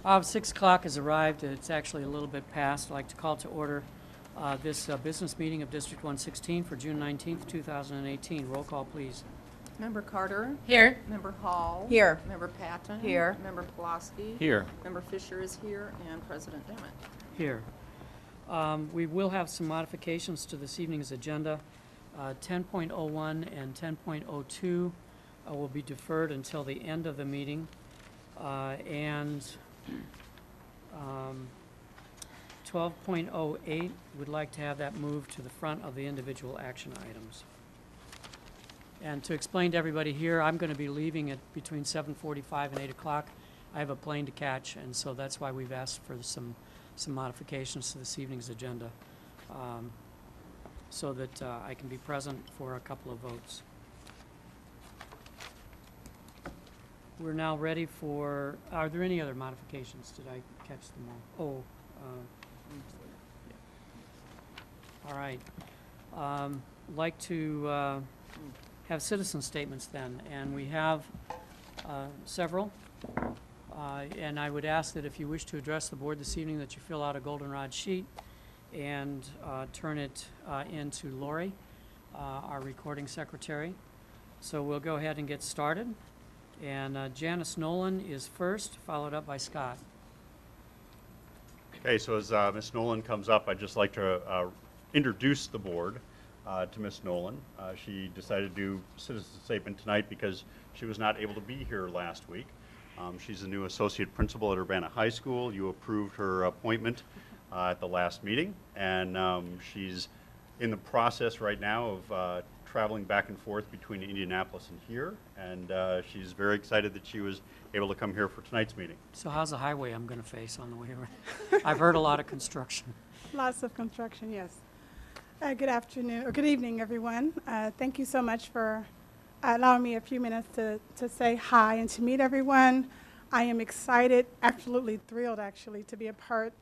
6 o'clock has arrived. It's actually a little bit past. I'd like to call to order this business meeting of District 116 for June 19th, 2018. Roll call, please. Member Carter? Here. Member Hall? Here. Member Patton? Here. Member Pulaski? Here. Member Fisher is here, and President Emmett. Here. We will have some modifications to this evening's agenda. 10.01 and 10.02 will be deferred until the end of the meeting. And 12.08, would like to have that moved to the front of the individual action items. And to explain to everybody here, I'm going to be leaving at between 7:45 and 8 o'clock. I have a plane to catch, and so that's why we've asked for some modifications to this evening's agenda, so that I can be present for a couple of votes. We're now ready for, are there any other modifications? Did I catch them all? All right. Like to have citizen statements then, and we have several. And I would ask that if you wish to address the board this evening, that you fill out a goldenrod sheet and turn it into Lori, our recording secretary. So we'll go ahead and get started. And Janice Nolan is first, followed up by Scott. Okay, so as Ms. Nolan comes up, I'd just like to introduce the board to Ms. Nolan. She decided to do citizen statement tonight because she was not able to be here last week. She's the new associate principal at Urbana High School. You approved her appointment at the last meeting, and she's in the process right now of traveling back and forth between Indianapolis and here, and she's very excited that she was able to come here for tonight's meeting. So how's the highway I'm going to face on the way around? I've heard a lot of construction. Lots of construction, yes. Good afternoon, or good evening, everyone. Thank you so much for allowing me a few minutes to say hi and to meet everyone. I am excited, absolutely thrilled, actually, to be a part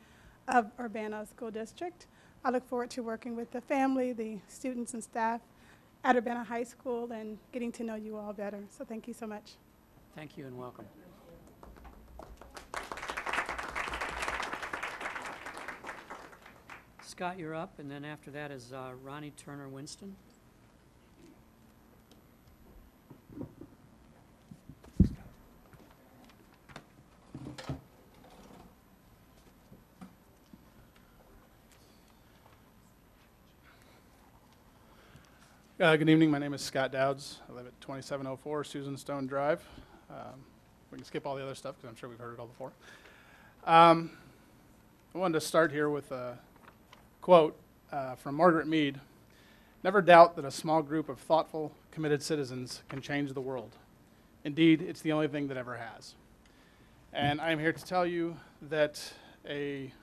of Urbana School District. I look forward to working with the family, the students and staff at Urbana High School, and getting to know you all better. So thank you so much. Thank you and welcome. Scott, you're up, and then after that is Ronnie Turner-Winston. Good evening. My name is Scott Dowds. I live at 2704 Susan Stone Drive. We can skip all the other stuff because I'm sure we've heard it all before. I wanted to start here with a quote from Margaret Mead. "Never doubt that a small group of thoughtful, committed citizens can change the world. Indeed, it's the only thing that ever has." And I am here to tell you that a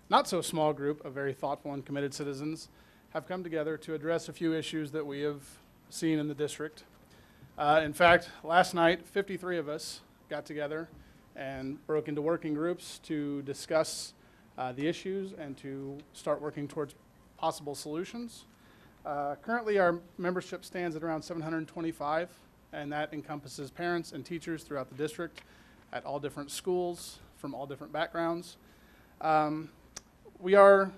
not so small group of very thoughtful and committed citizens have come together to address a few issues that we have seen in the district. In fact, last night, 53 of us got together and broke into working groups to discuss the issues and to start working towards possible solutions. Currently, our membership stands at around 725, and that encompasses parents and teachers throughout the district at all different schools from all different backgrounds. We are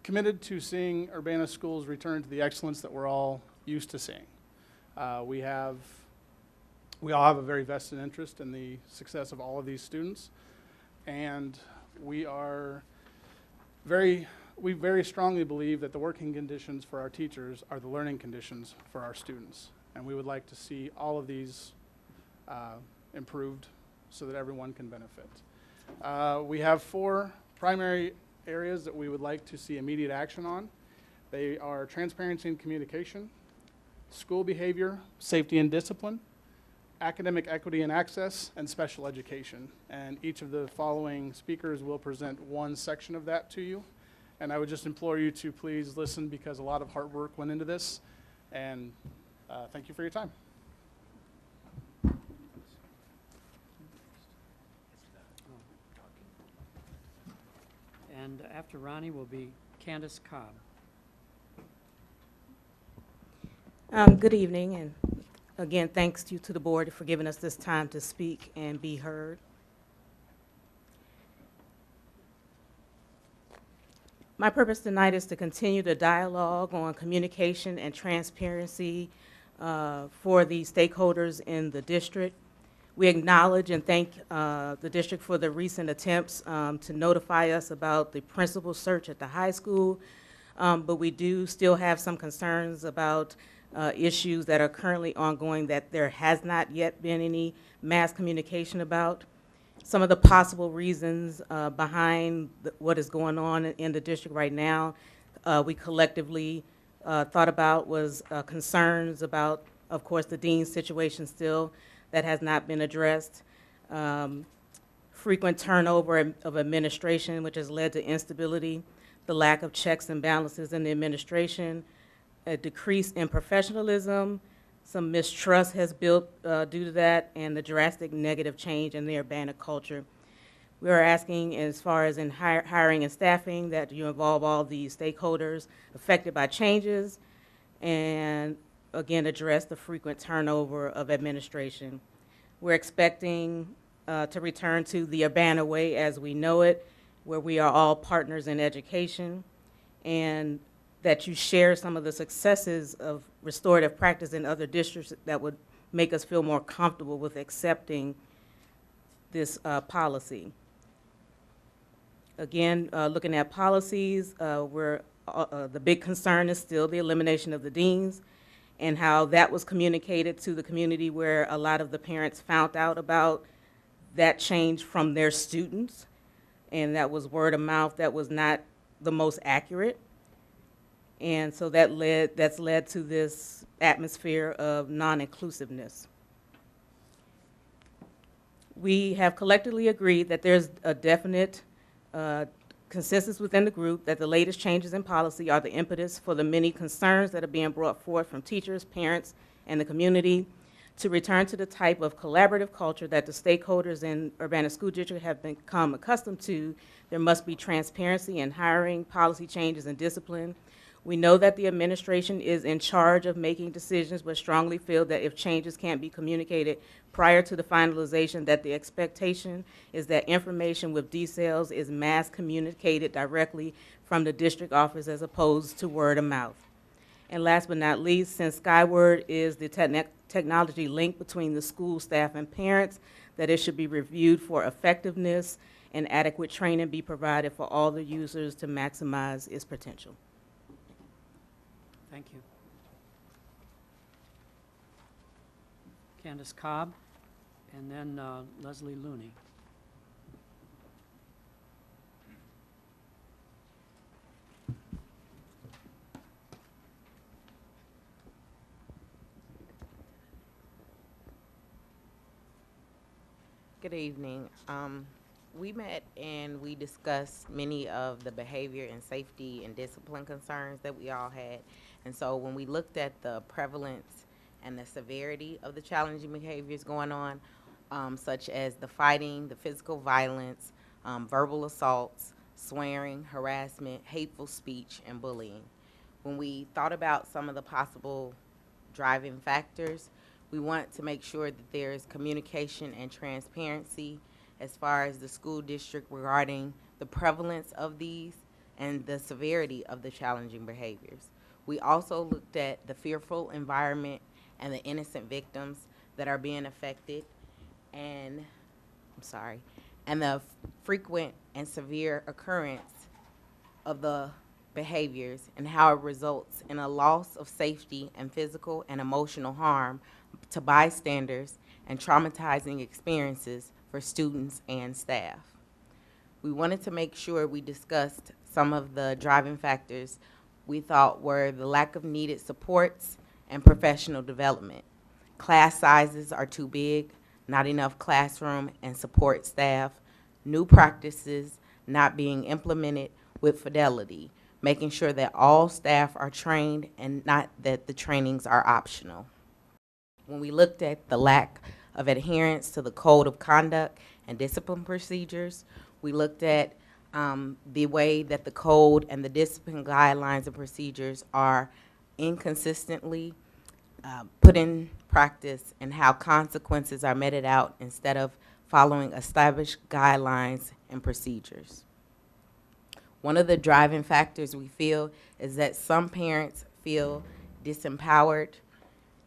committed to seeing Urbana schools return to the excellence that we're all used to seeing. We all have a very vested interest in the success of all of these students, and we very strongly believe that the working conditions for our teachers are the learning conditions for our students, and we would like to see all of these improved so that everyone can benefit. We have 4 primary areas that we would like to see immediate action on. They are transparency and communication, school behavior, safety and discipline, academic equity and access, and special education. And each of the following speakers will present one section of that to you. And I would just implore you to please listen because a lot of hard work went into this. And thank you for your time. And after Ronnie will be Candace Cobb. Good evening, and again, thanks to the board for giving us this time to speak and be heard. My purpose tonight is to continue the dialogue on communication and transparency for the stakeholders in the district. We acknowledge and thank the district for the recent attempts to notify us about the principal search at the high school, but we do still have some concerns about issues that are currently ongoing that there has not yet been any mass communication about. Some of the possible reasons behind what is going on in the district right now, we collectively thought about was concerns about, of course, the dean's situation still that has not been addressed, frequent turnover of administration, which has led to instability, the lack of checks and balances in the administration, a decrease in professionalism, some mistrust has built due to that, and the drastic negative change in the Urbana culture. We are asking, as far as in hiring and staffing, that you involve all the stakeholders affected by changes, and again, address the frequent turnover of administration. We're expecting to return to the Urbana way as we know it, where we are all partners in education, and that you share some of the successes of restorative practice in other districts that would make us feel more comfortable with accepting this policy. Again, looking at policies, the big concern is still the elimination of the deans and how that was communicated to the community, where a lot of the parents found out about that change from their students, and that was word of mouth that was not the most accurate. And so that's led to this atmosphere of non-inclusiveness. We have collectively agreed that there's a definite consensus within the group that the latest changes in policy are the impetus for the many concerns that are being brought forth from teachers, parents, and the community to return to the type of collaborative culture that the stakeholders in Urbana School District have become accustomed to. There must be transparency in hiring, policy changes, and discipline. We know that the administration is in charge of making decisions, but strongly feel that if changes can't be communicated prior to the finalization, that the expectation is that information with details is mass communicated directly from the district office as opposed to word of mouth. And last but not least, since Skyward is the technology link between the school staff and parents, that it should be reviewed for effectiveness and adequate training be provided for all the users to maximize its potential. Thank you. Candace Cobb, and then Leslie Looney. Good evening. We met and we discussed many of the behavior and safety and discipline concerns that we all had. And so when we looked at the prevalence and the severity of the challenging behaviors going on, such as the fighting, the physical violence, verbal assaults, swearing, harassment, hateful speech, and bullying. When we thought about some of the possible driving factors, we want to make sure that there is communication and transparency as far as the school district regarding the prevalence of these and the severity of the challenging behaviors. We also looked at the fearful environment and the innocent victims that are being affected, and the frequent and severe occurrence of the behaviors and how it results in a loss of safety and physical and emotional harm to bystanders and traumatizing experiences for students and staff. We wanted to make sure we discussed some of the driving factors we thought were the lack of needed supports and professional development. Class sizes are too big, not enough classroom and support staff, new practices not being implemented with fidelity, making sure that all staff are trained and not that the trainings are optional. When we looked at the lack of adherence to the code of conduct and discipline procedures, we looked at the way that the code and the discipline guidelines and procedures are inconsistently put in practice and how consequences are meted out instead of following established guidelines and procedures. One of the driving factors we feel is that some parents feel disempowered,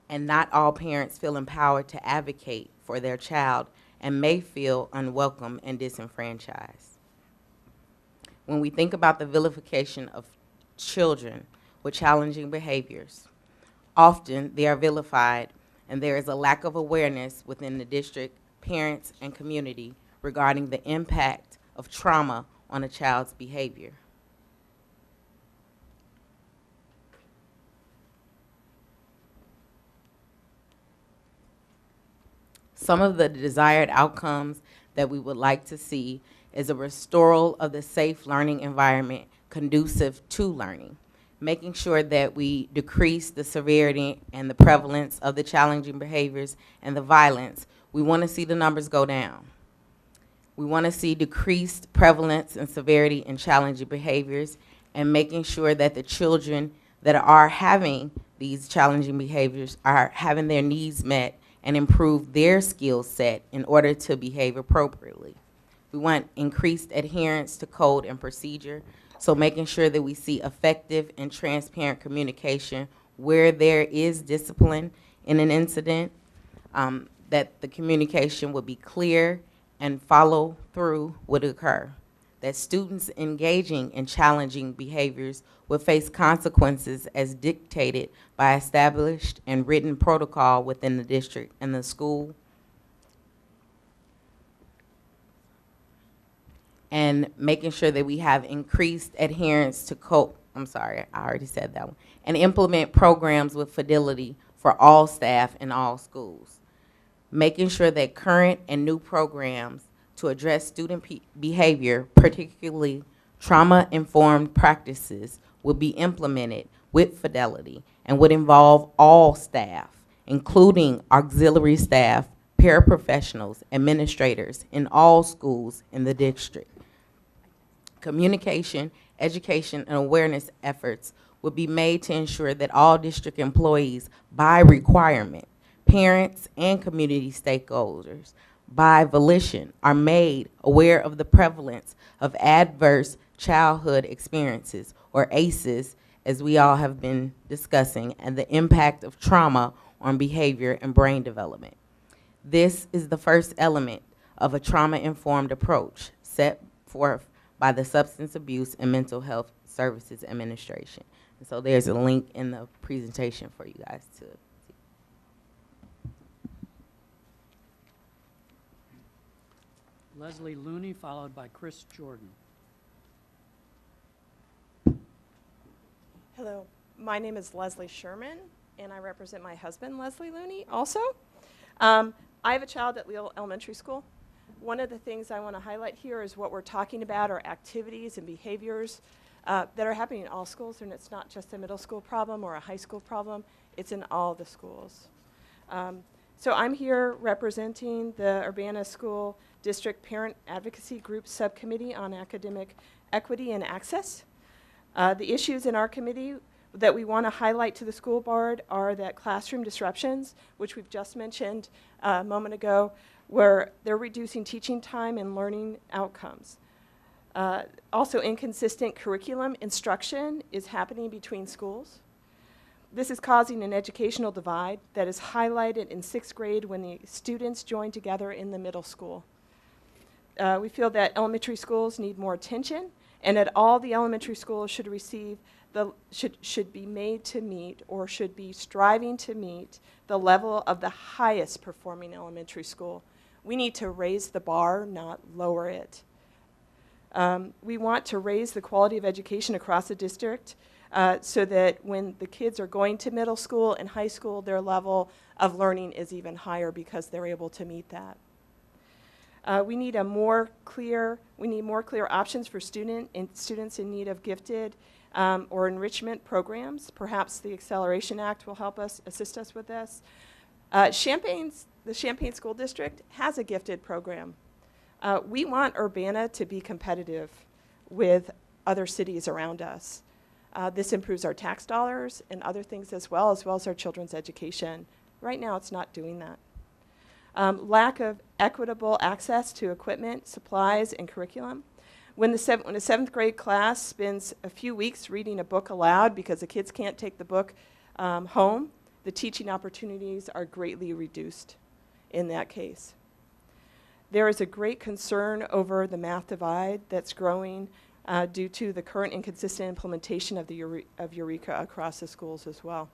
and not all parents feel empowered to advocate for their child and may feel unwelcome and disenfranchised. When we think about the vilification of children with challenging behaviors, often they are vilified, and there is a lack of awareness within the district, parents, and community regarding the impact of trauma on a child's behavior. Some of the desired outcomes that we would like to see is a restoral of the safe learning environment conducive to learning, making sure that we decrease the severity and the prevalence of the challenging behaviors and the violence. We want to see the numbers go down. We want to see decreased prevalence and severity in challenging behaviors, and making sure that the children that are having these challenging behaviors are having their needs met and improve their skill set in order to behave appropriately. We want increased adherence to code and procedure, so making sure that we see effective and transparent communication where there is discipline in an incident, that the communication would be clear and follow through would occur, that students engaging in challenging behaviors would face consequences as dictated by established and written protocol within the district and the school, and making sure that we have increased adherence to I'm sorry, I already said that one, and implement programs with fidelity for all staff in all schools. Making sure that current and new programs to address student behavior, particularly trauma-informed practices, will be implemented with fidelity and would involve all staff, including auxiliary staff, paraprofessionals, administrators in all schools in the district. Communication, education, and awareness efforts would be made to ensure that all district employees, by requirement, parents and community stakeholders, by volition, are made aware of the prevalence of adverse childhood experiences, or ACEs, as we all have been discussing, and the impact of trauma on behavior and brain development. This is the first element of a trauma-informed approach set forth by the Substance Abuse and Mental Health Services Administration. And so there's a link in the presentation for you guys to see. Leslie Looney, followed by Chris Jordan. Hello, my name is Leslie Sherman, and I represent my husband, Leslie Looney, also. I have a child at Leal Elementary School. One of the things I want to highlight here is what we're talking about are activities and behaviors that are happening in all schools, and it's not just a middle school problem or a high school problem, it's in all the schools. So I'm here representing the Urbana School District Parent Advocacy Group Subcommittee on Academic Equity and Access. The issues in our committee that we want to highlight to the school board are that classroom disruptions, which we've just mentioned a moment ago, where they're reducing teaching time and learning outcomes. Also, inconsistent curriculum instruction is happening between schools. This is causing an educational divide that is highlighted in 6th grade when the students join together in the middle school. We feel that elementary schools need more attention, and that all the elementary schools should receive should be made to meet, or should be striving to meet, the level of the highest performing elementary school. We need to raise the bar, not lower it. We want to raise the quality of education across the district so that when the kids are going to middle school and high school, their level of learning is even higher because they're able to meet that. We need more clear options for students in need of gifted or enrichment programs. Perhaps the Acceleration Act will help us, assist us with this. The Champaign School District has a gifted program. We want Urbana to be competitive with other cities around us. This improves our tax dollars and other things as well as our children's education. Right now, it's not doing that. Lack of equitable access to equipment, supplies, and curriculum. When a seventh grade class spends a few weeks reading a book aloud because the kids can't take the book home, the teaching opportunities are greatly reduced in that case. There is a great concern over the math divide that's growing due to the current inconsistent implementation of Eureka across the schools as well.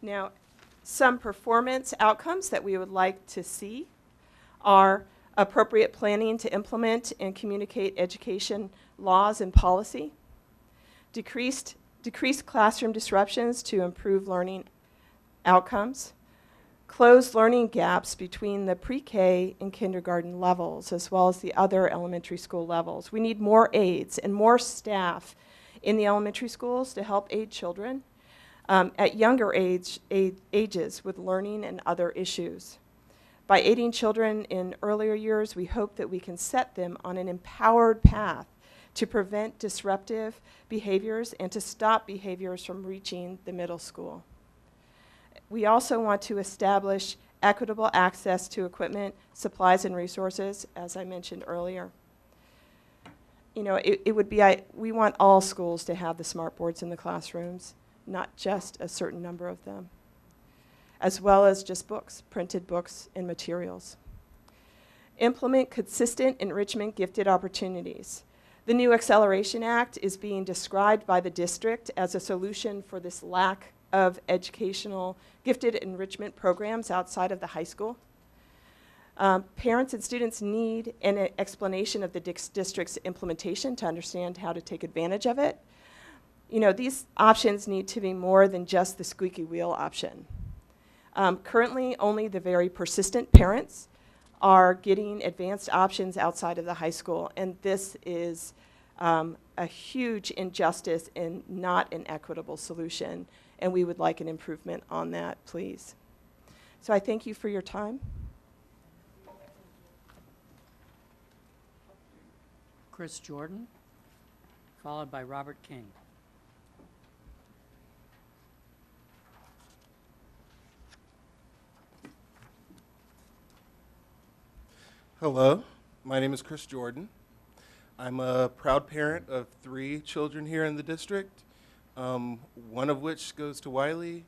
Now, some performance outcomes that we would like to see are appropriate planning to implement and communicate education laws and policy, decreased classroom disruptions to improve learning outcomes, close learning gaps between the pre-K and kindergarten levels, as well as the other elementary school levels. We need more aides and more staff in the elementary schools to help aid children at younger ages with learning and other issues. By aiding children in earlier years, we hope that we can set them on an empowered path to prevent disruptive behaviors and to stop behaviors from reaching the middle school. We also want to establish equitable access to equipment, supplies, and resources, as I mentioned earlier. You know, we want all schools to have the smart boards in the classrooms, not just a certain number of them, as well as just books, printed books and materials. Implement consistent enrichment gifted opportunities. The new Acceleration Act is being described by the district as a solution for this lack of educational gifted enrichment programs outside of the high school. Parents and students need an explanation of the district's implementation to understand how to take advantage of it. You know, these options need to be more than just the squeaky wheel option. Currently, only the very persistent parents are getting advanced options outside of the high school, and this is a huge injustice and not an equitable solution, and we would like an improvement on that, please. So I thank you for your time. Chris Jordan, followed by Robert King. Hello, my name is Chris Jordan. I'm a proud parent of 3 children here in the district, one of which goes to Wiley,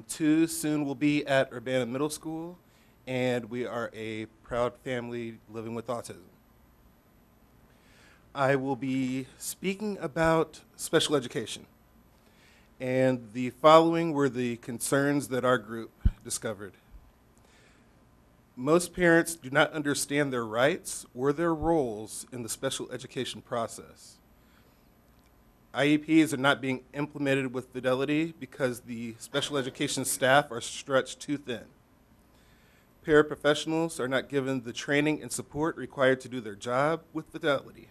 2 soon will be at Urbana Middle School, and we are a proud family living with autism. I will be speaking about special education, and the following were the concerns that our group discovered. Most parents do not understand their rights or their roles in the special education process. IEPs are not being implemented with fidelity because the special education staff are stretched too thin. Paraprofessionals are not given the training and support required to do their job with fidelity.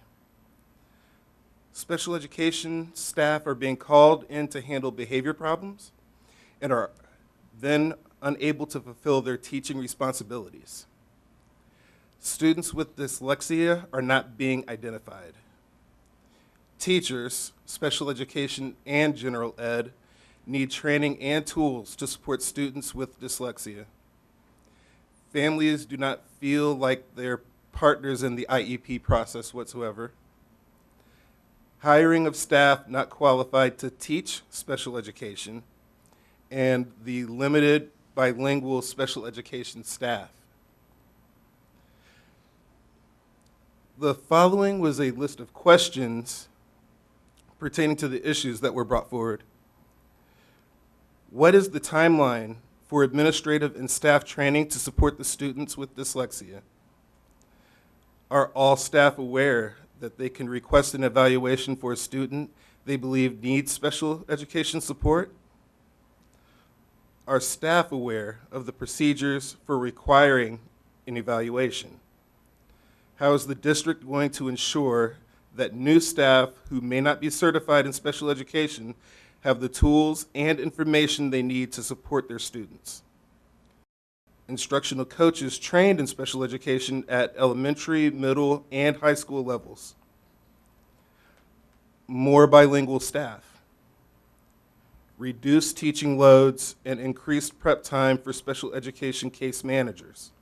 Special education staff are being called in to handle behavior problems and are then unable to fulfill their teaching responsibilities. Students with dyslexia are not being identified. Teachers, special education and general ed, need training and tools to support students with dyslexia. Families do not feel like they're partners in the IEP process whatsoever. Hiring of staff not qualified to teach special education, and the limited bilingual special education staff. The following was a list of questions pertaining to the issues that were brought forward. What is the timeline for administrative and staff training to support the students with dyslexia? Are all staff aware that they can request an evaluation for a student they believe needs special education support? Are staff aware of the procedures for requiring an evaluation? How is the district going to ensure that new staff who may not be certified in special education have the tools and information they need to support their students? Instructional coaches trained in special education at elementary, middle, and high school levels. More bilingual staff. Reduced teaching loads and increased prep time for special education case managers.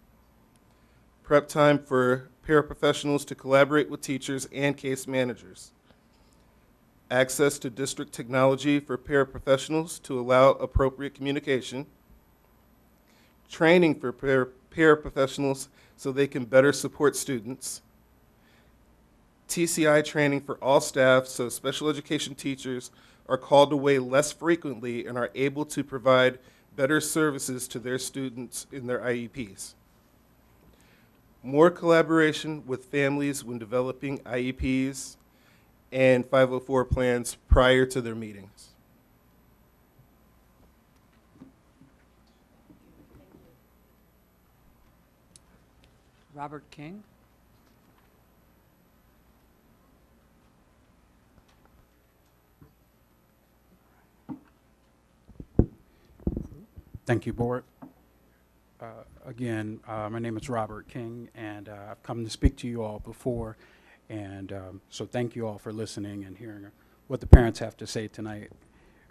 prep time for paraprofessionals to collaborate with teachers and case managers, access to district technology for paraprofessionals to allow appropriate communication, training for paraprofessionals so they can better support students, TCI training for all staff so special education teachers are called away less frequently and are able to provide better services to their students in their IEPs. More collaboration with families when developing IEPs and 504 plans prior to their meetings. Robert King? Thank you, Board. Again, my name is Robert King, and I've come to speak to you all before, and so thank you all for listening and hearing what the parents have to say tonight.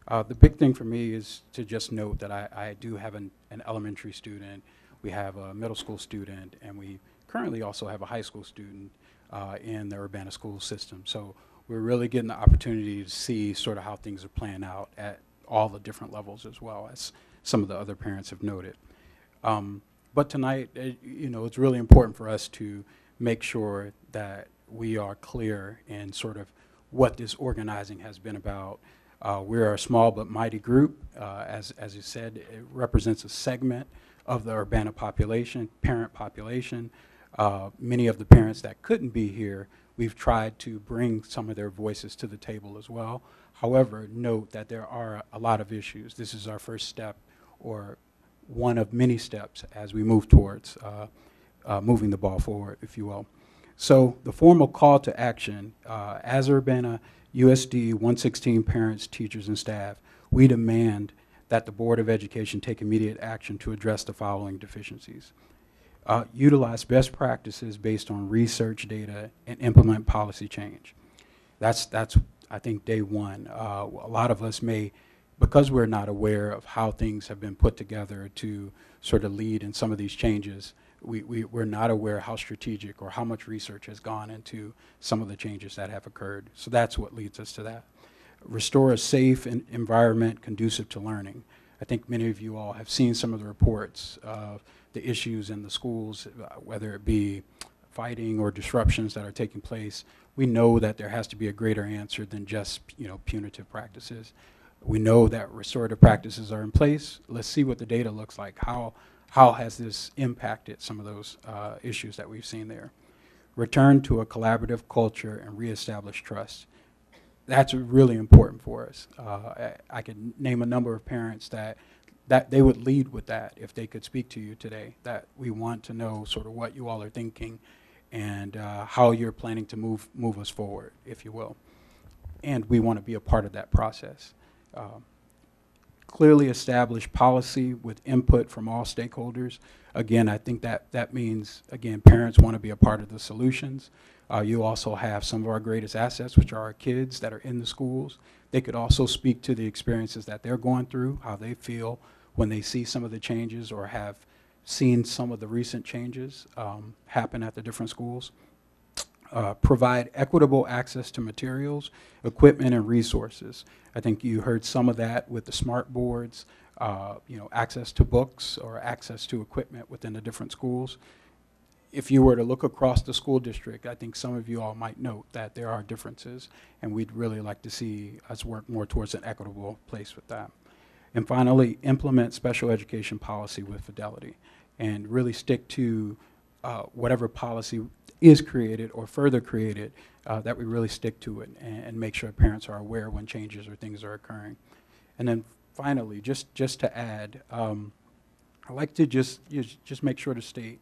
The big thing for me is to just note that I do have an elementary student, we have a middle school student, and we currently also have a high school student in the Urbana school system. So we're really getting the opportunity to see sort of how things are playing out at all the different levels, as well as some of the other parents have noted. But tonight, you know, it's really important for us to make sure that we are clear in sort of what this organizing has been about. We're a small but mighty group. As you said, it represents a segment of the Urbana population, parent population. Many of the parents that couldn't be here, we've tried to bring some of their voices to the table as well. However, note that there are a lot of issues. This is our first step, or one of many steps as we move towards moving the ball forward, if you will. So the formal call to action, as Urbana USD 116 parents, teachers, and staff, we demand that the Board of Education take immediate action to address the following deficiencies. Utilize best practices based on research data and implement policy change. That's I think, day one. A lot of us may, because we're not aware of how things have been put together to sort of lead in some of these changes, we're not aware how strategic or how much research has gone into some of the changes that have occurred. So that's what leads us to that. Restore a safe environment conducive to learning. I think many of you all have seen some of the reports of the issues in the schools, whether it be fighting or disruptions that are taking place. We know that there has to be a greater answer than just, you know, punitive practices. We know that restorative practices are in place. Let's see what the data looks like. How has this impacted some of those issues that we've seen there? Return to a collaborative culture and reestablish trust. That's really important for us. I could name a number of parents that they would lead with that if they could speak to you today, that we want to know sort of what you all are thinking and how you're planning to move us forward, if you will. And we want to be a part of that process. Clearly establish policy with input from all stakeholders. Again, I think that means, again, parents want to be a part of the solutions. You also have some of our greatest assets, which are our kids that are in the schools. They could also speak to the experiences that they're going through, how they feel when they see some of the changes or have seen some of the recent changes happen at the different schools. Provide equitable access to materials, equipment, and resources. I think you heard some of that with the smart boards, you know, access to books or access to equipment within the different schools. If you were to look across the school district, I think some of you all might note that there are differences, and we'd really like to see us work more towards an equitable place with that. And finally, implement special education policy with fidelity and really stick to whatever policy is created or further created, that we really stick to it and make sure parents are aware when changes or things are occurring. And then finally, just to add, I like to just make sure to state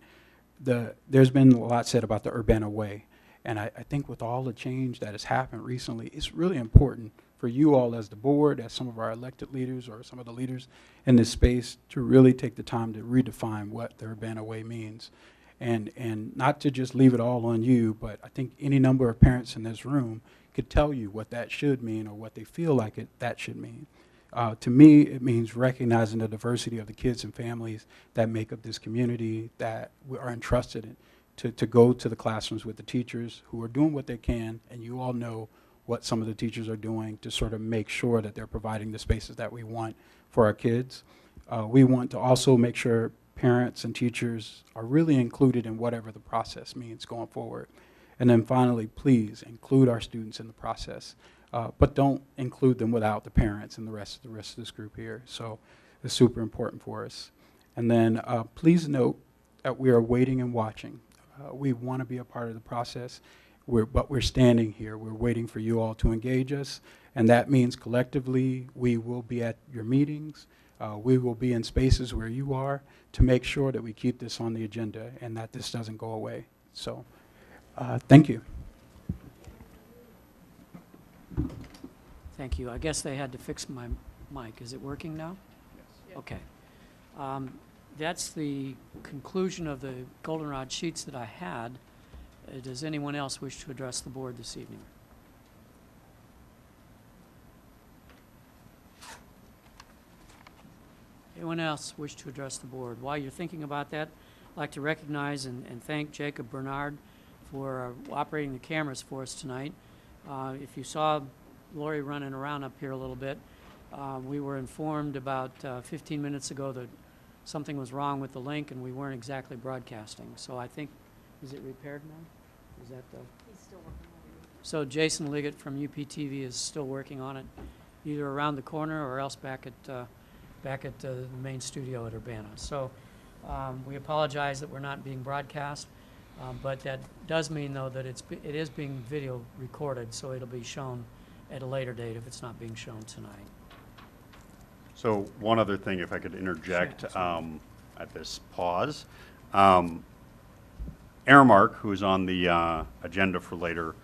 there's been a lot said about the Urbana way. And I think with all the change that has happened recently, it's really important for you all as the board, as some of our elected leaders or some of the leaders in this space, to really take the time to redefine what the Urbana way means. And not to just leave it all on you, but I think any number of parents in this room could tell you what that should mean or what they feel like that should mean. To me, it means recognizing the diversity of the kids and families that make up this community, that we are entrusted to go to the classrooms with the teachers who are doing what they can, and you all know what some of the teachers are doing to sort of make sure that they're providing the spaces that we want for our kids. We want to also make sure parents and teachers are really included in whatever the process means going forward. And then finally, please include our students in the process, but don't include them without the parents and the rest of this group here. So it's super important for us. And then please note that we are waiting and watching. We want to be a part of the process, but we're standing here. We're waiting for you all to engage us, and that means collectively we will be at your meetings. We will be in spaces where you are to make sure that we keep this on the agenda and that this doesn't go away. So thank you. Thank you. I guess they had to fix my mic. Is it working now? Yes. Okay. That's the conclusion of the goldenrod sheets that I had. Does anyone else wish to address the board this evening? Anyone else wish to address the board? While you're thinking about that, I'd like to recognize and thank Jacob Bernard for operating the cameras for us tonight. If you saw Lori running around up here a little bit, we were informed about 15 minutes ago that something was wrong with the link and we weren't exactly broadcasting. So I think, is it repaired now? Is that the? He's still working on it. So Jason Liggett from UPTV is still working on it, either around the corner or else back at the main studio at Urbana. So we apologize that we're not being broadcast, but that does mean though that it is being video recorded, so it'll be shown at a later date if it's not being shown tonight. So one other thing, if I could interject at this pause. Aramark, who's on the agenda for later,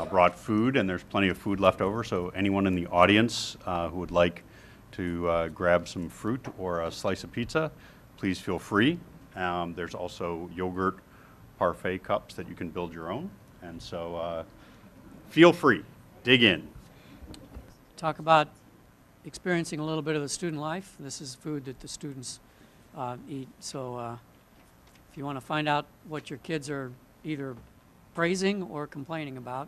brought food, and there's plenty of food left over, so anyone in the audience who would like to grab some fruit or a slice of pizza, please feel free. There's also yogurt parfait cups that you can build your own, and so feel free, dig in. Talk about experiencing a little bit of the student life. This is food that the students eat. So if you want to find out what your kids are either praising or complaining about,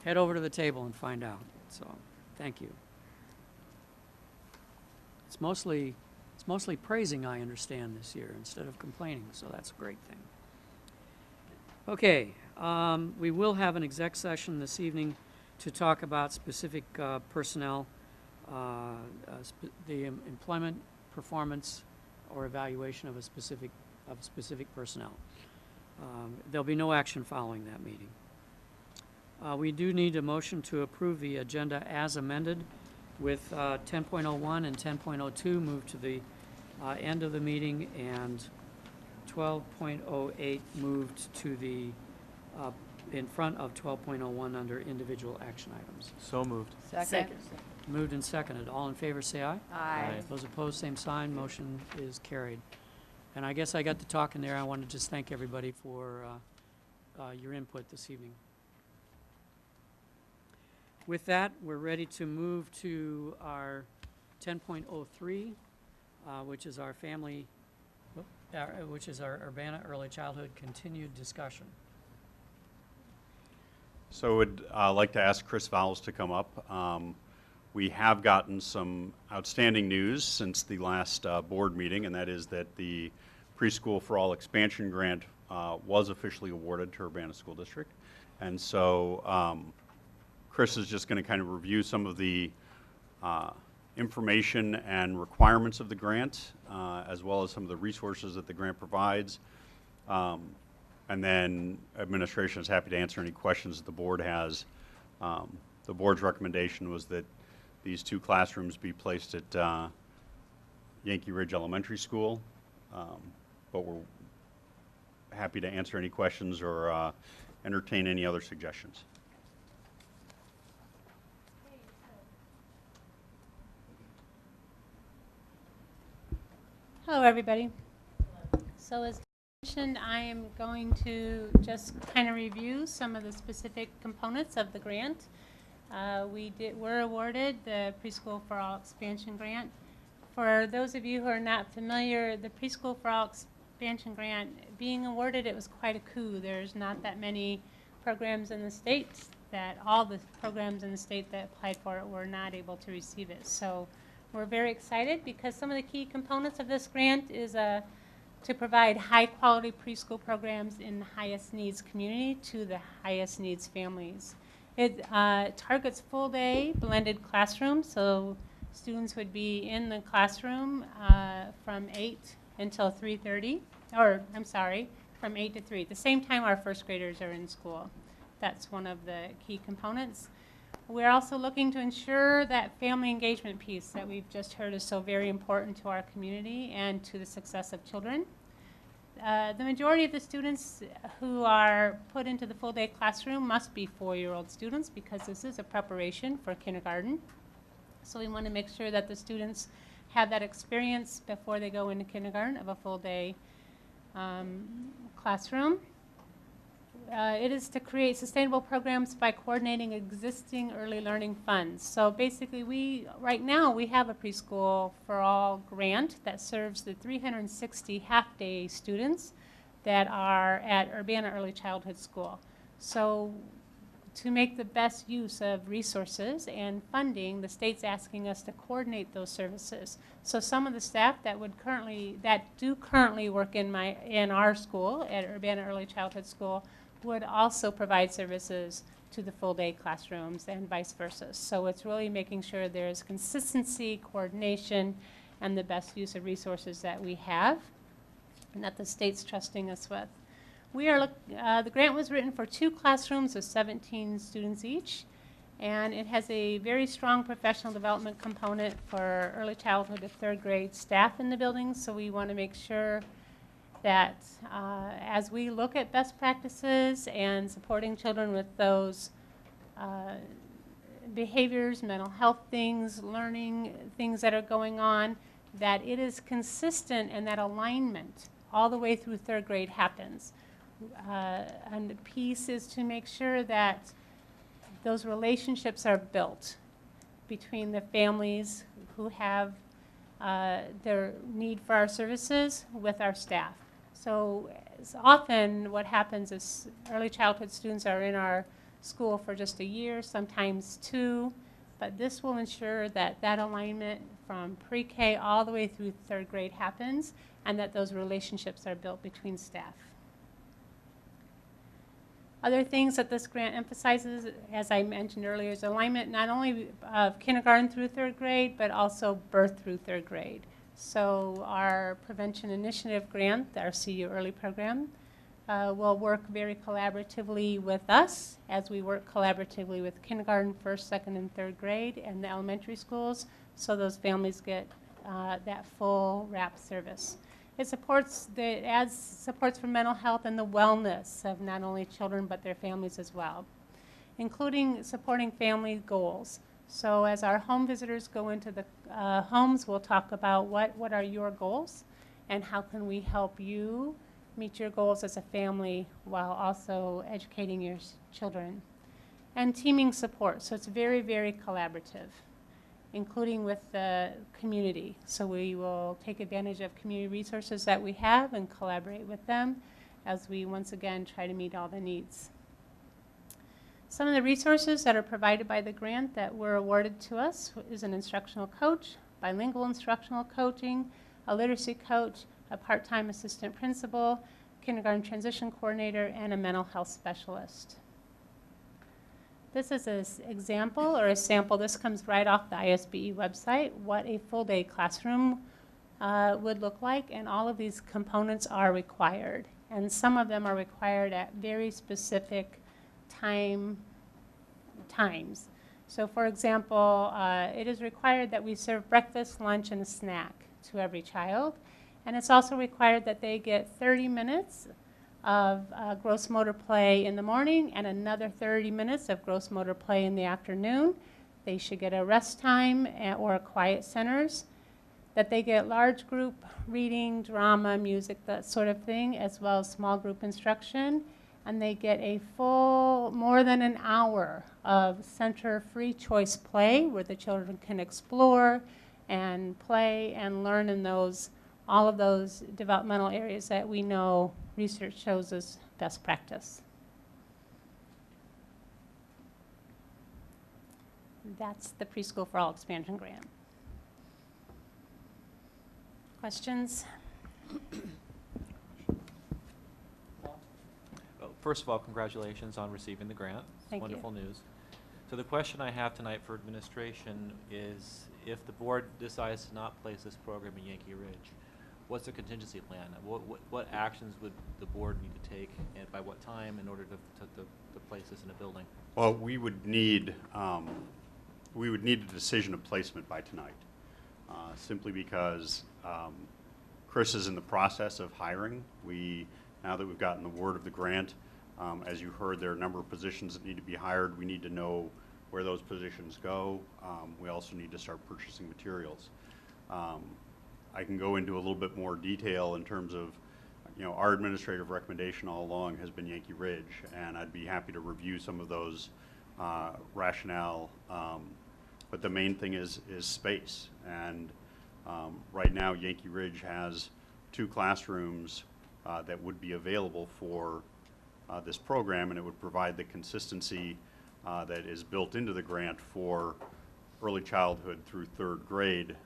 head over to the table and find out. So thank you. It's mostly praising, I understand, this year instead of complaining, so that's a great thing. Okay, we will have an exec session this evening to talk about specific personnel, the employment, performance, or evaluation of a specific personnel. There'll be no action following that meeting. We do need a motion to approve the agenda as amended, with 10.01 and 10.02 moved to the end of the meeting, and 12.08 moved to the in front of 12.01 under individual action items. So moved. Second. Moved and seconded. All in favor say aye. Aye. Those opposed, same sign. Motion is carried. And I guess I got to talking there. I want to just thank everybody for your input this evening. With that, we're ready to move to our 10.03, which is our which is our Urbana Early Childhood Continued Discussion. So I'd like to ask Chris Vowles to come up. We have gotten some outstanding news since the last board meeting, and that is that the Preschool for All expansion grant was officially awarded to Urbana School District. And so Chris is just going to kind of review some of the information and requirements of the grant, as well as some of the resources that the grant provides. And then administration is happy to answer any questions that the board has. The board's recommendation was that these two classrooms be placed at Yankee Ridge Elementary School, but we're happy to answer any questions or entertain any other suggestions. Hello, everybody. So as mentioned, I am going to just kind of review some of the specific components of the grant. We're awarded the Preschool for All expansion grant. For those of you who are not familiar, the Preschool for All expansion grant being awarded, it was quite a coup. There's not that many programs in the state that all the programs in the state that applied for it were not able to receive it. So we're very excited because some of the key components of this grant is to provide high-quality preschool programs in the highest needs community to the highest needs families. It targets full-day blended classrooms, so students would be in the classroom from 8 until 3:30, or I'm sorry, from 8 to 3, at the same time our first graders are in school. That's one of the key components. We're also looking to ensure that family engagement piece that we've just heard is so very important to our community and to the success of children. The majority of the students who are put into the full-day classroom must be 4-year-old students because this is a preparation for kindergarten. So we want to make sure that the students have that experience before they go into kindergarten of a full-day classroom. It is to create sustainable programs by coordinating existing early learning funds. So basically right now we have a preschool for all grant that serves the 360 half-day students that are at Urbana Early Childhood School. So to make the best use of resources and funding, the state's asking us to coordinate those services. So some of the staff that do currently work in our school at Urbana Early Childhood School would also provide services to the full-day classrooms and vice versa. So it's really making sure there's consistency, coordination, and the best use of resources that we have and that the state's trusting us with. The grant was written for 2 classrooms of 17 students each, and it has a very strong professional development component for early childhood to 3rd grade staff in the building, so we want to make sure that as we look at best practices and supporting children with those behaviors, mental health things, learning things that are going on, that it is consistent and that alignment all the way through 3rd grade happens. And the piece is to make sure that those relationships are built between the families who have their need for our services with our staff. So often what happens is early childhood students are in our school for just a year, sometimes 2, but this will ensure that that alignment from pre-K all the way through 3rd grade happens and that those relationships are built between staff. Other things that this grant emphasizes, as I mentioned earlier, is alignment not only of kindergarten through 3rd grade, but also birth through 3rd grade. So our Prevention Initiative grant, our CU Early program, will work very collaboratively with us as we work collaboratively with kindergarten, 1st, 2nd, and 3rd grade and the elementary schools, so those families get that full wrap service. It adds supports for mental health and the wellness of not only children but their families as well, including supporting family goals. So as our home visitors go into the homes, we'll talk about what are your goals and how can we help you meet your goals as a family while also educating your children. And teaming support, so it's very, very collaborative, including with the community. So we will take advantage of community resources that we have and collaborate with them as we once again try to meet all the needs. Some of the resources that are provided by the grant that were awarded to us is an instructional coach, bilingual instructional coaching, a literacy coach, a part-time assistant principal, kindergarten transition coordinator, and a mental health specialist. This is an example or a sample. This comes right off the ISBE website, what a full-day classroom would look like, and all of these components are required. And some of them are required at very specific times. So for example, it is required that we serve breakfast, lunch, and a snack to every child. And it's also required that they get 30 minutes of gross motor play in the morning and another 30 minutes of gross motor play in the afternoon. They should get a rest time or quiet centers, that they get large group reading, drama, music, that sort of thing, as well as small group instruction. And they get a full, more than an hour of center free choice play where the children can explore and play and learn in those all of those developmental areas that we know research shows as best practice. That's the Preschool for All expansion grant. Questions? Well, first of all, congratulations on receiving the grant. It's Thank you. wonderful news. So the question I have tonight for administration is, if the board decides to not place this program in Yankee Ridge, what's the contingency plan? What actions would the board need to take, and by what time, in order to place this in a building? Well, we would need a decision of placement by tonight, simply because Chris is in the process of hiring. Now that we've gotten the word of the grant, as you heard, there are a number of positions that need to be hired. We need to know where those positions go. We also need to start purchasing materials. I can go into a little bit more detail in terms of, our administrative recommendation all along has been Yankee Ridge, and I'd be happy to review some of those rationale. But the main thing is space. And right now, Yankee Ridge has 2 classrooms that would be available for this program, and it would provide the consistency that is built into the grant for early childhood through 3rd grade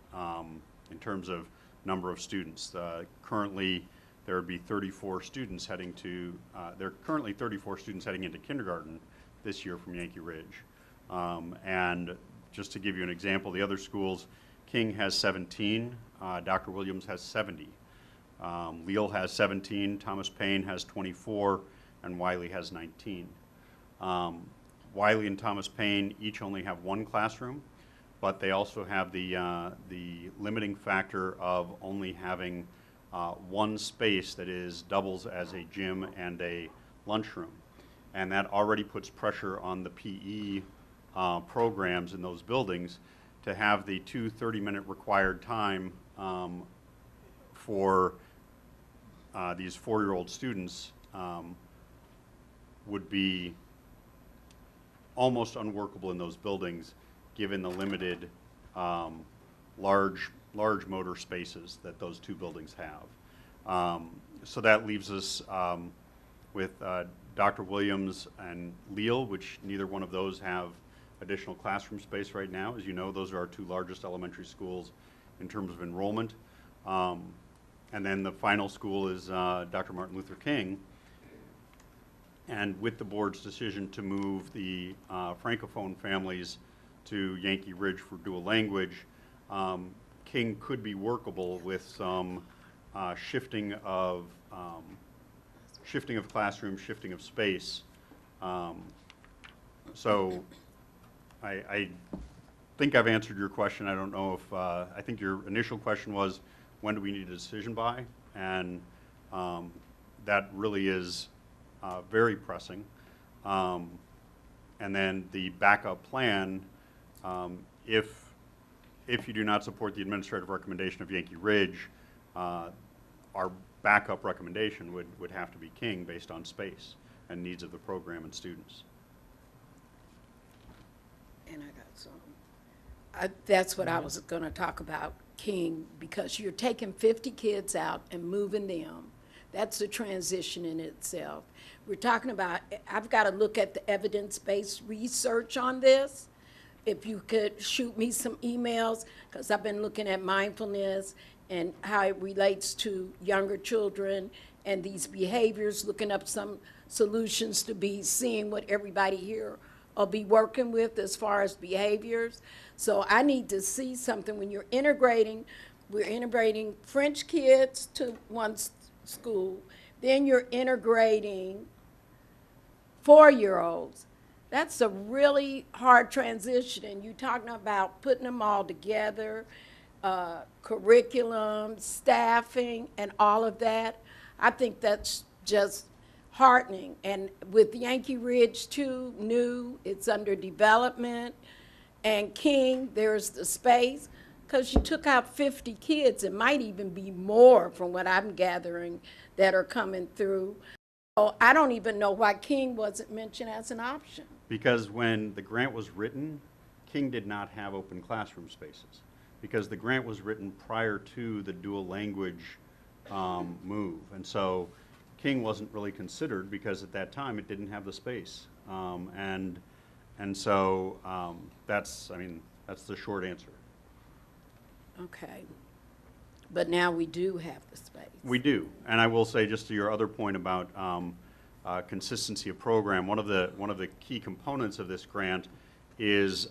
in terms of number of students. Currently, there would be 34 students heading to, there are currently 34 students heading into kindergarten this year from Yankee Ridge. And just to give you an example, the other schools, King has 17, Dr. Williams has 70. Leal has 17, Thomas Paine has 24, and Wiley has 19. Wiley and Thomas Paine each only have 1 classroom, but they also have the limiting factor of only having 1 space that doubles as a gym and a lunchroom. And that already puts pressure on the PE programs in those buildings to have the 2 30-minute required time for these 4-year-old students would be almost unworkable in those buildings, given the limited large motor spaces that those 2 buildings have. So that leaves us with Dr. Williams and Leal, which neither one of those have additional classroom space right now. As you know, those are our 2 largest elementary schools in terms of enrollment. And then the final school is Dr. Martin Luther King. And with the board's decision to move the Francophone families to Yankee Ridge for dual language, King could be workable with some shifting of classrooms, shifting of space. So I think I've answered your question. I don't know if, I think your initial question was, when do we need a decision by? And that really is very pressing. And then the backup plan, if you do not support the administrative recommendation of Yankee Ridge, our backup recommendation would have to be King based on space and needs of the program and students. And I got some. That's what I was going to talk about, King, because you're taking 50 kids out and moving them. That's a transition in itself. We're talking about, I've got to look at the evidence-based research on this. If you could shoot me some emails, because I've been looking at mindfulness and how it relates to younger children and these behaviors, looking up some solutions to be seeing what everybody here will be working with as far as behaviors. So I need to see something when you're integrating. We're integrating French kids to one school, then you're integrating 4-year-olds. That's a really hard transition, and you're talking about putting them all together, curriculum, staffing, and all of that. I think that's just heartening. And with Yankee Ridge too, new, it's under development, and King, there's the space, because you took out 50 kids. It might even be more from what I'm gathering that are coming through. So I don't even know why King wasn't mentioned as an option. Because when the grant was written, King did not have open classroom spaces. because the grant was written prior to the dual language move. And so King wasn't really considered because at that time it didn't have the space. And so that's the short answer. Okay. But now we do have the space. We do, and I will say, just to your other point about consistency of program, one of the key components of this grant is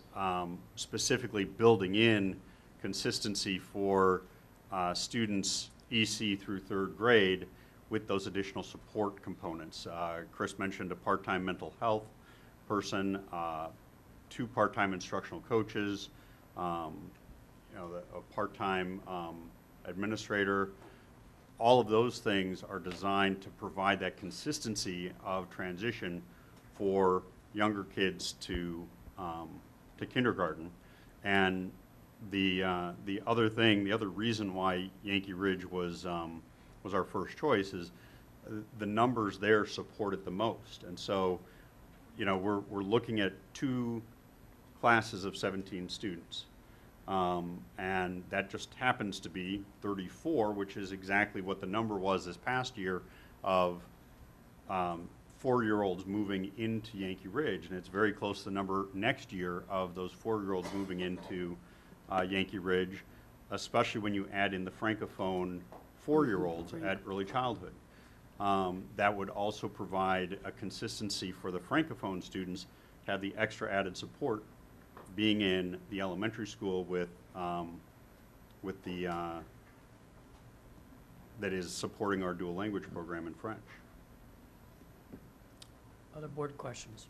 specifically building in consistency for students EC through third grade with those additional support components. Chris mentioned a part-time mental health person, 2 part-time instructional coaches, a part-time administrator. All of those things are designed to provide that consistency of transition for younger kids to kindergarten. And the other reason why Yankee Ridge was our first choice is the numbers there support it the most. And so, we're looking at 2 classes of 17 students. And that just happens to be 34, which is exactly what the number was this past year of 4-year-olds moving into Yankee Ridge. And it's very close to the number next year of those 4-year-olds moving into Yankee Ridge, especially when you add in the Francophone 4-year-olds at early childhood. That would also provide a consistency for the Francophone students to have the extra added support being in the elementary school with the that is supporting our dual language program in French. Other board questions?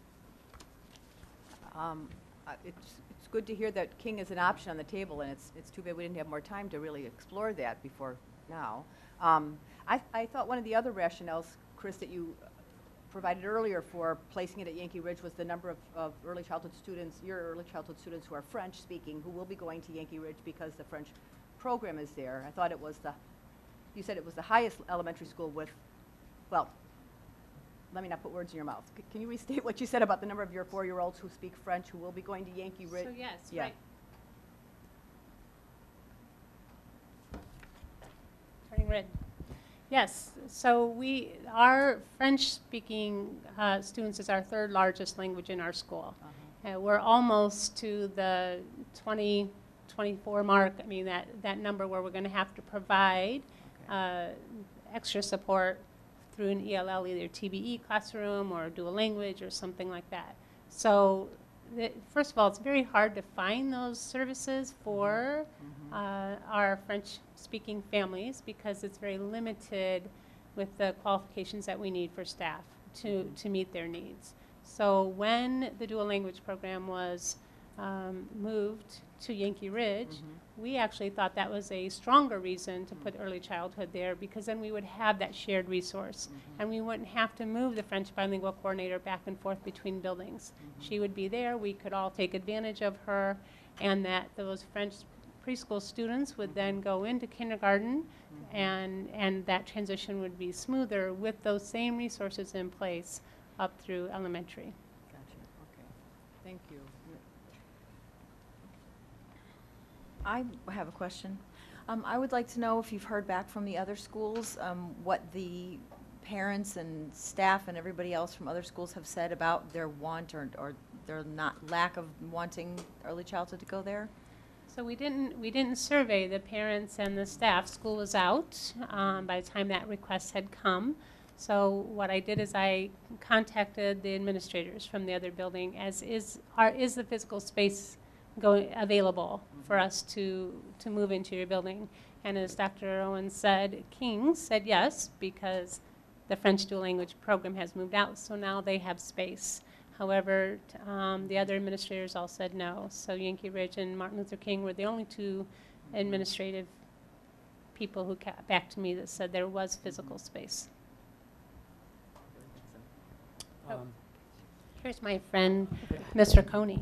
It's good to hear that King is an option on the table, and it's too bad we didn't have more time to really explore that before now. I thought one of the other rationales, Chris, that you provided earlier for placing it at Yankee Ridge was the number of early childhood students, your early childhood students who are French speaking, who will be going to Yankee Ridge because the French program is there. I thought it was you said it was the highest elementary school with, well, let me not put words in your mouth. Can you restate what you said about the number of your 4-year-olds who speak French who will be going to Yankee Ridge? So yes, Yeah. right. Turning red. Yes, so our French-speaking students is our 3rd largest language in our school. We're almost to the 20, 24 mark. I mean, that number where we're going to have to provide extra support through an ELL, either TBE classroom or dual language or something like that. So first of all, it's very hard to find those services for our French-speaking families because it's very limited with the qualifications that we need for staff to meet their needs. So when the dual language program was moved to Yankee Ridge, we actually thought that was a stronger reason to put early childhood there because then we would have that shared resource and we wouldn't have to move the French bilingual coordinator back and forth between buildings. She would be there, we could all take advantage of her, and that those French preschool students would then go into kindergarten and that transition would be smoother with those same resources in place up through elementary. Gotcha. Okay. Thank you. I have a question. I would like to know if you've heard back from the other schools, what the parents and staff and everybody else from other schools have said about their want or their lack of wanting early childhood to go there. So we didn't survey the parents and the staff. School was out by the time that request had come. So what I did is I contacted the administrators from the other building, as is the physical space available for us to move into your building. And as Dr. Owen said, King said yes, because the French dual language program has moved out, so now they have space. However, the other administrators all said no. So Yankee Ridge and Martin Luther King were the only 2 administrative people who got back to me that said there was physical space. Here's my friend, Mr. Coney.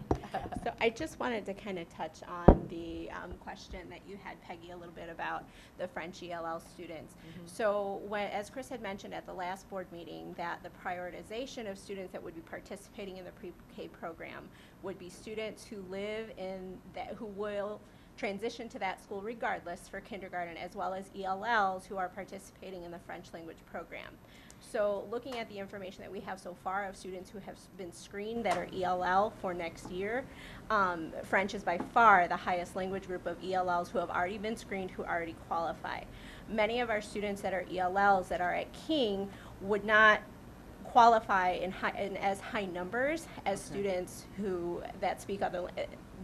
So I just wanted to kind of touch on the question that you had, Peggy, a little bit about the French ELL students. So as Chris had mentioned at the last board meeting, that the prioritization of students that would be participating in the pre-K program would be students who live in who will transition to that school regardless for kindergarten, as well as ELLs who are participating in the French language program. So looking at the information that we have so far of students who have been screened that are ELL for next year, French is by far the highest language group of ELLs who have already been screened, who already qualify. Many of our students that are ELLs that are at King would not qualify in as high numbers as students that speak other,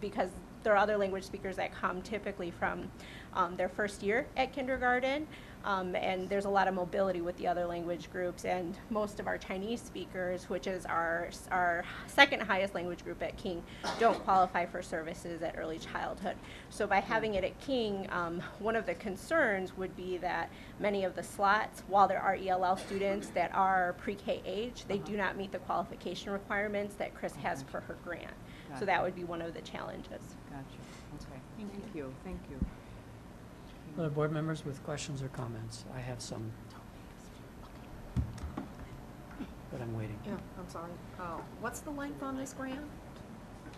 because there are other language speakers that come typically from their first year at kindergarten, and there's a lot of mobility with the other language groups, and most of our Chinese speakers, which is our second highest language group at King, don't qualify for services at early childhood. So by having it at King, one of the concerns would be that many of the slots, while there are ELL students that are pre-K age, they do not meet the qualification requirements that Chris has for her grant. So that would be one of the challenges. Gotcha. Okay. Thank you. Thank you. Other board members with questions or comments? I have some, but I'm waiting. Yeah, I'm sorry. What's the length on this grant?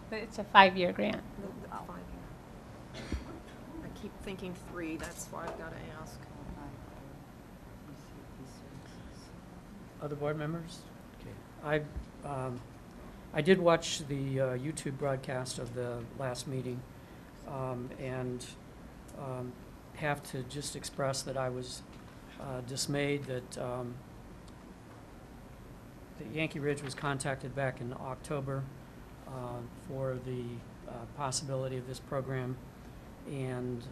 But it's a 5-year grant. The 5 year. I keep thinking 3, that's why I've got to ask. Other board members? Okay. I did watch the YouTube broadcast of the last meeting, and have to just express that I was dismayed that Yankee Ridge was contacted back in October for the possibility of this program, and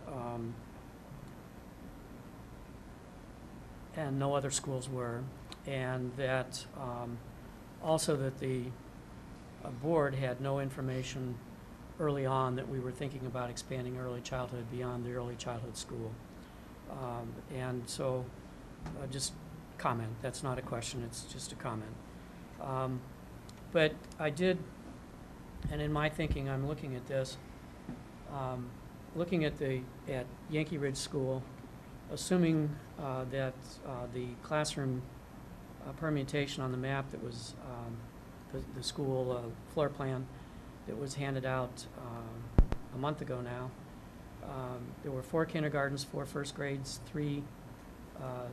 no other schools were, and that also that the board had no information early on that we were thinking about expanding early childhood beyond the early childhood school. And so just comment. That's not a question, it's just a comment. But I did, and in my thinking, I'm looking at this, looking at Yankee Ridge School, assuming that the classroom permutation on the map that was the school floor plan that was handed out a month ago now. There were 4 kindergartens, 4 first grades, 3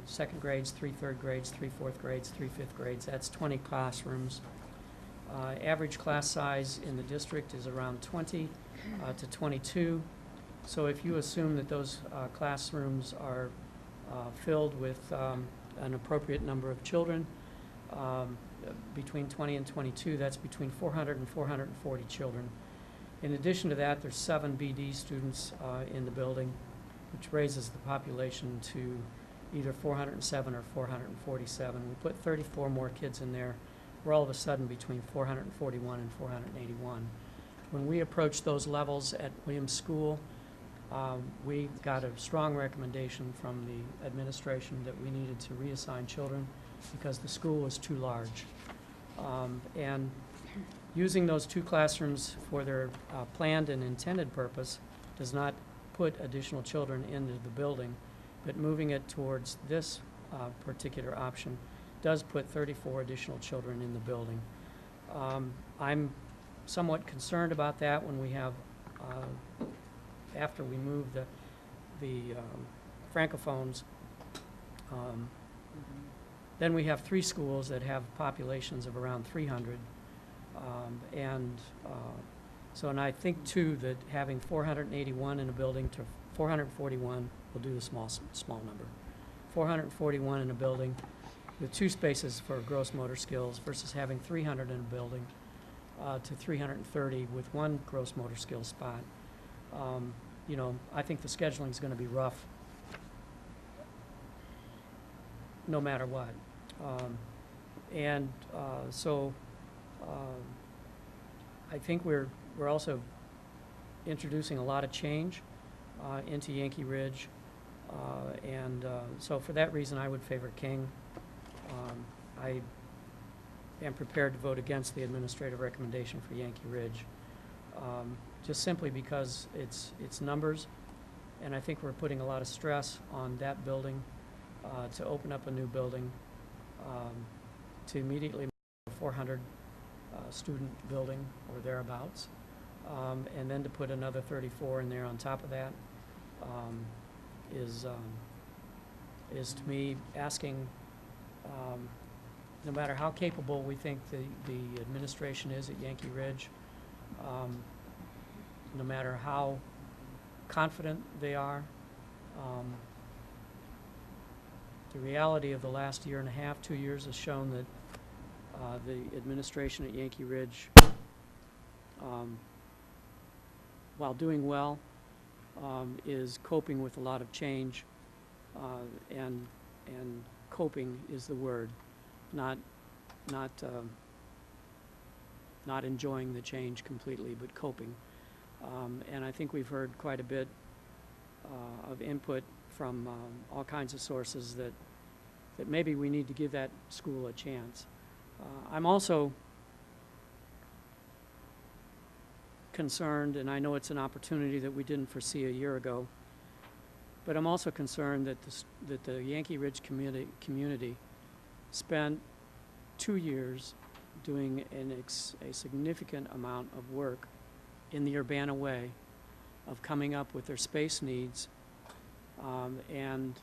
second grades, 3 third grades, 3 fourth grades, 3 fifth grades. That's 20 classrooms. Average class size in the district is around 20 to 22. So if you assume that those classrooms are filled with an appropriate number of children, between 20 and 22, that's between 400 and 440 children. In addition to that, there's 7 BD students in the building, which raises the population to either 407 or 447. We put 34 more kids in there. We're all of a sudden between 441 and 481. When we approached those levels at Williams School, we got a strong recommendation from the administration that we needed to reassign children because the school was too large. And using those 2 classrooms for their planned and intended purpose does not put additional children into the building, but moving it towards this particular option does put 34 additional children in the building. I'm somewhat concerned about that when we have, after we move the Francophones, then we have 3 schools that have populations of around 300. And I think too that having 481 in a building to 441, we'll do the small number, 441 in a building with 2 spaces for gross motor skills versus having 300 in a building to 330 with 1 gross motor skill spot. You know, I think the scheduling is going to be rough no matter what. I think we're also introducing a lot of change into Yankee Ridge, so for that reason I would favor King. I am prepared to vote against the administrative recommendation for Yankee Ridge, just simply because it's numbers, and I think we're putting a lot of stress on that building to open up a new building to immediately make a 400 student building or thereabouts. and then to put another 34 in there on top of that is to me asking, no matter how capable we think the administration is at Yankee Ridge, no matter how confident they are, the reality of the last year and a half, 2 years, has shown that the administration at Yankee Ridge, while doing well, is coping with a lot of change, and coping is the word, not enjoying the change completely, but coping. And I think we've heard quite a bit of input from all kinds of sources that maybe we need to give that school a chance. I'm also concerned, and I know it's an opportunity that we didn't foresee a year ago, but I'm also concerned that the Yankee Ridge community spent 2 years doing a significant amount of work in the Urbana way of coming up with their space needs, and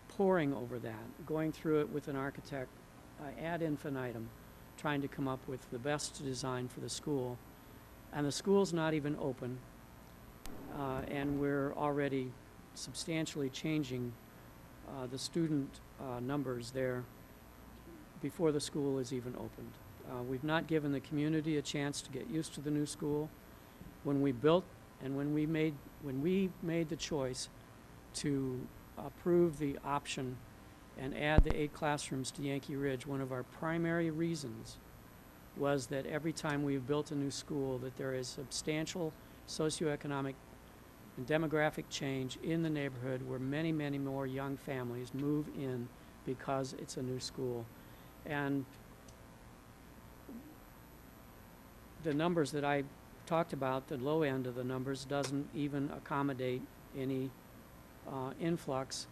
poring over that, going through it with an architect ad infinitum, trying to come up with the best design for the school. And the school's not even open, and we're already substantially changing the student numbers there before the school is even opened. We've not given the community a chance to get used to the new school. When we built and when we made the choice to approve the option and add the 8 classrooms to Yankee Ridge, one of our primary reasons was that every time we've built a new school, that there is substantial socioeconomic and demographic change in the neighborhood where many, many more young families move in because it's a new school. And the numbers that I talked about, the low end of the numbers, doesn't even accommodate any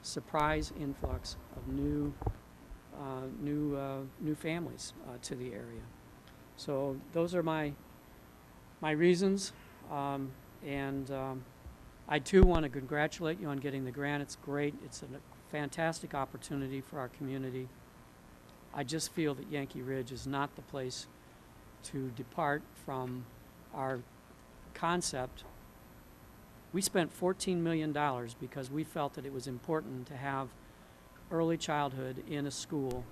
surprise influx of new families to the area. So those are my reasons, and I too want to congratulate you on getting the grant. It's great. It's a fantastic opportunity for our community. I just feel that Yankee Ridge is not the place to depart from our concept. We spent $14 million because we felt that it was important to have early childhood in a school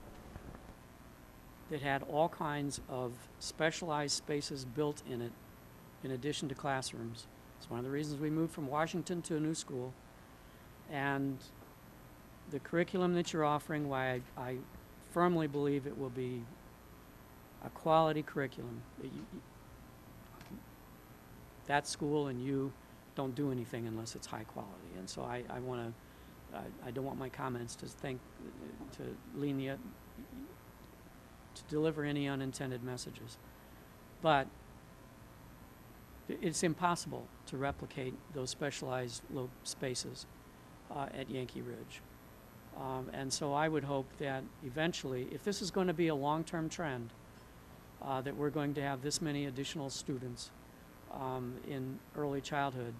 that had all kinds of specialized spaces built in it, in addition to classrooms. It's one of the reasons we moved from Washington to a new school. And the curriculum that you're offering, why I firmly believe it will be a quality curriculum. That school and you don't do anything unless it's high quality. And so I don't want my comments to deliver any unintended messages. But it's impossible to replicate those specialized low spaces at Yankee Ridge. And so I would hope that eventually, if this is going to be a long-term trend, that we're going to have this many additional students in early childhood,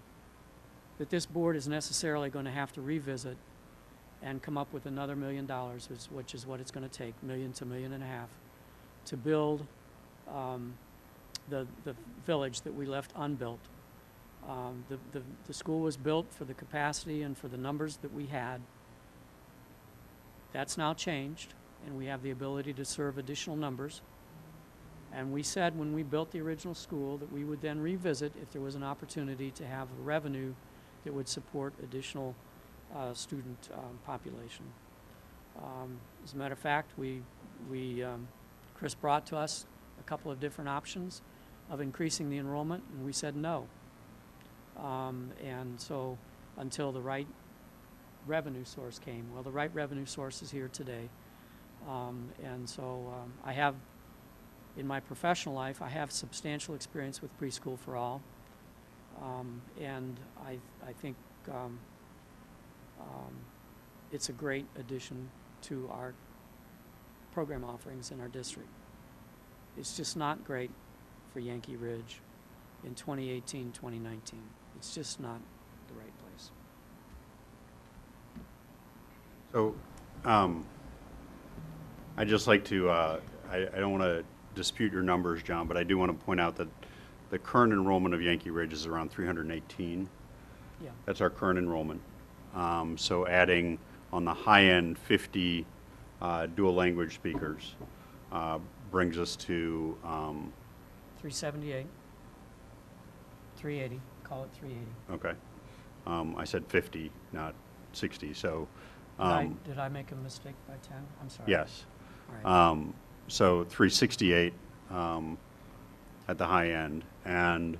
that this board is necessarily going to have to revisit and come up with another $1 million, which is what it's going to take, $1 million to $1.5 million, to build the village that we left unbuilt. The school was built for the capacity and for the numbers that we had. That's now changed, and we have the ability to serve additional numbers. And we said when we built the original school that we would then revisit if there was an opportunity to have a revenue that would support additional student population. As a matter of fact, Chris brought to us a couple of different options of increasing the enrollment, and we said no. And so until the right revenue source came. Well, the right revenue source is here today. And so I have, in my professional life, I have substantial experience with Preschool for All. And I think it's a great addition to our program offerings in our district. It's just not great for Yankee Ridge. in 2018, 2019. It's just not the right place. So, I'd just like to, I don't want to dispute your numbers, John, but I do want to point out that the current enrollment of Yankee Ridge is around 318. Yeah. That's our current enrollment. So adding on the high end 50 dual language speakers brings us to 378, 380, call it 380. okay. I said 50, not 60. So Did I make a mistake by 10? I'm sorry. yes. All right. So 368 at the high end, and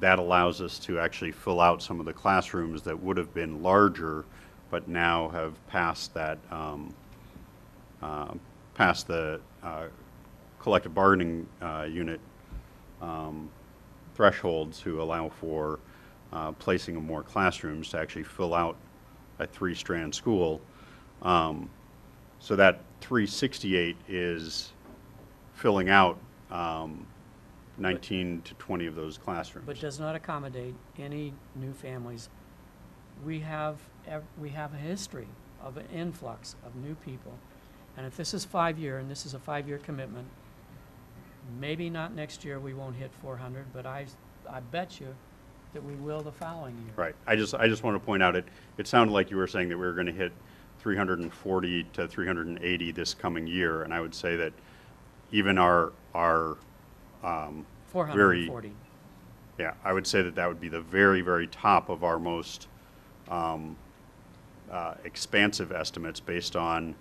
that allows us to actually fill out some of the classrooms that would have been larger, but now have passed that past the collective bargaining unit thresholds to allow for placing of more classrooms to actually fill out a 3-strand school. So that 368 is filling out 19 to 20 of those classrooms. But does not accommodate any new families. We have a history of an influx of new people. And if this is 5-year, and this is a 5-year commitment, maybe not next year we won't hit 400, but I bet you that we will the following year. Right. I just want to point out, it sounded like you were saying that we were going to hit 340 to 380 this coming year, and I would say that even our 440. Yeah, I would say that would be the very, very top of our most expansive estimates based on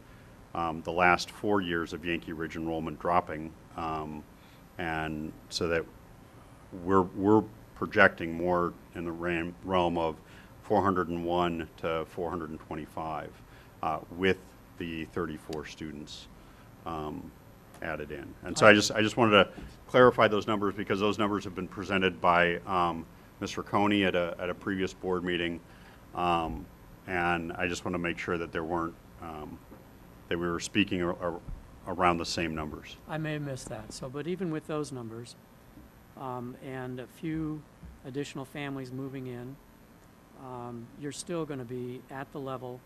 the last 4 years of Yankee Ridge enrollment dropping, and so that we're projecting more in the realm of 401 to 425 with the 34 students added in. And so I just wanted to clarify those numbers because those numbers have been presented by Mr. Coney at a previous board meeting, and I just want to make sure that there weren't that we were speaking around the same numbers. I may have missed that. So, but even with those numbers, and a few additional families moving in, you're still going to be at the level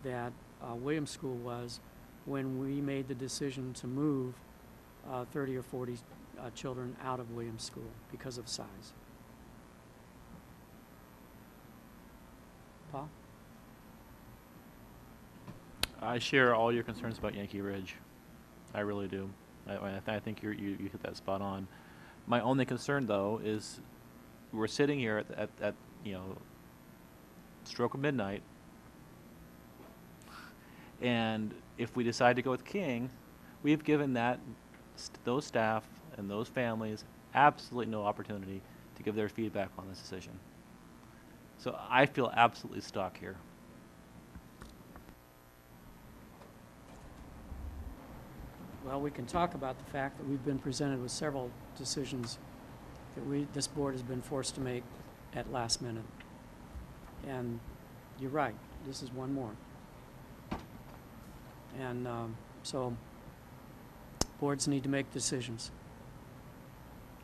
that Williams School was when we made the decision to move 30 or 40 children out of Williams School because of size. Paul? I share all your concerns about Yankee Ridge. I really do. I think you hit that spot on. My only concern, though, is we're sitting here at stroke of midnight, and if we decide to go with King, we've given those staff and those families absolutely no opportunity to give their feedback on this decision. So I feel absolutely stuck here. Well, we can talk about the fact that we've been presented with several decisions that this board has been forced to make at last minute. And you're right, this is one more. And so boards need to make decisions.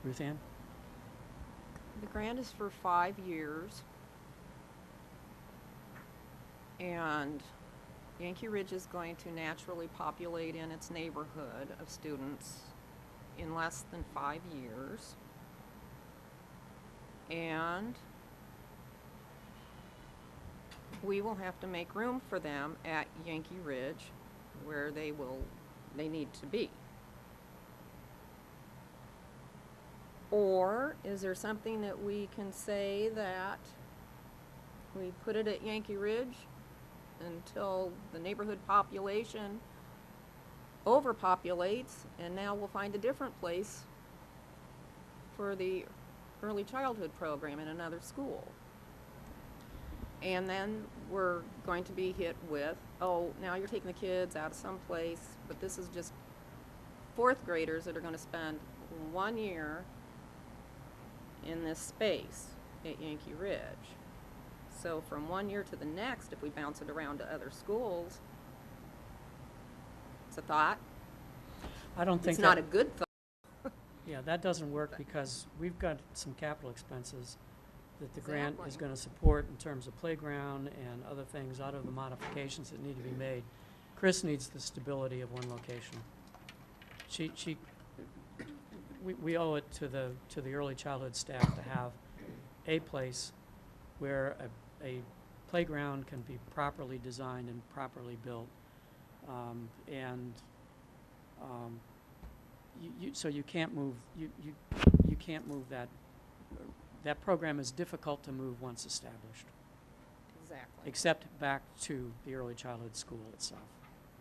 Ruth Ann? The grant is for 5 years. And Yankee Ridge is going to naturally populate in its neighborhood of students in less than 5 years. And we will have to make room for them at Yankee Ridge where they need to be. Or is there something that we can say that we put it at Yankee Ridge until the neighborhood population overpopulates, and now we'll find a different place for the early childhood program in another school? And then we're going to be hit with, oh, now you're taking the kids out of some place, but this is just 4th graders that are going to spend 1 year in this space at Yankee Ridge. So from 1 year to the next, if we bounce it around to other schools, it's a thought. I don't think it's not a good thought. Yeah, that doesn't work because we've got some capital expenses that the grant is Exactly. gonna support in terms of playground and other things out of the modifications that need to be made. Chris needs the stability of one location. We owe it to the early childhood staff to have a place where a playground can be properly designed and properly built. So you can't move, you can't move that. That program is difficult to move once established, Exactly. except back to the early childhood school itself.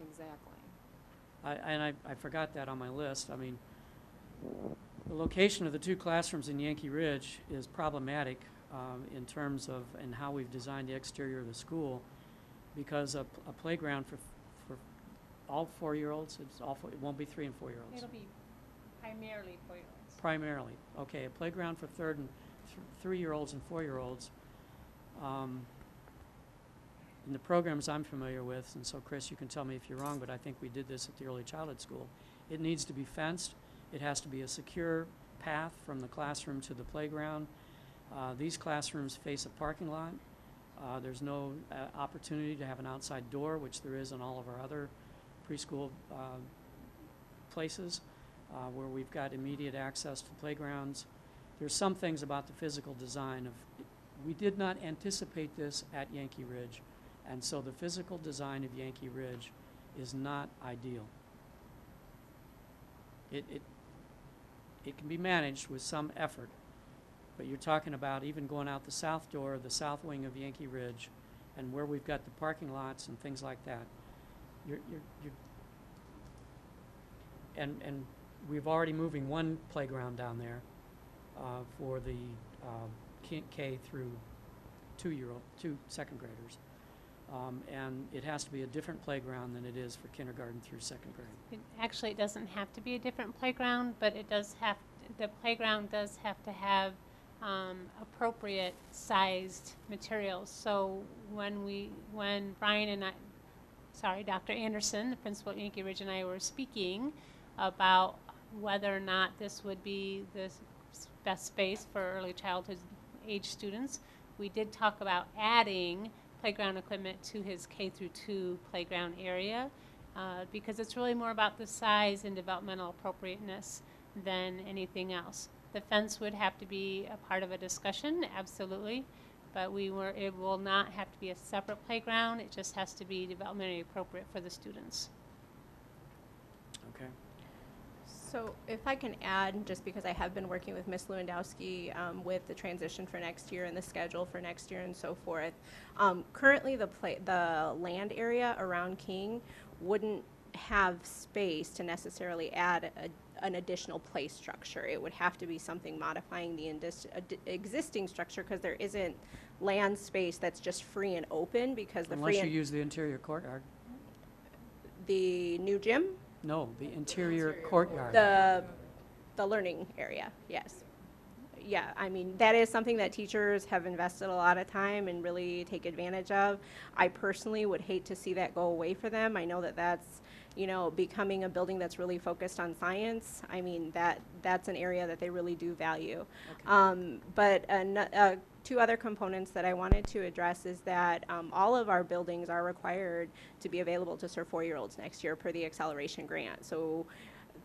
Exactly. I forgot that on my list. I mean, the location of the two classrooms in Yankee Ridge is problematic in terms of, and how we've designed the exterior of the school, because a playground for all 4-year-olds, it won't be 3 and 4-year-olds. It'll be primarily 4-year-olds. Primarily, okay, a playground for 3-year-olds and 4-year-olds. In the programs I'm familiar with, and so Chris, you can tell me if you're wrong, but I think we did this at the early childhood school. It needs to be fenced. It has to be a secure path from the classroom to the playground. These classrooms face a parking lot. There's no opportunity to have an outside door, which there is in all of our other preschool places where we've got immediate access to playgrounds. There's some things about the physical design of, we did not anticipate this at Yankee Ridge, and so the physical design of Yankee Ridge is not ideal. It can be managed with some effort, but you're talking about even going out the south door, the south wing of Yankee Ridge, and where we've got the parking lots and things like that. And we've already moving one playground down there for the K through 2 second graders. And it has to be a different playground than it is for kindergarten through second grade. Actually, it doesn't have to be a different playground, but it does have, the playground does have to have appropriate sized materials. So when Brian and Dr. Anderson, the principal at Yankee Ridge, and I were speaking about whether or not this would be the best space for early childhood age students, we did talk about adding playground equipment to his K through 2 playground area because it's really more about the size and developmental appropriateness than anything else. The fence would have to be a part of a discussion, absolutely, but it will not have to be a separate playground. It just has to be developmentally appropriate for the students. Okay. So if I can add, just because I have been working with Ms. Lewandowski with the transition for next year and the schedule for next year and so forth, currently the land area around King wouldn't have space to necessarily add an additional play structure. It would have to be something modifying the existing structure because there isn't land space that's just free and open because Unless you use the interior courtyard. The new gym? No, the interior courtyard. The learning area, yes. Yeah, I mean, that is something that teachers have invested a lot of time and really take advantage of. I personally would hate to see that go away for them. I know that that's, becoming a building that's really focused on science. I mean, that's an area that they really do value. Okay. But 2 other components that I wanted to address is that all of our buildings are required to be available to serve 4-year-olds next year per the acceleration grant. So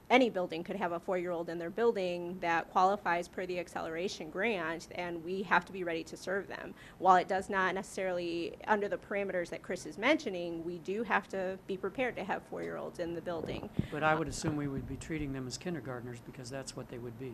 any building could have a 4-year-old in their building that qualifies per the acceleration grant, and we have to be ready to serve them. While it does not necessarily, under the parameters that Chris is mentioning, we do have to be prepared to have 4-year-olds in the building. But I would assume we would be treating them as kindergartners because that's what they would be.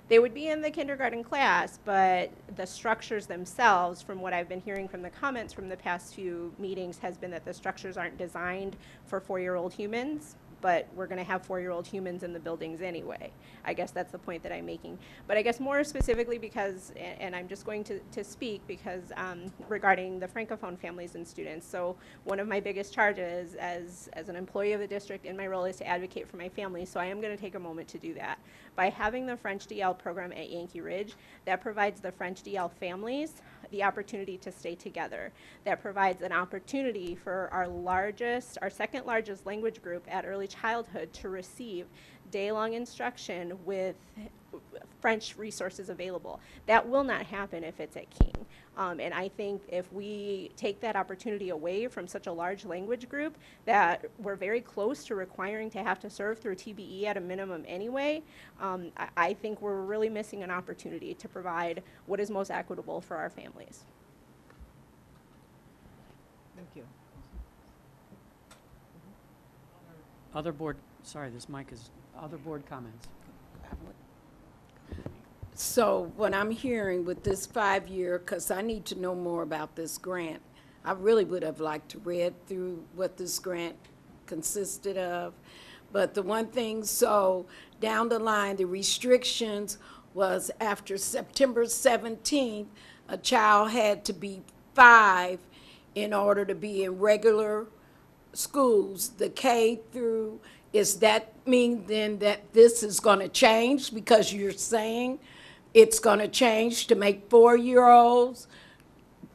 They would be in the kindergarten class, but the structures themselves, from what I've been hearing from the comments from the past few meetings, has been that the structures aren't designed for 4-year-old humans, but we're going to have 4-year-old humans in the buildings anyway. I guess that's the point that I'm making. But I guess more specifically because, and I'm just going to speak because regarding the Francophone families and students. So one of my biggest charges as an employee of the district in my role is to advocate for my family. So I am going to take a moment to do that. By having the French DL program at Yankee Ridge, that provides the French DL families the opportunity to stay together. That provides an opportunity for our second largest language group at early childhood to receive day-long instruction with French resources available. That will not happen if it's at King. And I think if we take that opportunity away from such a large language group that we're very close to requiring to have to serve through TBE at a minimum anyway, I think we're really missing an opportunity to provide what is most equitable for our families. Thank you. Other board, sorry, this mic is, other board comments? So what I'm hearing with this 5-year, because I need to know more about this grant, I really would have liked to read through what this grant consisted of. But the one thing, so down the line, the restrictions was after September 17th, a child had to be 5 in order to be in regular schools, the K through, is that mean then that this is going to change because you're saying it's going to change to make 4-year-olds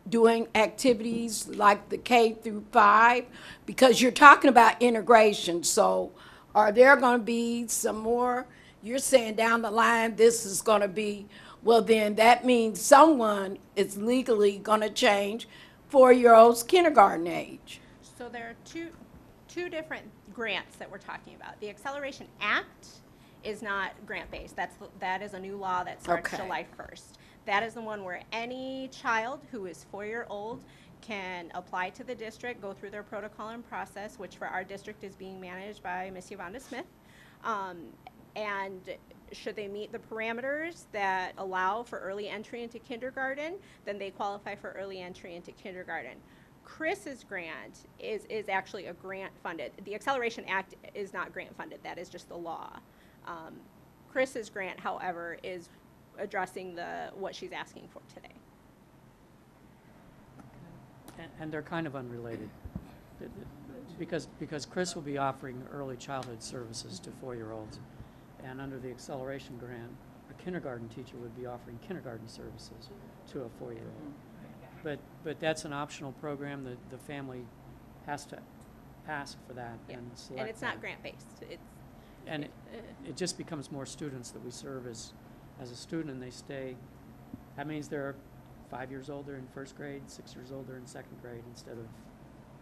doing activities like the K through 5? Because you're talking about integration, so are there going to be some more, you're saying down the line this is going to be, well then that means someone is legally going to change 4-year-olds kindergarten age. So there are two different grants that we're talking about. The Acceleration Act is not grant-based. That is a new law that starts Okay. July 1st. That is the one where any child who is 4-year-old can apply to the district, go through their protocol and process, which for our district is being managed by Ms. Yvonne Smith. And should they meet the parameters that allow for early entry into kindergarten, then they qualify for early entry into kindergarten. Chris's grant is actually a grant funded. The Acceleration Act is not grant funded. That is just the law. Chris's grant, however, is addressing what she's asking for today. And they're kind of unrelated. Because Chris will be offering early childhood services to 4-year-olds. And under the acceleration grant, a kindergarten teacher would be offering kindergarten services to a 4-year-old. But that's an optional program that the family has to ask for that and select. And it's not that. grant-based. And it just becomes more students that we serve as a student, and they stay. That means they're 5 years old, they're in 1st grade, 6 years old, they're in 2nd grade instead of,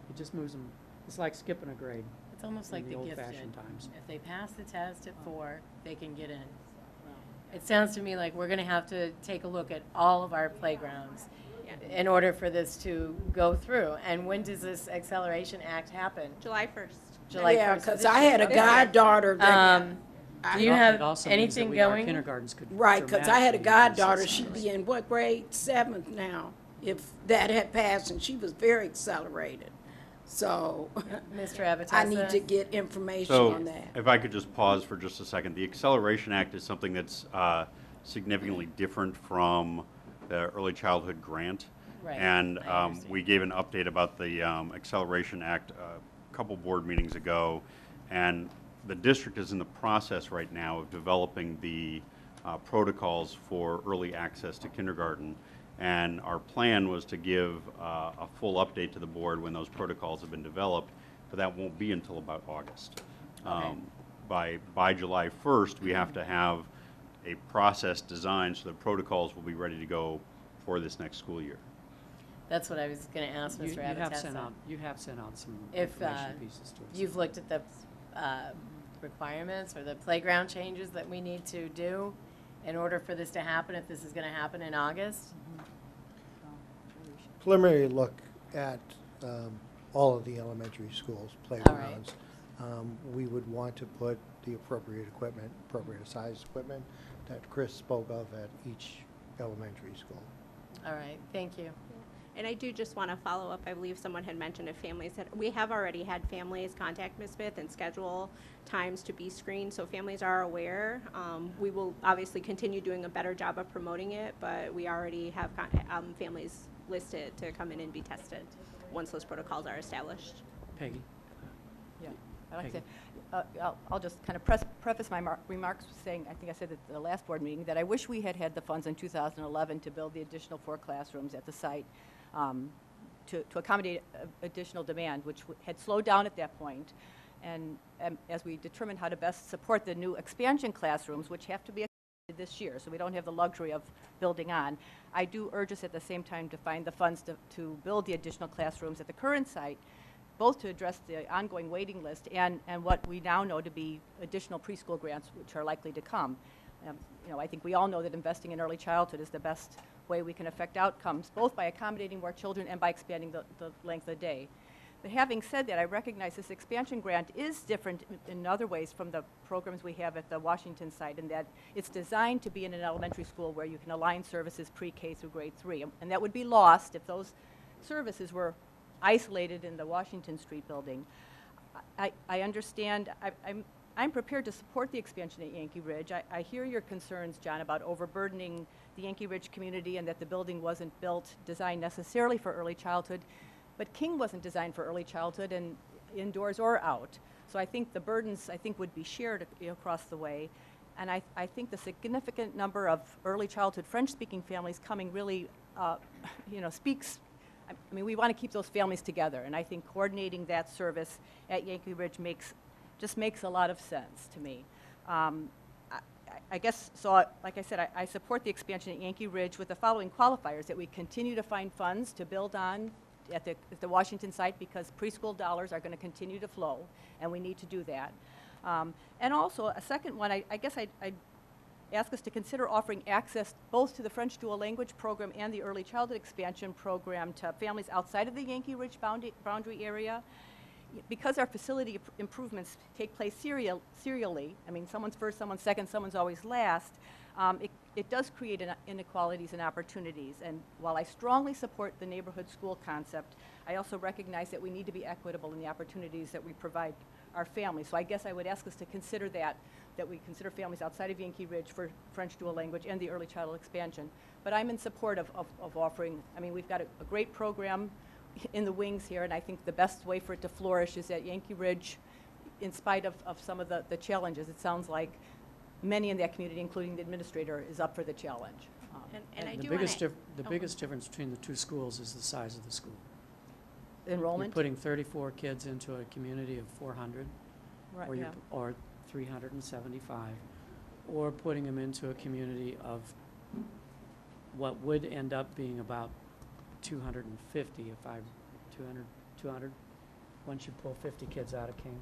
it just moves them. It's like skipping a grade. It's almost like the gifted. old-fashioned times. If they pass the test at 4, they can get in. It sounds to me like we're going to have to take a look at all of our playgrounds in order for this to go through. And when does this Acceleration Act happen? July 1st. July Yeah, 1st. because I had a goddaughter that, Do you It have also means that anything our going? kindergartens could right, because I had a dramatically goddaughter, increase she'd its be in what grade? 7th now, if that had passed, and she was very accelerated. So Mr. Avatessa? I need to get information So, on that. if I could just pause for just a second. The Acceleration Act is something that's significantly different from the Early Childhood Grant. Right, And I understand. we gave an update about the Acceleration Act a couple board meetings ago. And the district is in the process right now of developing the protocols for early access to kindergarten. And our plan was to give a full update to the board when those protocols have been developed, but that won't be until about August. By July 1st, we have to have a process designed so the protocols will be ready to go for this next school year. That's what I was going to ask You Mr. have Avatessa. sent out some If information pieces to us. you've looked at the requirements or the playground changes that we need to do in order for this to happen, if this is going to happen in August? Preliminary look at all of the elementary schools' playgrounds. We would want to put the appropriate equipment, appropriate size equipment that Chris spoke of at each elementary school. All right, thank you. And I do just want to follow up. I believe someone had mentioned if families we have already had families contact Ms. Smith and schedule times to be screened, so families are aware. We will obviously continue doing a better job of promoting it, but we already have families listed to come in and be tested once those protocols are established. Peggy? Yeah, I'd like to, Peggy. I'll just kind of preface my remarks with saying, I think I said at the last board meeting, that I wish we had had the funds in 2011 to build the additional 4 classrooms at the site to accommodate additional demand, which had slowed down at that point. as we determine how to best support the new expansion classrooms, which have to be this year, so we don't have the luxury of building on. I do urge us at the same time to find the funds to build the additional classrooms at the current site, both to address the ongoing waiting list and what we now know to be additional preschool grants which are likely to come. You know, I think we all know that investing in early childhood is the best way we can affect outcomes, both by accommodating more children and by expanding the length of the day. But having said that, I recognize this expansion grant is different in other ways from the programs we have at the Washington site, in that it's designed to be in an elementary school where you can align services pre-K through grade 3. And that would be lost if those services were isolated in the Washington Street building. I understand, I'm prepared to support the expansion at Yankee Ridge. I hear your concerns, John, about overburdening the Yankee Ridge community and that the building wasn't designed necessarily for early childhood. But King wasn't designed for early childhood, and indoors or out. So I think the burdens, would be shared across the way. And I think the significant number of early childhood French-speaking families coming really, speaks. I mean, we want to keep those families together, and I think coordinating that service at Yankee Ridge makes a lot of sense to me. I guess, so like I said, I support the expansion at Yankee Ridge with the following qualifiers: that we continue to find funds to build on at the Washington site, because preschool dollars are going to continue to flow, and we need to do that. And also, a second one, I guess I'd ask us to consider offering access both to the French dual language program and the early childhood expansion program to families outside of the Yankee Ridge boundary area. Because our facility improvements take place serially, I mean, someone's first, someone's second, someone's always last, it does create inequalities and opportunities. And while I strongly support the neighborhood school concept, I also recognize that we need to be equitable in the opportunities that we provide our families. So I guess I would ask us to consider that we consider families outside of Yankee Ridge for French dual language and the early childhood expansion. But I'm in support of offering, I mean, we've got a great program in the wings here, and I think the best way for it to flourish is at Yankee Ridge, in spite of some of the challenges. It sounds like many in that community, including the administrator, is up for the challenge. And the biggest difference between the two schools is the size of the school. Enrollment? You're putting 34 kids into a community of 400, Right, or, yeah. or 375, or putting them into a community of what would end up being about 250 if 200, once you pull 50 kids out of King.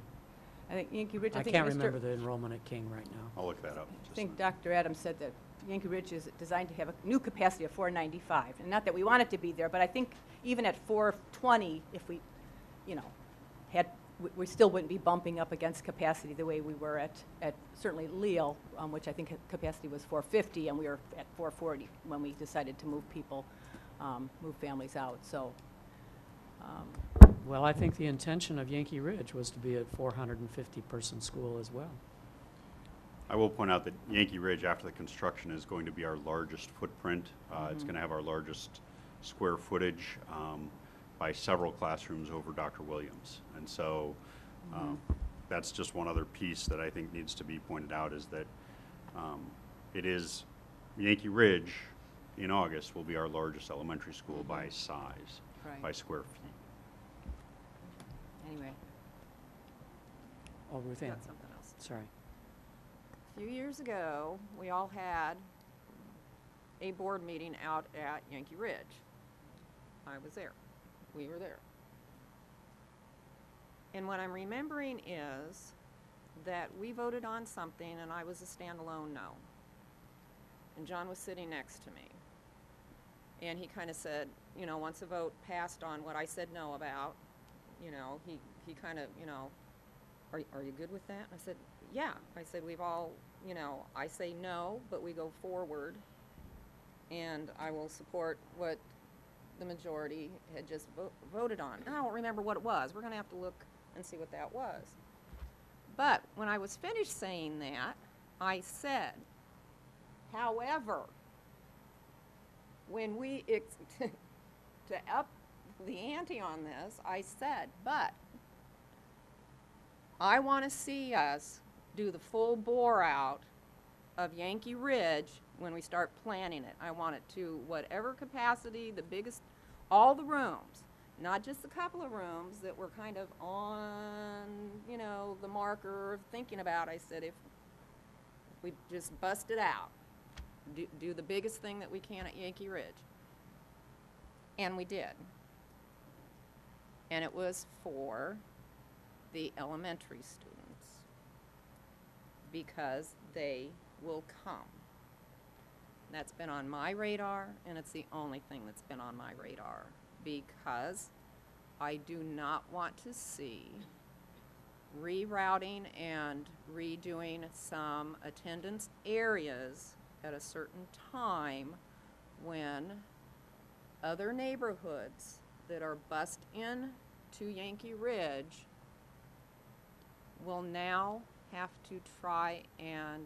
I think Yankee Ridge, I can't remember the enrollment at King right now. I'll look that up. I think Dr. Adams said that Yankee Ridge is designed to have a new capacity of 495. And not that we want it to be there, but I think even at 420, if we, we still wouldn't be bumping up against capacity the way we were at certainly Leal, which I think capacity was 450, and we were at 440 when we decided to move move families out. So. Well, I think the intention of Yankee Ridge was to be a 450-person school as well. I will point out that Yankee Ridge, after the construction, is going to be our largest footprint. It's going to have our largest square footage by several classrooms over Dr. Williams. And so that's just one other piece that I think needs to be pointed out, is that it is Yankee Ridge in August will be our largest elementary school by size, by square feet. Anyway. Oh, Ruth Ann. Got something else. Sorry. A few years ago, we all had a board meeting out at Yankee Ridge. I was there. We were there. And what I'm remembering is that we voted on something and I was a standalone no. And John was sitting next to me. And he kind of said, once a vote passed on what I said no about, he kind of, are you good with that? I said, yeah. I said, we've all, I say no, but we go forward, and I will support what the majority had just voted on. And I don't remember what it was. We're going to have to look and see what that was. But when I was finished saying that, I said, however, when we, to up the ante on this, I said, but I want to see us do the full bore out of Yankee Ridge when we start planning it. I want it to whatever capacity, the biggest, all the rooms, not just a couple of rooms that were kind of on, you know, the marker of thinking about. I said, if we just bust it out, do the biggest thing that we can at Yankee Ridge. And we did. And it was for the elementary students, because they will come. That's been on my radar, and it's the only thing that's been on my radar, because I do not want to see rerouting and redoing some attendance areas at a certain time when other neighborhoods that are bussed in to Yankee Ridge will now have to try and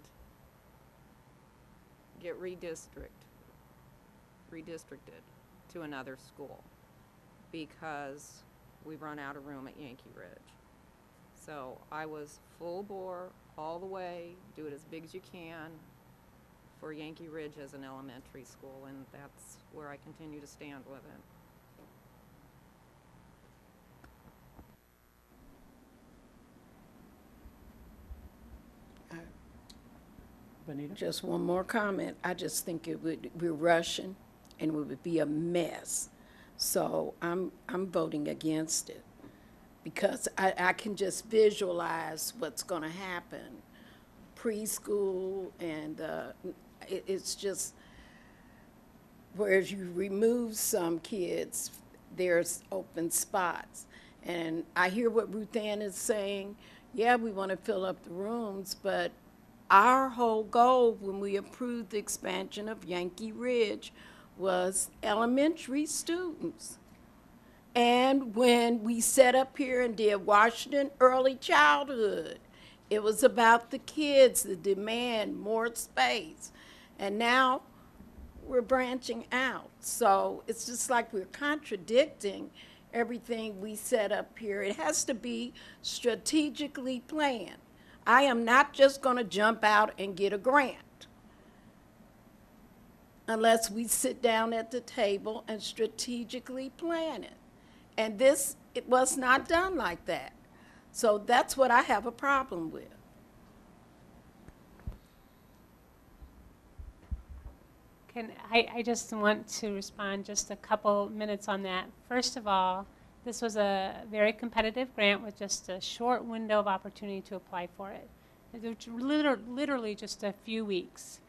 get redistricted to another school because we've run out of room at Yankee Ridge. So I was full bore all the way, do it as big as you can for Yankee Ridge as an elementary school, and that's where I continue to stand with it. Benita? Just one more comment. I just think we're rushing and it would be a mess. So I'm voting against it because I can just visualize what's going to happen. Preschool and it's just, whereas you remove some kids, there's open spots. And I hear what Ruth Ann is saying. Yeah, we want to fill up the rooms, but our whole goal when we approved the expansion of Yankee Ridge was elementary students. And when we set up here and did Washington Early Childhood, it was about the kids that demand more space. And now we're branching out. So it's just like we're contradicting everything we set up here. It has to be strategically planned. I am not just going to jump out and get a grant unless we sit down at the table and strategically plan it. And it was not done like that. So that's what I have a problem with. I just want to respond just a couple minutes on that. First of all, this was a very competitive grant with just a short window of opportunity to apply for it. It was literally just a few weeks.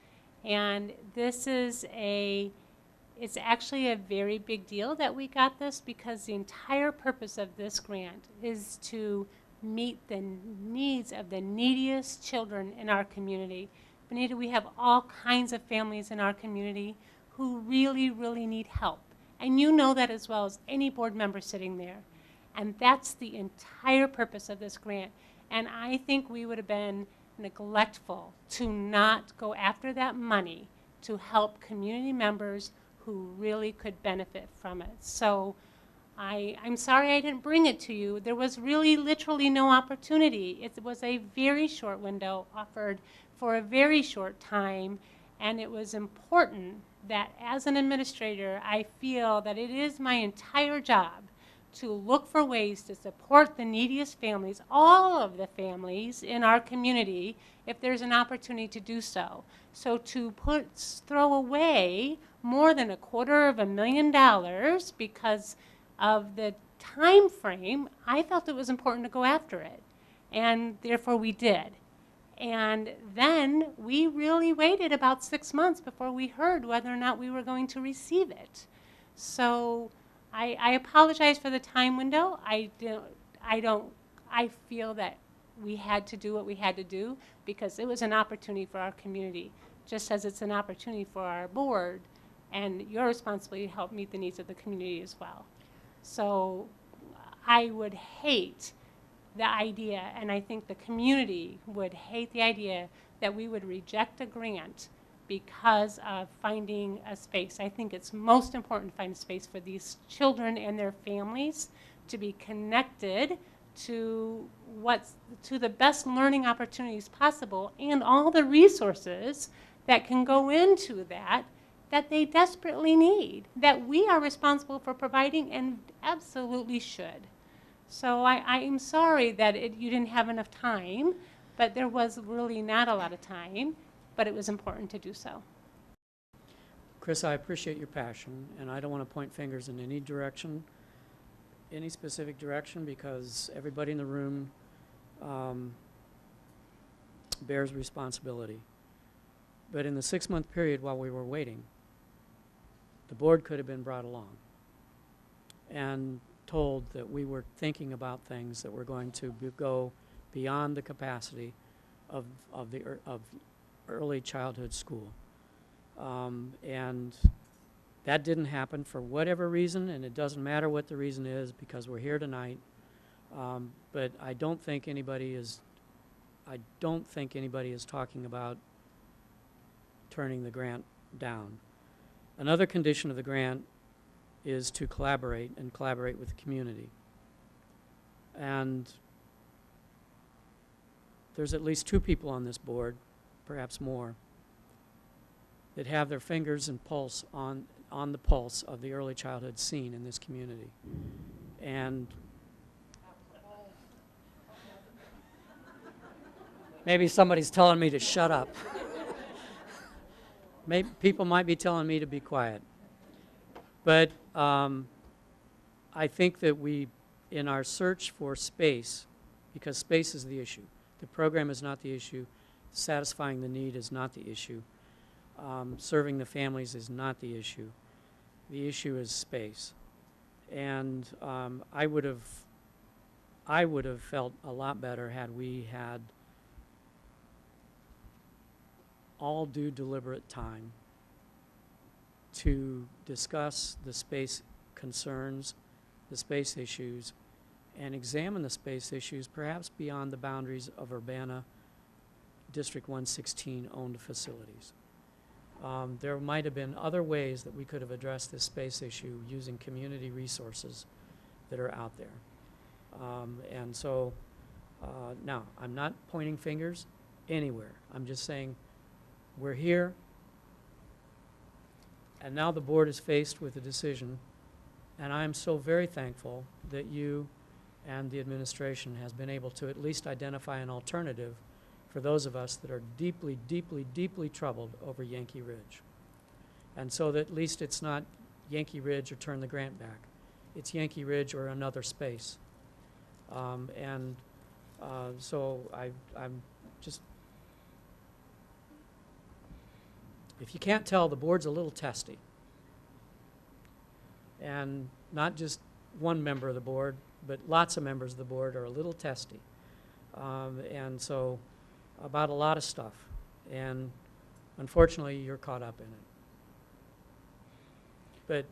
And this is it's actually a very big deal that we got this, because the entire purpose of this grant is to meet the needs of the neediest children in our community. Benita, we have all kinds of families in our community who really, really need help. And you know that as well as any board member sitting there. And that's the entire purpose of this grant. And I think we would have been neglectful to not go after that money to help community members who really could benefit from it. So I'm sorry I didn't bring it to you. There was really literally no opportunity. It was a very short window offered for a very short time, and it was important that as an administrator, I feel that it is my entire job to look for ways to support the neediest families, all of the families in our community, if there's an opportunity to do so. So to throw away more than $250,000 because of the time frame, I felt it was important to go after it, and therefore we did. And then we really waited about 6 months before we heard whether or not we were going to receive it. So I apologize for the time window. I feel that we had to do what we had to do because it was an opportunity for our community, just as it's an opportunity for our board and your responsibility to help meet the needs of the community as well. So I would hate the idea, and I think the community would hate the idea, that we would reject a grant because of finding a space. I think it's most important to find a space for these children and their families to be connected to the best learning opportunities possible and all the resources that can go into that. that they desperately need, that we are responsible for providing and absolutely should. So I am sorry that you didn't have enough time, but there was really not a lot of time, but it was important to do so. Chris, I appreciate your passion, and I don't want to point fingers in any direction, any specific direction, because everybody in the room bears responsibility. But in the 6-month period while we were waiting, the board could have been brought along and told that we were thinking about things that were going to go beyond the capacity of early childhood school. And that didn't happen for whatever reason, and it doesn't matter what the reason is because we're here tonight. But I don't think anybody is talking about turning the grant down. Another condition of the grant is to collaborate and collaborate with the community. And there's at least 2 people on this board, perhaps more, that have their fingers and pulse on the pulse of the early childhood scene in this community. And maybe somebody's telling me to shut up. Maybe people might be telling me to be quiet. But I think that we, in our search for space, because space is the issue, the program is not the issue, satisfying the need is not the issue, serving the families is not the issue. The issue is space. And I would have felt a lot better had we had all due deliberate time to discuss the space concerns, the space issues, and examine the space issues perhaps beyond the boundaries of Urbana District 116 owned facilities. There might have been other ways that we could have addressed this space issue using community resources that are out there. And so now, I'm not pointing fingers anywhere. I'm just saying we're here, and now the board is faced with a decision, and I'm so very thankful that you and the administration has been able to at least identify an alternative for those of us that are deeply, deeply, deeply troubled over Yankee Ridge. And so that at least it's not Yankee Ridge or turn the grant back. It's Yankee Ridge or another space. So I'm just, if you can't tell, the board's a little testy. And not just one member of the board, but lots of members of the board are a little testy. And so about a lot of stuff. And unfortunately, you're caught up in it. But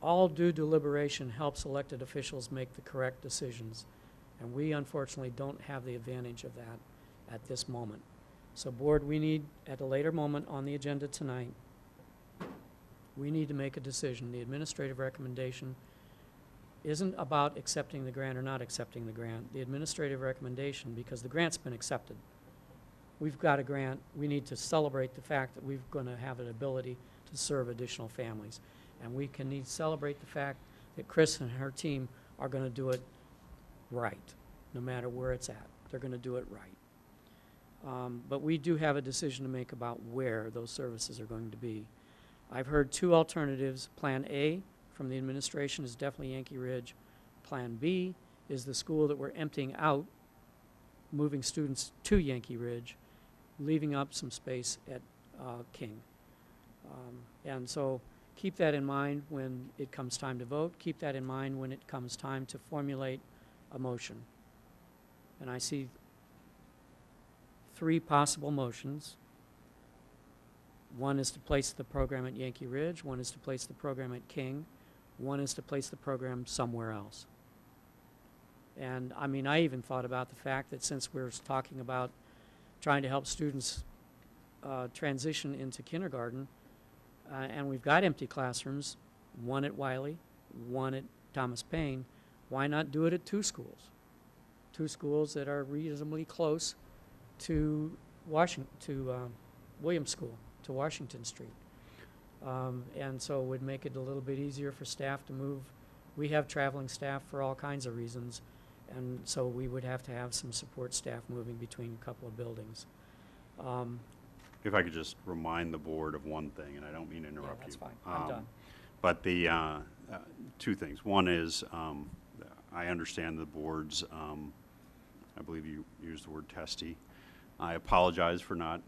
all due deliberation helps elected officials make the correct decisions. And we unfortunately don't have the advantage of that at this moment. So board, we need, at a later moment on the agenda tonight, we need to make a decision. The administrative recommendation isn't about accepting the grant or not accepting the grant. The administrative recommendation, because the grant's been accepted. We've got a grant. We need to celebrate the fact that we're going to have an ability to serve additional families. And we can need to celebrate the fact that Chris and her team are going to do it right, no matter where it's at. They're going to do it right. But we do have a decision to make about where those services are going to be. I've heard 2 alternatives. Plan A from the administration is definitely Yankee Ridge. Plan B is the school that we're emptying out, moving students to Yankee Ridge, leaving up some space at King. And so keep that in mind when it comes time to vote. Keep that in mind when it comes time to formulate a motion. And I see 3 possible motions. One is to place the program at Yankee Ridge, one is to place the program at King, one is to place the program somewhere else. And I mean, I even thought about the fact that since we're talking about trying to help students transition into kindergarten, and we've got empty classrooms, one at Wiley, one at Thomas Paine, why not do it at 2 schools? 2 schools that are reasonably close to Williams School to Washington Street. And so it would make it a little bit easier for staff to move. We have traveling staff for all kinds of reasons, and so we would have to have some support staff moving between a couple of buildings. If I could just remind the board of one thing, and I don't mean to interrupt that's you. fine. I'm done. But the two things. One is I understand the board's, I believe you used the word testy. I apologize for not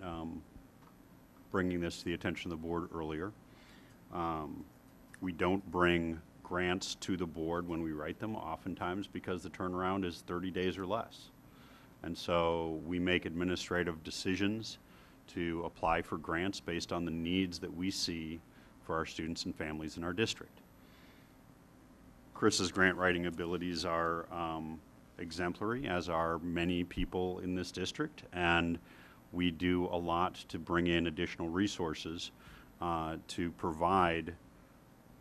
bringing this to the attention of the board earlier. We don't bring grants to the board when we write them, oftentimes because the turnaround is 30 days or less. And so we make administrative decisions to apply for grants based on the needs that we see for our students and families in our district. Chris's grant writing abilities are exemplary, as are many people in this district, and we do a lot to bring in additional resources to provide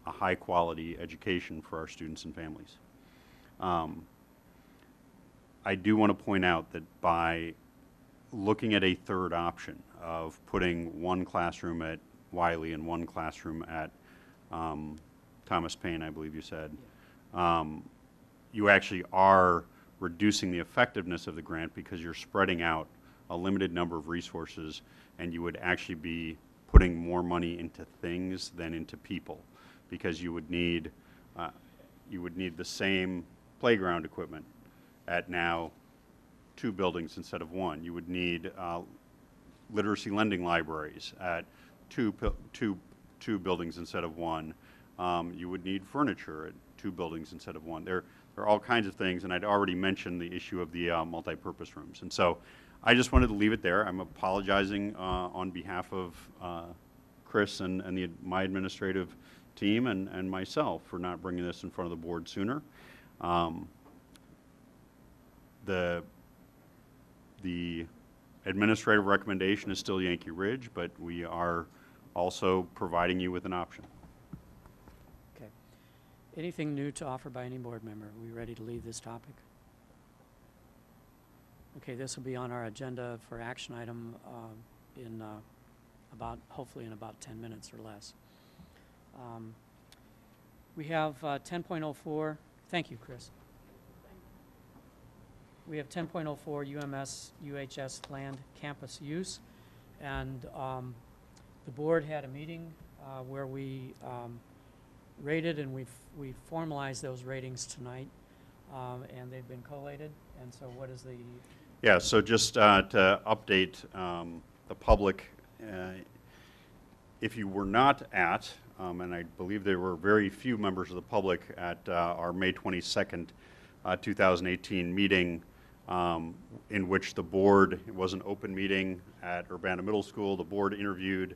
a high-quality education for our students and families. I do want to point out that by looking at a third option of putting one classroom at Wiley and one classroom at Thomas Paine, I believe you said, you actually are reducing the effectiveness of the grant because you're spreading out a limited number of resources, and you would actually be putting more money into things than into people, because you would need the same playground equipment at now 2 buildings instead of 1. You would need literacy lending libraries at two buildings instead of 1. You would need furniture at 2 buildings instead of 1. There are all kinds of things, and I'd already mentioned the issue of the multi-purpose rooms. And so I just wanted to leave it there. I'm apologizing on behalf of Chris and my administrative team and myself for not bringing this in front of the board sooner. The administrative recommendation is still Yankee Ridge, but we are also providing you with an option. Okay. Anything new to offer by any board member? Are we ready to leave this topic? Okay, this will be on our agenda for action item hopefully in about 10 minutes or less. We have 10.04. Thank you, Chris. We have 10.04 UMS UHS land campus use, and the board had a meeting where we rated, and we formalized those ratings tonight, and they've been collated. And so what is the... Yeah, so just to update the public, if you were not at, and I believe there were very few members of the public at our May 22nd, 2018 meeting, in which the board, it was an open meeting at Urbana Middle School. The board interviewed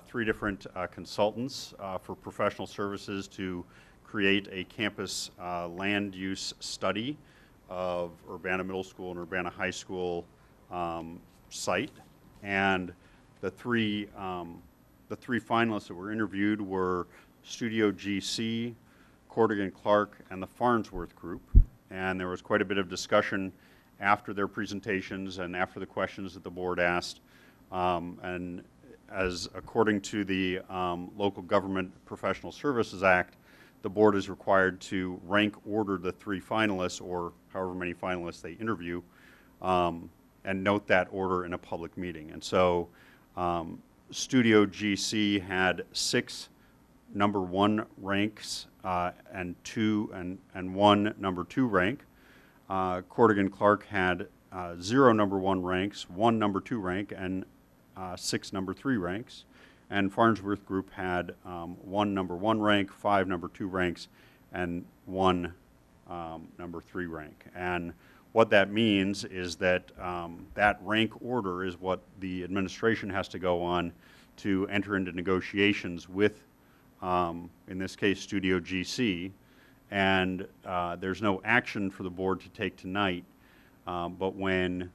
3 different consultants for professional services to create a campus land use study of Urbana Middle School and Urbana High School site. And the three finalists that were interviewed were Studio GC, Corrigan Clark, and the Farnsworth Group. And there was quite a bit of discussion after their presentations and after the questions that the board asked. And as according to the Local Government Professional Services Act, the board is required to rank order the 3 finalists, or however many finalists they interview, and note that order in a public meeting. And so Studio GC had 6 number 1 ranks and 1 number 2 rank. Corrigan Clark had 0 number 1 ranks, 1 number 2 rank, and 6 number 3 ranks. And Farnsworth Group had 1 number 1 rank, 5 number 2 ranks, and 1 number 3 rank. And what that means is that that rank order is what the administration has to go on to enter into negotiations with, in this case, Studio GC. And there's no action for the board to take tonight, but when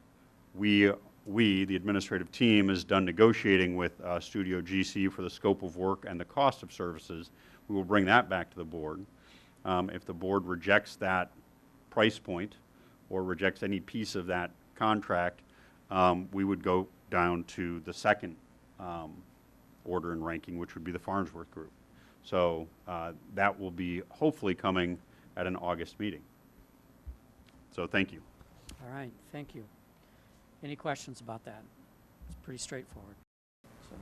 we, the administrative team, is done negotiating with Studio GC for the scope of work and the cost of services, we will bring that back to the board. If the board rejects that price point or rejects any piece of that contract, we would go down to the second order and ranking, which would be the Farnsworth group. So that will be hopefully coming at an August meeting. So thank you. All right, thank you. Any questions about that? It's pretty straightforward. So,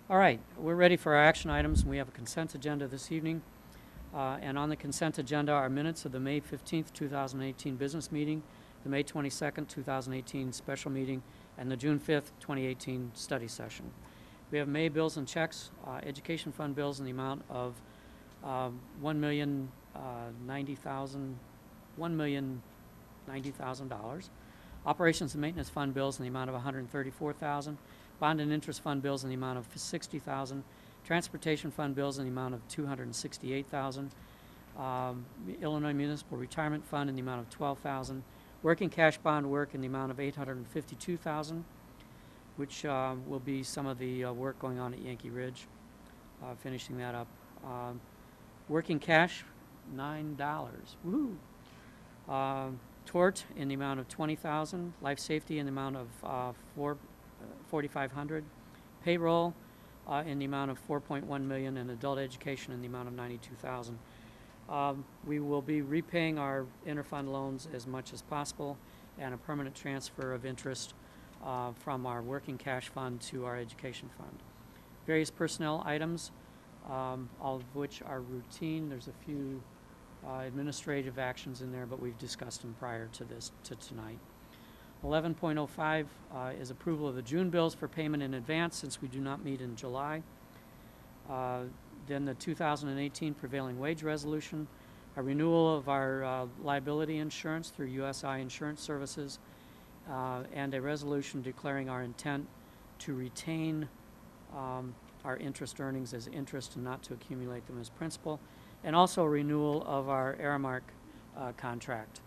all right, we're ready for our action items. We have a consent agenda this evening. And on the consent agenda are minutes of the May 15th, 2018 business meeting, the May 22nd, 2018 special meeting, and the June 5th, 2018 study session. We have May bills and checks, education fund bills in the amount of $1,090,000. Operations and maintenance fund bills in the amount of $134,000. Bond and interest fund bills in the amount of $60,000. Transportation fund bills in the amount of $268,000. Illinois Municipal Retirement Fund in the amount of $12,000. Working cash bond work in the amount of $852,000, which will be some of the work going on at Yankee Ridge, finishing that up. Working cash, $9. Woo! Tort in the amount of $20,000. Life safety in the amount of $4,500. Payroll in the amount of $4.1 million, and adult education in the amount of $92,000. We will be repaying our interfund loans as much as possible, and a permanent transfer of interest from our working cash fund to our education fund. Various personnel items, all of which are routine. There's a few administrative actions in there, but we've discussed them prior to tonight. 11.05 is approval of the June bills for payment in advance, since we do not meet in July. Then the 2018 prevailing wage resolution, a renewal of our liability insurance through USI Insurance Services, and a resolution declaring our intent to retain our interest earnings as interest and not to accumulate them as principal, and also a renewal of our Aramark contract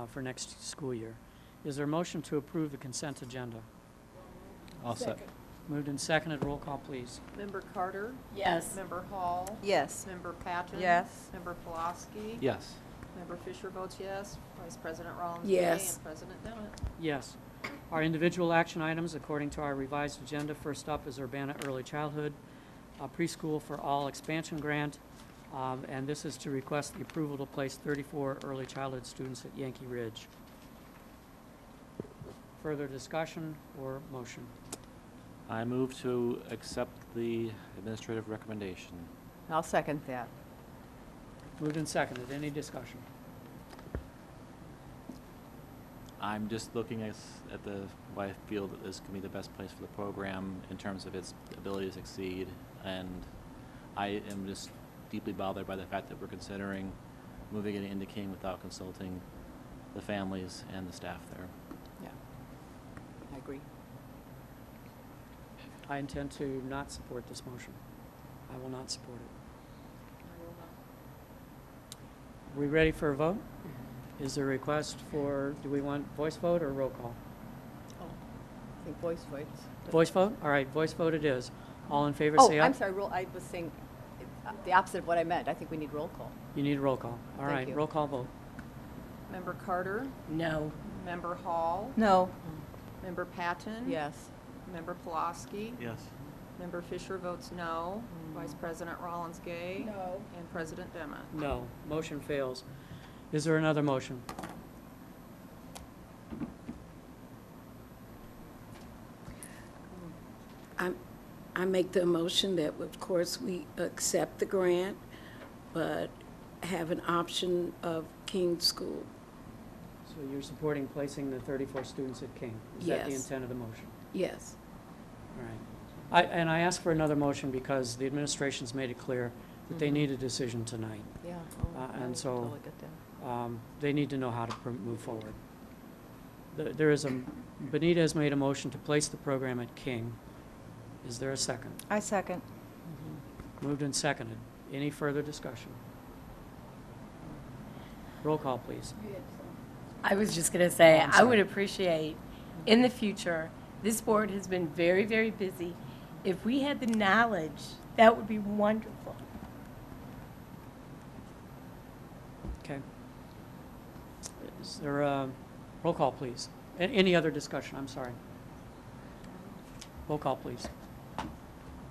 for next school year. Is there a motion to approve the consent agenda? I'll second. Moved and seconded. Roll call, please. Member Carter? Yes. Member Hall? Yes. Member Patton? Yes. Member Pulaski? Yes. Member Fisher votes yes. Vice President Rollins? Yes. And President Demmett? Yes. Our individual action items, according to our revised agenda, first up is Urbana Early Childhood Preschool for All Expansion Grant, and this is to request the approval to place 34 early childhood students at Yankee Ridge. Further discussion or motion? I move to accept the administrative recommendation. I'll second that. Moved and seconded. Any discussion? I'm just looking at why I feel that this can be the best place for the program in terms of its ability to succeed, and I am just deeply bothered by the fact that we're considering moving it into King without consulting the families and the staff there. Yeah. I agree. I intend to not support this motion. I will not support it. Are we ready for a vote? Is there a request for, do we want voice vote or roll call? I think voice votes. Voice vote? All right, voice vote it is. All in favor, Oh, say aye. I'm sorry, I was saying the opposite of what I meant. I think we need roll call. You need a roll call. All Thank right, you. roll call vote. Member Carter? No. Member Hall? No. Member Patton? Yes. Member Pulaski? Yes. Member Fisher votes no. Vice President Rollins Gay? No. And President Demmett? No, motion fails. Is there another motion? I make the motion that, of course, we accept the grant, but have an option of King School. So you're supporting placing the 34 students at King? Is that the Yes. intent of the motion? Yes. All right. And I ask for another motion because the administration's made it clear that they need a decision tonight. Yeah. And so Totally get that. they need to know how to move forward. There is Benita has made a motion to place the program at King. Is there a second? I second. Moved and seconded. Any further discussion? Roll call, please. I was just going to say, I'm I would sorry. appreciate, in the future, this board has been very, very busy. If we had the knowledge, that would be wonderful. Okay. Is there a roll call, please? Any other discussion? I'm sorry. Roll call, please.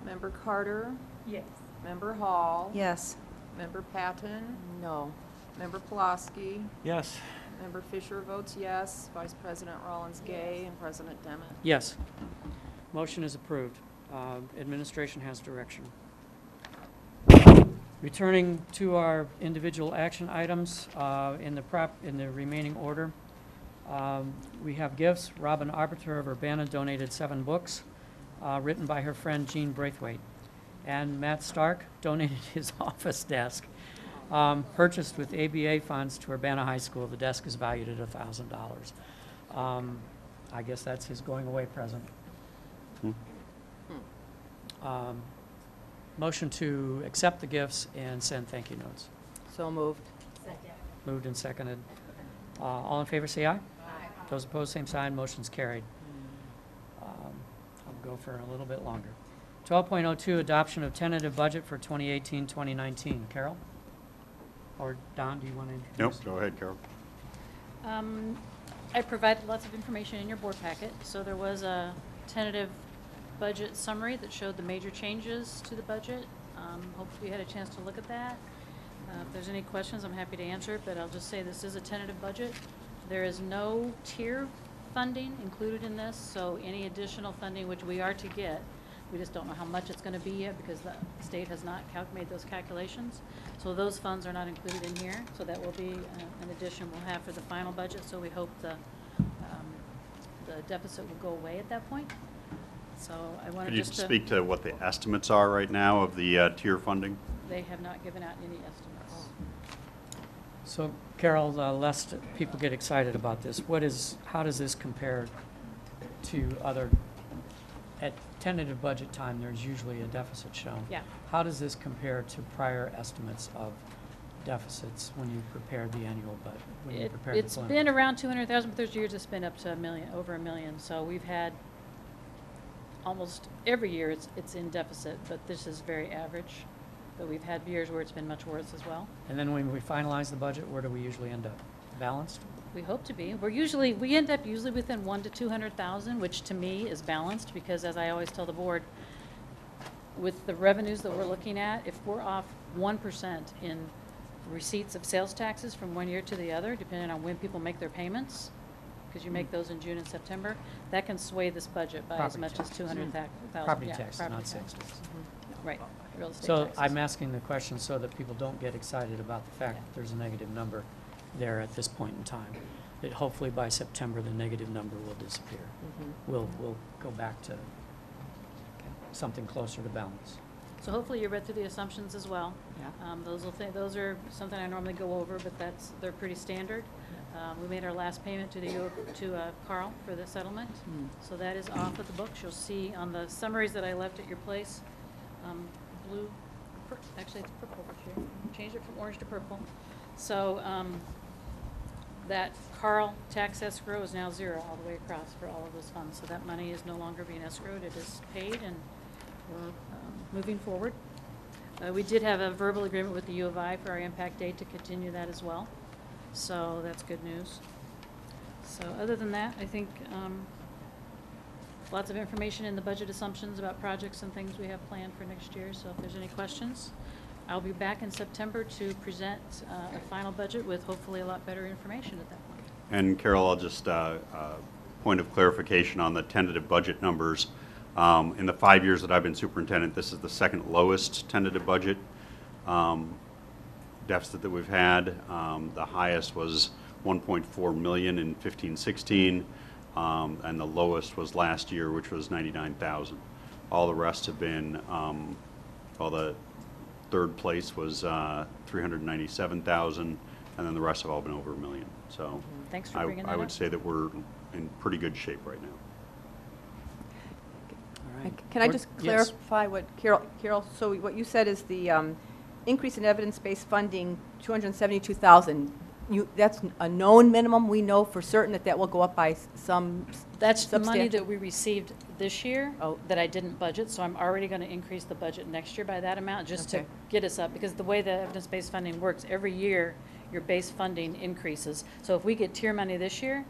Member Carter? Yes. Member Hall? Yes. Member Patton? No. Member Pulaski? Yes. Member Fisher votes yes. Vice President Rollins Gay and President Demmett. Yes. Motion is approved. Administration has direction. Returning to our individual action items, in the remaining order, we have gifts. Robin Arbiter of Urbana donated 7 books, written by her friend Jean Braithwaite. And Matt Stark donated his office desk, purchased with ABA funds to Urbana High School. The desk is valued at $1,000. I guess that's his going away present. Motion to accept the gifts and send thank you notes. So moved. Moved and seconded. All in favor, say aye. Aye. Those opposed, same sign. Motion's carried. I'll go for a little bit longer. 12.02, adoption of tentative budget for 2018-2019. Carol? Or Don, do you want to introduce? Nope, go ahead, Carol. I provided lots of information in your board packet. So there was a tentative budget summary that showed the major changes to the budget. Hopefully you had a chance to look at that. If there's any questions, I'm happy to answer, but I'll just say this is a tentative budget. There is no tier funding included in this, so any additional funding which we are to get, we just don't know how much it's going to be yet because the state has not made those calculations. So those funds are not included in here, so that will be an addition we'll have for the final budget. So we hope the deficit will go away at that point. So I wanted Could you just speak to what the estimates are right now of the tier funding? They have not given out any estimates. So, Carol, lest people get excited about this, how does this compare to other, at tentative budget time, there's usually a deficit shown. Yeah. How does this compare to prior estimates of deficits when you prepared the annual budget? When you prepared It's the been around 200,000, but there's years it's been up to over $1 million. So we've had almost every year it's in deficit, but this is very average. But we've had years where it's been much worse as well. And then when we finalize the budget, where do we usually end up? Balanced? We hope to be. We end up usually within 100,000 to 200,000, which to me is balanced because, as I always tell the board, with the revenues that we're looking at, if we're off 1% in receipts of sales taxes from one year to the other, depending on when people make their payments, because you make those in June and September, that can sway this budget by as much as 200,000. Property Yeah, taxes, property not sales tax. tax. Right, real estate So taxes. I'm asking the question so that people don't get excited about the fact that there's a negative number there at this point in time. That hopefully by September, the negative number will disappear. We'll go back to something closer to balance. So hopefully you read through the assumptions as well. Yeah. Those are something I normally go over, but they're pretty standard. We made our last payment to Carl for the settlement, so that is off of the books. You'll see on the summaries that I left at your place, blue, actually it's purple this year. Changed it from orange to purple. So that Carl tax escrow is now 0 all the way across for all of those funds. So that money is no longer being escrowed. It is paid, and we're moving forward. We did have a verbal agreement with the U of I for our impact date to continue that as well. So that's good news. So other than that, I think lots of information in the budget assumptions about projects and things we have planned for next year. So if there's any questions, I'll be back in September to present a final budget with hopefully a lot better information at that point. And Carol, I'll just, point of clarification on the tentative budget numbers. In the 5 years that I've been superintendent, this is the second lowest tentative budget deficit that we've had. The highest was 1.4 million in 15-16, and the lowest was last year, which was 99,000. All the rest have been, the third place was 397,000, and then the rest have all been over $1 million. So Thanks for bringing that I would up. say that we're in pretty good shape right now. All right. Can I just Yes. clarify what Carol, so what you said is the increase in evidence-based funding, 272,000. That's a known minimum. We know for certain that will go up by some That's the money substantial- that we received this year that I didn't budget, so I'm already going to increase the budget next year by that amount just to Okay. get us up, because the way the evidence-based funding works, every year your base funding increases. So if we get tier money this year,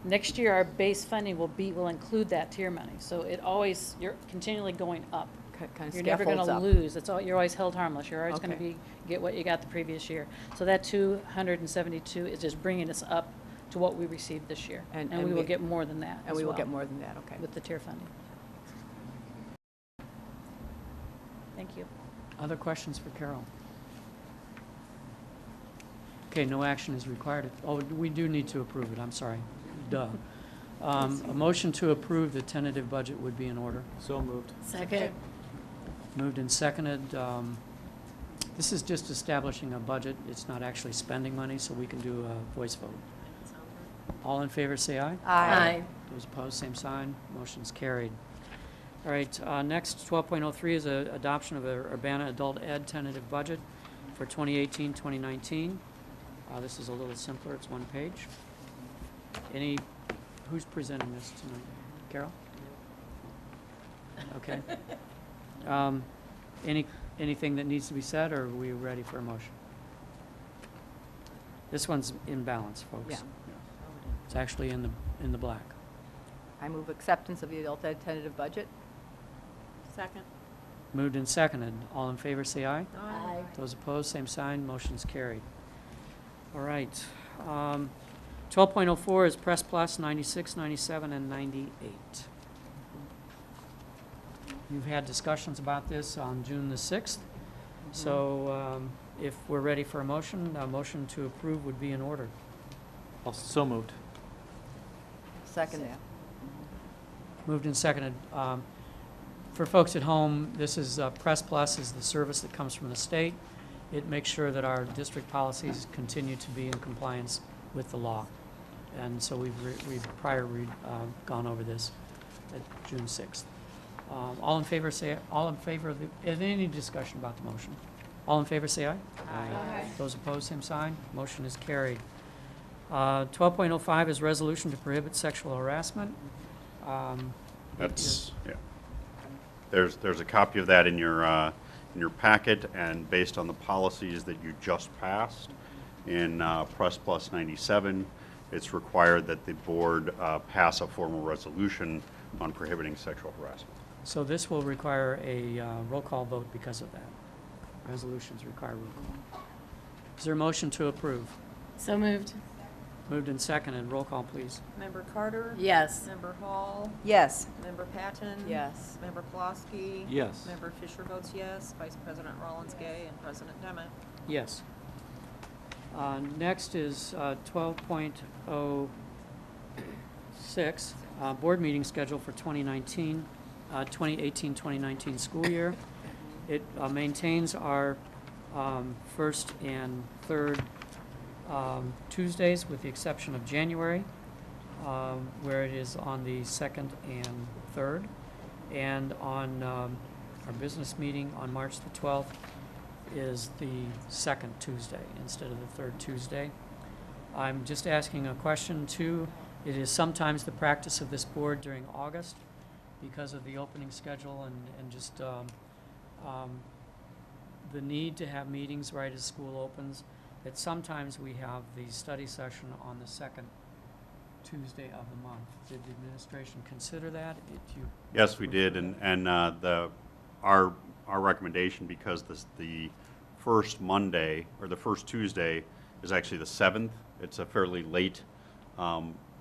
Next year, our base funding will include that tier money. So it always, you're continually going up. Kind of You're never scaffolds gonna up. lose. You're always held harmless. You're always gonna Okay. get what you got the previous year. So that 272 is just bringing us up to what we received this year. And And we will we- get more than that And as we will well get more than that, okay. with the tier funding. Thank you. Other questions for Carol? Okay, no action is required. Oh, we do need to approve it, I'm sorry. Duh. A motion to approve the tentative budget would be in order. So moved. Second. Moved and seconded. This is just establishing a budget. It's not actually spending money, so we can do a voice vote. All in favor, say aye. Aye. Those opposed, same sign. Motion's carried. All right, next, 12.03 is a adoption of a Urbana Adult Ed tentative budget for 2018-2019. This is a little simpler. It's one page. Who's presenting this tonight? Carol? Okay. Anything that needs to be said, or are we ready for a motion? This one's in balance, folks. Yeah. It's actually in the black. I move acceptance of the adult ed tentative budget. Second. Moved and seconded. All in favor, say aye. Aye. Those opposed, same sign. Motion's carried. All right. 12.04 is Press Plus 96, 97, and 98. You've had discussions about this on June the 6th. So if we're ready for a motion to approve would be in order. So moved. Second that. Moved and seconded. For folks at home, this is Press Plus is the service that comes from the state. It makes sure that our district policies continue to be in compliance with the law. And so we've gone over this at June 6th. All in favor of is there any discussion about the motion? All in favor say aye. Aye. Those opposed, same sign. Motion is carried. 12.05 is resolution to prohibit sexual harassment. That's, yeah. There's a copy of that in your packet, and based on the policies that you just passed in Press Plus 97, it's required that the board pass a formal resolution on prohibiting sexual harassment. So this will require a roll call vote because of that. Resolutions require roll call. Is there a motion to approve? So moved. Moved and seconded. Roll call, please. Member Carter? Yes. Member Hall? Yes. Member Patton? Yes. Member Pulaski? Yes. Member Fisher votes yes. Vice President Rollins Gay and President Demmett. Yes. Next is 12.06, board meeting schedule for 2018-2019 school year. It maintains our first and third Tuesdays with the exception of January, where it is on the second and third. And on our business meeting on March the 12th is the second Tuesday instead of the third Tuesday. I'm just asking a question too. It is sometimes the practice of this board during August because of the opening schedule and just the need to have meetings right as school opens, that sometimes we have the study session on the second Tuesday of the month. Did the administration consider that? Yes, we did, and our recommendation, because the first Monday or the first Tuesday is actually the 7th. It's a fairly late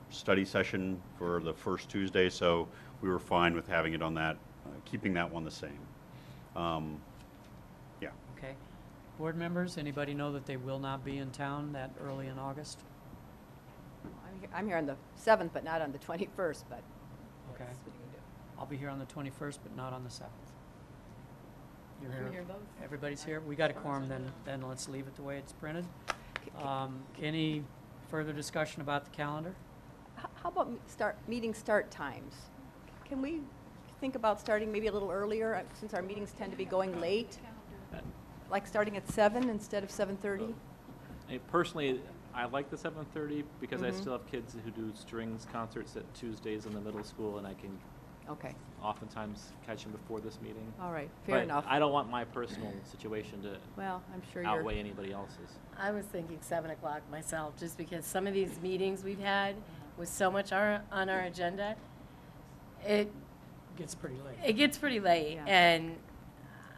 study session for the first Tuesday, so we were fine with having it on that, keeping that one the same. Yeah. Okay. Board members, anybody know that they will not be in town that early in August? I'm here on the 7th, but not on the 21st, but. Okay. that's what you can do. I'll be here on the 21st, but not on the 7th. You're I'm here? here both. Everybody's here? We got a quorum, then let's leave it the way it's printed. Any further discussion about the calendar? How about meeting start times? Can we think about starting maybe a little earlier, since our meetings tend to be going late? Like starting at 7 instead of 7:30? Personally, I like the 7:30 because I Mhm. still have kids who do strings concerts at Tuesdays in the middle school, and I can Okay, oftentimes catch them before this meeting. all right, fair But enough. I don't want my personal situation to Well, I'm sure you're. outweigh anybody else's. I was thinking 7 o'clock myself, just because some of these meetings we've had, with so much on our agenda, it Gets pretty late. gets pretty late, Yeah. and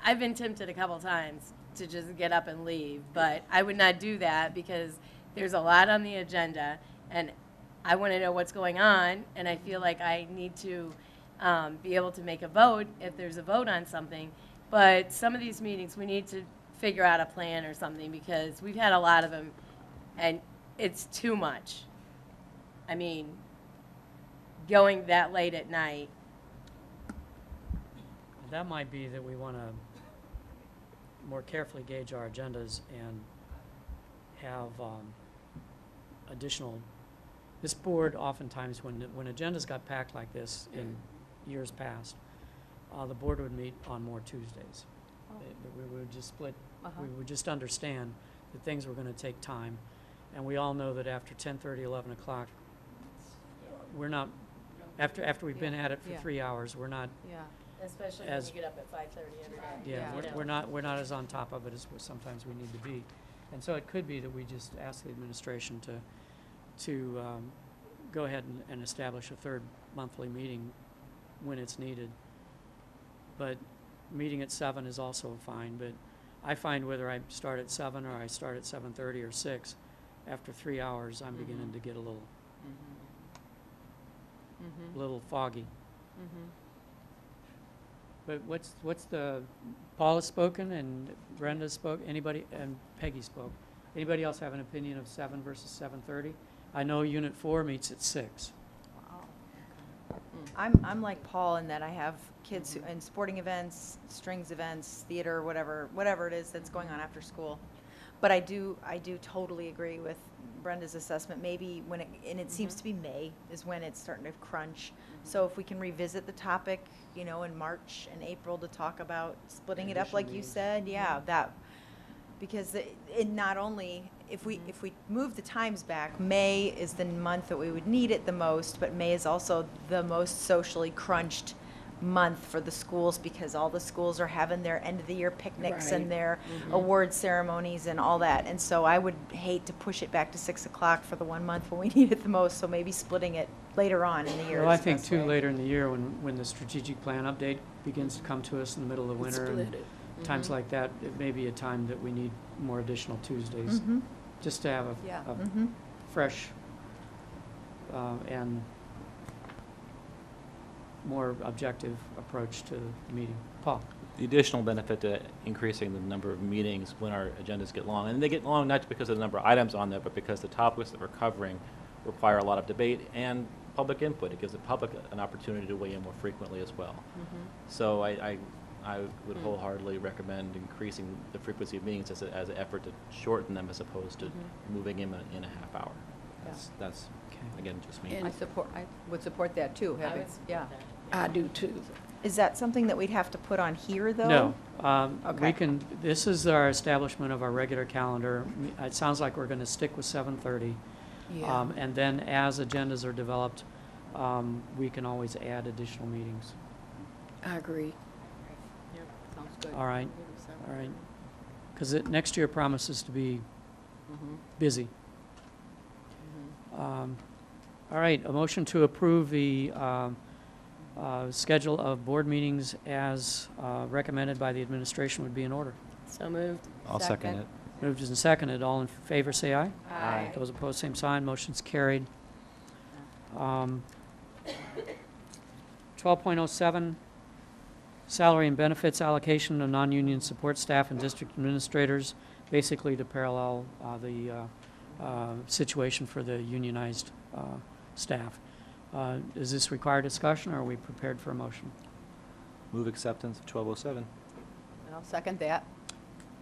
I've been tempted a couple times to just get up and leave, but I would not do that because there's a lot on the agenda, and I want to know what's going on, and I feel like I need to be able to make a vote if there's a vote on something. But some of these meetings, we need to figure out a plan or something because we've had a lot of them, and it's too much. I mean, going that late at night. That might be that we want to more carefully gauge our agendas and have additional, this board oftentimes when agendas got packed like this in years past, the board would meet on more Tuesdays. We would just split, we would just understand that things were going to take time. And we all know that after 10:30, 11 o'clock, we're not, after we've been at it for Yeah. 3 hours, we're not, Yeah. Especially As- when you get up at 5:30 every day. yeah, Yeah. we're not as on top of it as sometimes we need to be. And so it could be that we just ask the administration to go ahead and establish a third monthly meeting when it's needed. But meeting at 7 is also fine, but I find whether I start at 7 or I start at 7:30 or 6, after 3 hours, I'm beginning to get a little foggy. But what's the, Paul has spoken and Brenda spoke, anybody, and Peggy spoke. Anybody else have an opinion of 7 versus 7:30? I know Unit 4 meets at 6. I'm like Paul in that I have kids who, in sporting events, strings events, theater, whatever it is that's going on after school. But I do totally agree with Brenda's assessment. Maybe when it seems to be May is when it's starting to crunch. So if we can revisit the topic, in March and April to talk about splitting it up, like you said, that, because it not only, if we move the times back, May is the month that we would need it the most, but May is also the most socially crunched month for the schools because all the schools are having their end of the year picnics and their award ceremonies and all that. And so I would hate to push it back to 6 o'clock for the 1 month when we need it the most. So maybe splitting it later on in the year. Well, I is the think best too, way. later in the year, when the strategic plan update begins to come to us in the middle of the winter, and Split it. times like that, it may be a time that we need more additional Tuesdays, just to have Yeah. a fresh and more objective approach to the meeting. Paul? The additional benefit to increasing the number of meetings when our agendas get long, and they get long not because of the number of items on there, but because the topics that we're covering require a lot of debate and public input. It gives the public an opportunity to weigh in more frequently as well. So I would wholeheartedly recommend increasing the frequency of meetings as an effort to shorten them as opposed to moving in a half hour. That's again, just me. And- I would support that too. I would support that. I do too. Is that something that we'd have to put on here though? No. We Okay. can, this is our establishment of our regular calendar. It sounds like we're going to stick with 7:30. Yeah. And then as agendas are developed, we can always add additional meetings. I agree. Sounds good. All right, all right. Because next year promises to be busy. All right, a motion to approve the schedule of board meetings as recommended by the administration would be in order. So moved. I'll second it. Moved and seconded. All in favor, say aye. Aye. Those opposed, same sign. Motion's carried. 12.07, salary and benefits allocation of non-union support staff and district administrators, basically to parallel the situation for the unionized staff. Does this require discussion, or are we prepared for a motion? Move acceptance of 1207. I'll second that.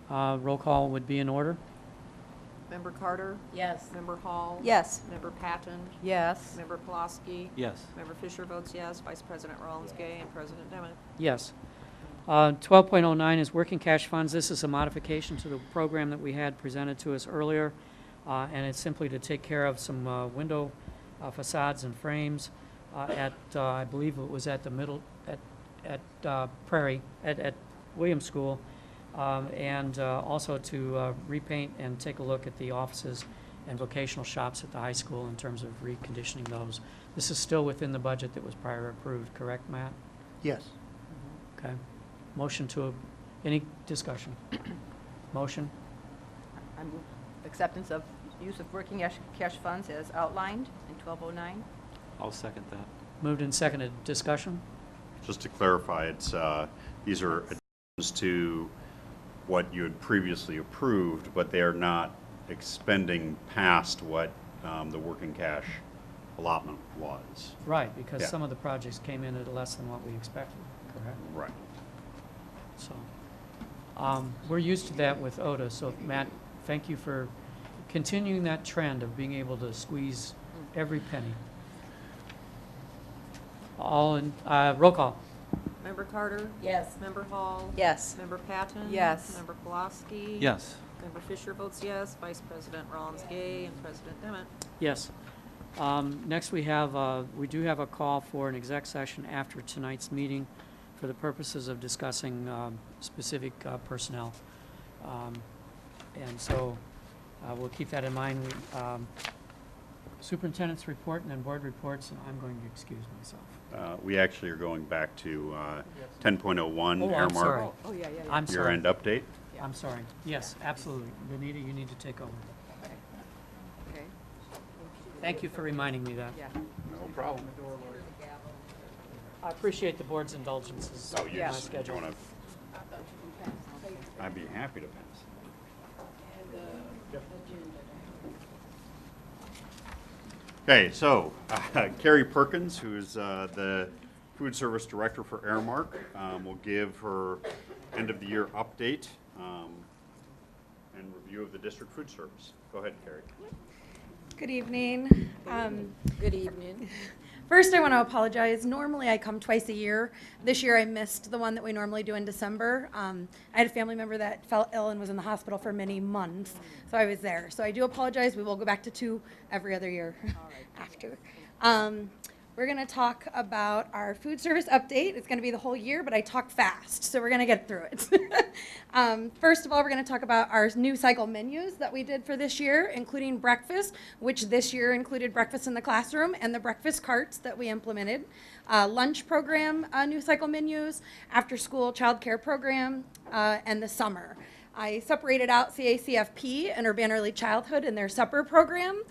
Roll call would be in order. Member Carter? Yes. Member Hall? Yes. Member Patton? Yes. Member Pulaski? Yes. Member Fisher votes yes. Vice President Rollins Gay and President Demmett. Yes. 12.09 is working cash funds. This is a modification to the program that we had presented to us earlier, and it's simply to take care of some window facades and frames at, I believe it was at the middle, at Prairie, at Williams School, and also to repaint and take a look at the offices and vocational shops at the high school in terms of reconditioning those. This is still within the budget that was prior approved, correct, Matt? Yes. Okay. Motion to, any discussion? Motion? I move acceptance of use of working cash funds as outlined in 1209. I'll second that. Moved and seconded. Discussion? Just to clarify, it's, these are additions to what you had previously approved, but they are not expending past what the working cash allotment was. Right, because Yeah. some of the projects came in at less than what we expected, correct? Right. So, we're used to that with OTA, so Matt, thank you for continuing that trend of being able to squeeze every penny. All in, roll call. Member Carter? Yes. Member Hall? Yes. Member Patton? Yes. Member Pulaski? Yes. Member Fisher votes yes. Vice President Rollins Gay and President Demmett. Yes. Next, we do have a call for an exec session after tonight's meeting for the purposes of discussing specific personnel. And so we'll keep that in mind. Superintendent's report and then board reports, and I'm going to excuse myself. We actually are going back to 10.01 Oh, I'm Earmark sorry. Oh, yeah. I'm sorry. year-end update. I'm sorry. Yes, absolutely. Benita, you need to take over. Okay. Thank you for reminding me that. Yeah. No problem. I appreciate the board's indulgences Oh, in you my just schedule. wanna, I'd be happy to pass. Okay, so Carrie Perkins, who is the food service director for Airmark, will give her end of the year update and review of the district food service. Go ahead, Carrie. Good evening. Good evening. First, I want to apologize. Normally, I come twice a year. This year, I missed the one that we normally do in December. I had a family member that fell ill and was in the hospital for many months, so I was there. So I do apologize. We will go back to 2 every other year after. We're going to talk about our food service update. It's going to be the whole year, but I talk fast, so we're going to get through it. First of all, we're going to talk about our new cycle menus that we did for this year, including breakfast, which this year included breakfast in the classroom, and the breakfast carts that we implemented. Lunch program, new cycle menus, after-school childcare program, and the summer. I separated out CACFP and Urbana Early Childhood in their supper program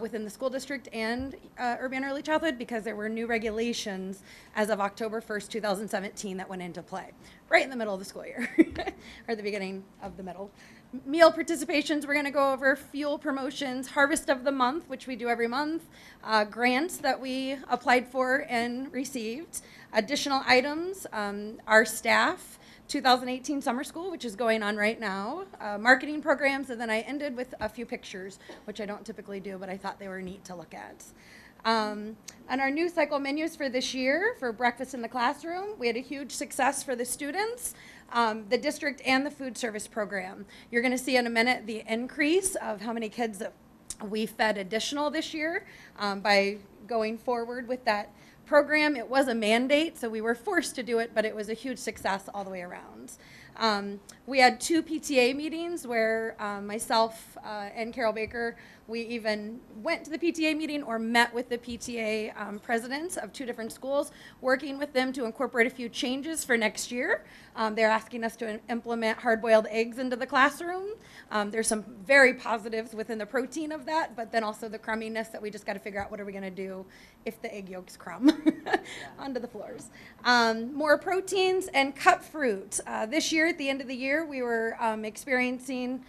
within the school district and Urbana Early Childhood because there were new regulations as of October 1st, 2017 that went into play, right in the middle of the school year, or the beginning of the middle. Meal participations, we're going to go over fuel promotions, harvest of the month, which we do every month, grants that we applied for and received, additional items, our staff, 2018 summer school, which is going on right now, marketing programs, and then I ended with a few pictures, which I don't typically do, but I thought they were neat to look at. And our new cycle menus for this year for breakfast in the classroom, we had a huge success for the students, the district, and the food service program. You're going to see in a minute the increase of how many kids that we fed additional this year by going forward with that program. It was a mandate, so we were forced to do it, but it was a huge success all the way around. We had 2 PTA meetings where myself and Carol Baker, we even went to the PTA meeting or met with the PTA presidents of 2 different schools, working with them to incorporate a few changes for next year. They're asking us to implement hard-boiled eggs into the classroom. There's some very positives within the protein of that, but then also the crumminess that we just got to figure out what are we going to do if the egg yolks crumb onto the floors. More proteins and cut fruit. This year, at the end of the year, we were experiencing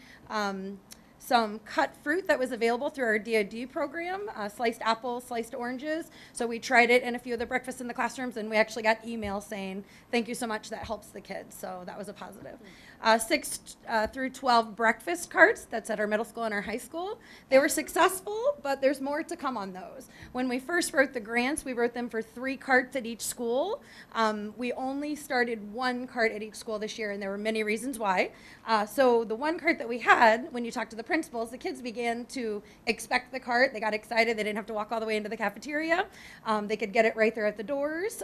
some cut fruit that was available through our DoD program, sliced apples, sliced oranges. So we tried it in a few of the breakfasts in the classrooms, and we actually got emails saying, thank you so much, that helps the kids. So that was a positive. 6 through 12 breakfast carts, that's at our middle school and our high school. They were successful, but there's more to come on those. When we first wrote the grants, we wrote them for 3 carts at each school. We only started 1 cart at each school this year, and there were many reasons why. So the 1 cart that we had, when you talked to the principals, the kids began to expect the cart. They got excited. They didn't have to walk all the way into the cafeteria. They could get it right there at the doors.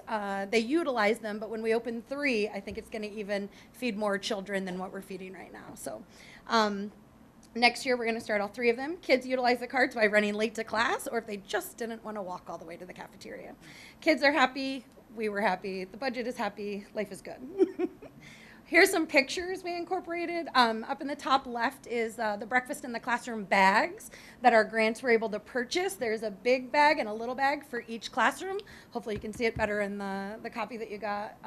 They utilized them, but when we open 3, I think it's going to even feed more children than what we're feeding right now. So Next year, we're going to start all 3 of them. Kids utilize the carts by running late to class or if they just didn't want to walk all the way to the cafeteria. Kids are happy. We were happy. The budget is happy. Life is good. Here's some pictures we incorporated. Up in the top left is the breakfast in the classroom bags that our grants were able to purchase. There's a big bag and a little bag for each classroom. Hopefully you can see it better in the copy that you got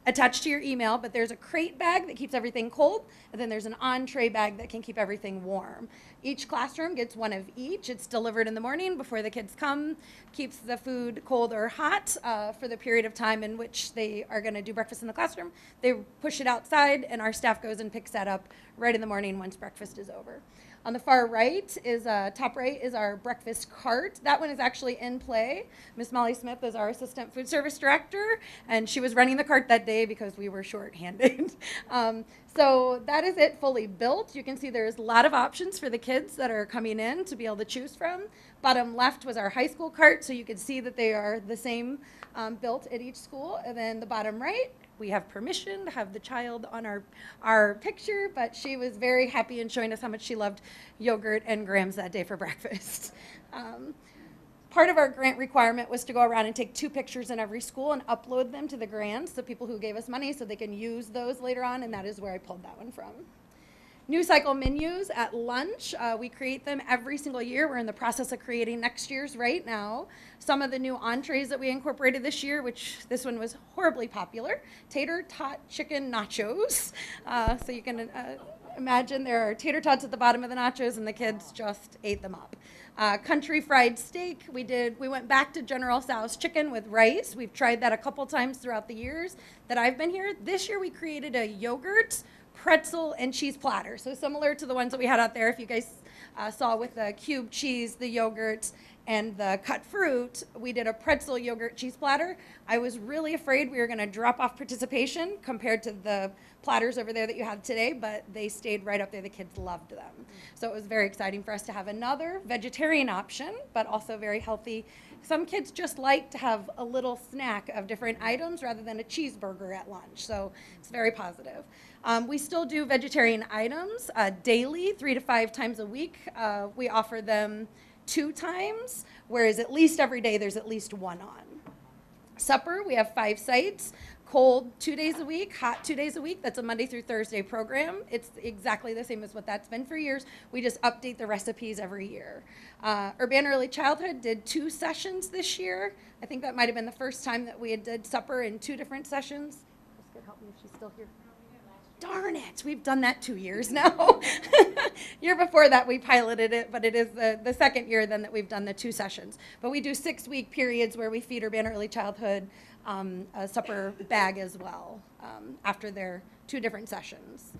attached to your email, but there's a crate bag that keeps everything cold, and then there's an entree bag that can keep everything warm. Each classroom gets one of each. It's delivered in the morning before the kids come, keeps the food cold or hot for the period of time in which they are going to do breakfast in the classroom. They push it outside, and our staff goes and picks that up right in the morning once breakfast is over. On the far right is, top right is our breakfast cart. That one is actually in play. Miss Molly Smith is our assistant food service director, and she was running the cart that day because we were short-handed. So that is it fully built. You can see there's a lot of options for the kids that are coming in to be able to choose from. Bottom left was our high school cart, so you could see that they are the same built at each school. And then the bottom right, we have permission to have the child on our picture, but she was very happy in showing us how much she loved yogurt and grams that day for breakfast. Part of our grant requirement was to go around and take 2 pictures in every school and upload them to the grants, the people who gave us money, so they can use those later on, and that is where I pulled that one from. New cycle menus at lunch. We create them every single year. We're in the process of creating next year's right now. Some of the new entrees that we incorporated this year, which this one was horribly popular, tater tot chicken nachos. So you can imagine there are tater tots at the bottom of the nachos, and the kids just ate them up. Country fried steak. We went back to General Tso's chicken with rice. We've tried that a couple times throughout the years that I've been here. This year we created a yogurt, pretzel, and cheese platter. So similar to the ones that we had out there, if you guys saw with the cubed cheese, the yogurt, and the cut fruit, we did a pretzel yogurt cheese platter. I was really afraid we were going to drop off participation compared to the platters over there that you have today, but they stayed right up there. The kids loved them. So it was very exciting for us to have another vegetarian option, but also very healthy. Some kids just like to have a little snack of different items rather than a cheeseburger at lunch. So it's very positive. We still do vegetarian items daily, 3 to 5 times a week. We offer them 2 times, whereas at least every day there's at least one on. Supper, we have 5 sites. Cold 2 days a week, hot 2 days a week. That's a Monday through Thursday program. It's exactly the same as what that's been for years. We just update the recipes every year. Urbana Early Childhood did 2 sessions this year. I think that might have been the first time that we did supper in 2 different sessions. This could help me if she's still here. Darn it, we've done that 2 years now. Year before that we piloted it, but it is the second year then that we've done the 2 sessions. But we do 6-week periods where we feed Urbana Early Childhood a supper bag as well after their 2 different sessions.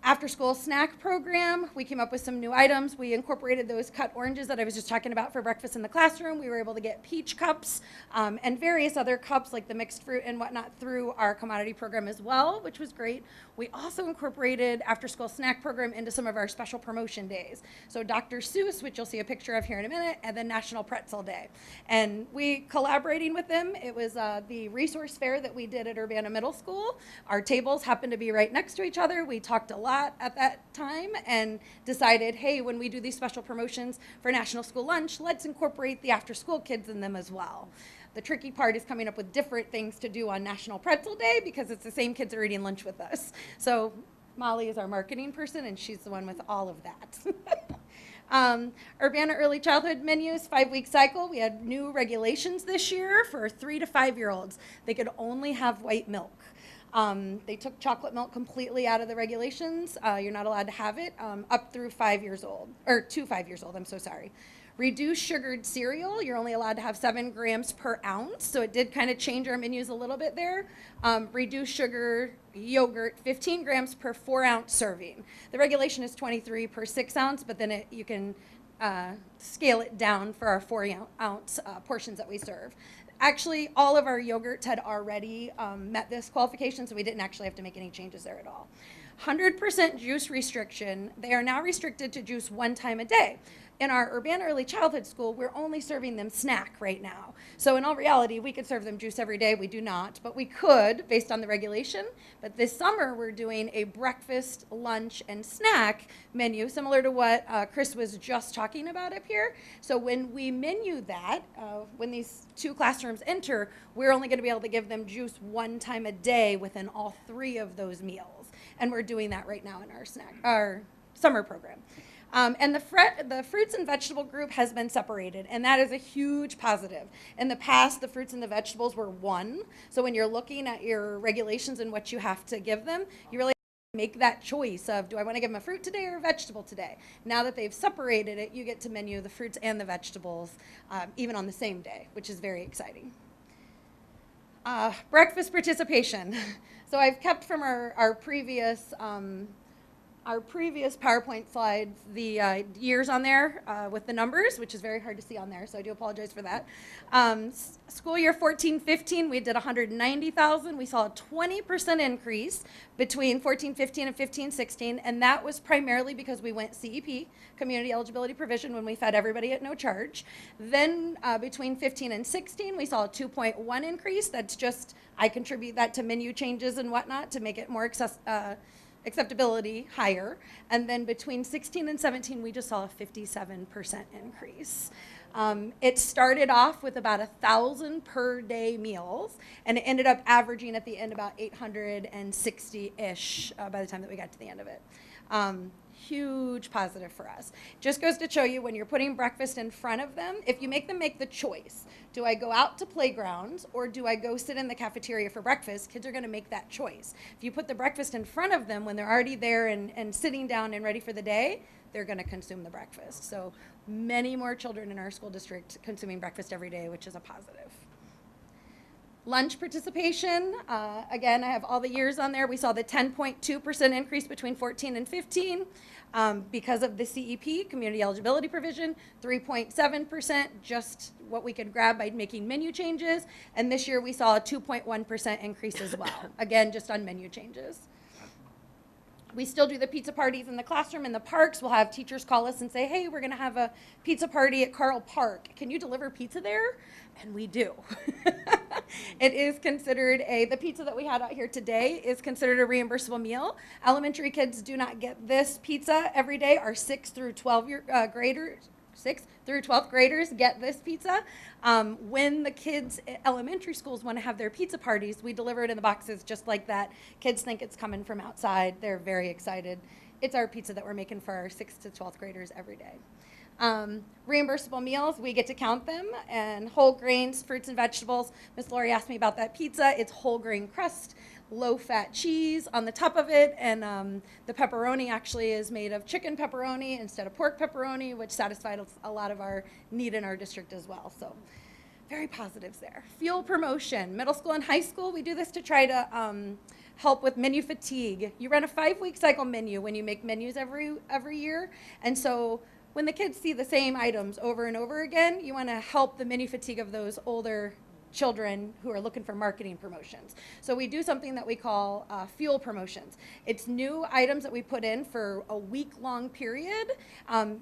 After school snack program, we came up with some new items. We incorporated those cut oranges that I was just talking about for breakfast in the classroom. We were able to get peach cups and various other cups like the mixed fruit and whatnot through our commodity program as well, which was great. We also incorporated after school snack program into some of our special promotion days. So Dr. Seuss, which you'll see a picture of here in a minute, and then National Pretzel Day. And we collaborating with them, it was the resource fair that we did at Urbana Middle School. Our tables happened to be right next to each other. We talked a lot at that time and decided, hey, when we do these special promotions for National School Lunch, let's incorporate the after school kids in them as well. The tricky part is coming up with different things to do on National Pretzel Day because it's the same kids are eating lunch with us. So Molly is our marketing person and she's the one with all of that. Urbana Early Childhood menus, 5-week cycle. We had new regulations this year for 3 to 5-year-olds. They could only have white milk. They took chocolate milk completely out of the regulations. You're not allowed to have it up through 5 years old, or to 5 years old, I'm so sorry. Reduced sugared cereal, you're only allowed to have 7 grams per ounce, so it did kind of change our menus a little bit there. Reduced sugar yogurt, 15 grams per 4-ounce serving. The regulation is 23 per 6 ounce, but then you can scale it down for our 4-ounce portions that we serve. Actually, all of our yogurts had already met this qualification, so we didn't actually have to make any changes there at all. 100% juice restriction. They are now restricted to juice 1 time a day. In our Urbana Early Childhood School, we're only serving them snack right now. So in all reality, we could serve them juice every day. We do not, but we could based on the regulation. But this summer, we're doing a breakfast, lunch, and snack menu, similar to what Chris was just talking about up here. So when we menu that, when these 2 classrooms enter, we're only going to be able to give them juice 1 time a day within all 3 of those meals. And we're doing that right now in our summer program. And the fruits and vegetable group has been separated, and that is a huge positive. In the past, the fruits and the vegetables were 1. So when you're looking at your regulations and what you have to give them, you really make that choice of, do I want to give them a fruit today or a vegetable today? Now that they've separated it, you get to menu the fruits and the vegetables even on the same day, which is very exciting. Breakfast participation. So I've kept from our previous PowerPoint slides the years on there with the numbers, which is very hard to see on there, so I do apologize for that. School year 14-15, we did 190,000. We saw a 20% increase between 14-15 and 15-16, and that was primarily because we went CEP, Community Eligibility Provision, when we fed everybody at no charge. Then between 15 and 16, we saw a 2.1 increase. That's just, I contribute that to menu changes and whatnot to make it more acceptability higher. And then between 16 and 17, we just saw a 57% increase. It started off with about 1,000 per day meals, and it ended up averaging at the end about 860-ish by the time that we got to the end of it. Huge positive for us. Just goes to show you when you're putting breakfast in front of them, if you make them make the choice, do I go out to playgrounds or do I go sit in the cafeteria for breakfast, kids are going to make that choice. If you put the breakfast in front of them when they're already there and sitting down and ready for the day, they're going to consume the breakfast. So many more children in our school district consuming breakfast every day, which is a positive. Lunch participation, again, I have all the years on there. We saw the 10.2% increase between 14 and 15 because of the CEP, Community Eligibility Provision, 3.7%, just what we could grab by making menu changes. And this year we saw a 2.1% increase as well, again, just on menu changes. We still do the pizza parties in the classroom, in the parks. We'll have teachers call us and say, hey, we're going to have a pizza party at Carl Park. Can you deliver pizza there? And we do. It is considered the pizza that we had out here today is considered a reimbursable meal. Elementary kids do not get this pizza every day. Our 6th through 12th graders get this pizza. When the kids at elementary schools want to have their pizza parties, we deliver it in the boxes just like that. Kids think it's coming from outside. They're very excited. It's our pizza that we're making for our 6th to 12th graders every day. Reimbursable meals, we get to count them, and whole grains, fruits and vegetables. Miss Lori asked me about that pizza. It's whole grain crust, low-fat cheese on the top of it, and the pepperoni actually is made of chicken pepperoni instead of pork pepperoni, which satisfied a lot of our need in our district as well. So very positives there. Fuel promotion, middle school and high school, we do this to try to help with menu fatigue. You run a 5-week cycle menu when you make menus every year, and so when the kids see the same items over and over again, you want to help the menu fatigue of those older children who are looking for marketing promotions. So we do something that we call fuel promotions. It's new items that we put in for a week-long period.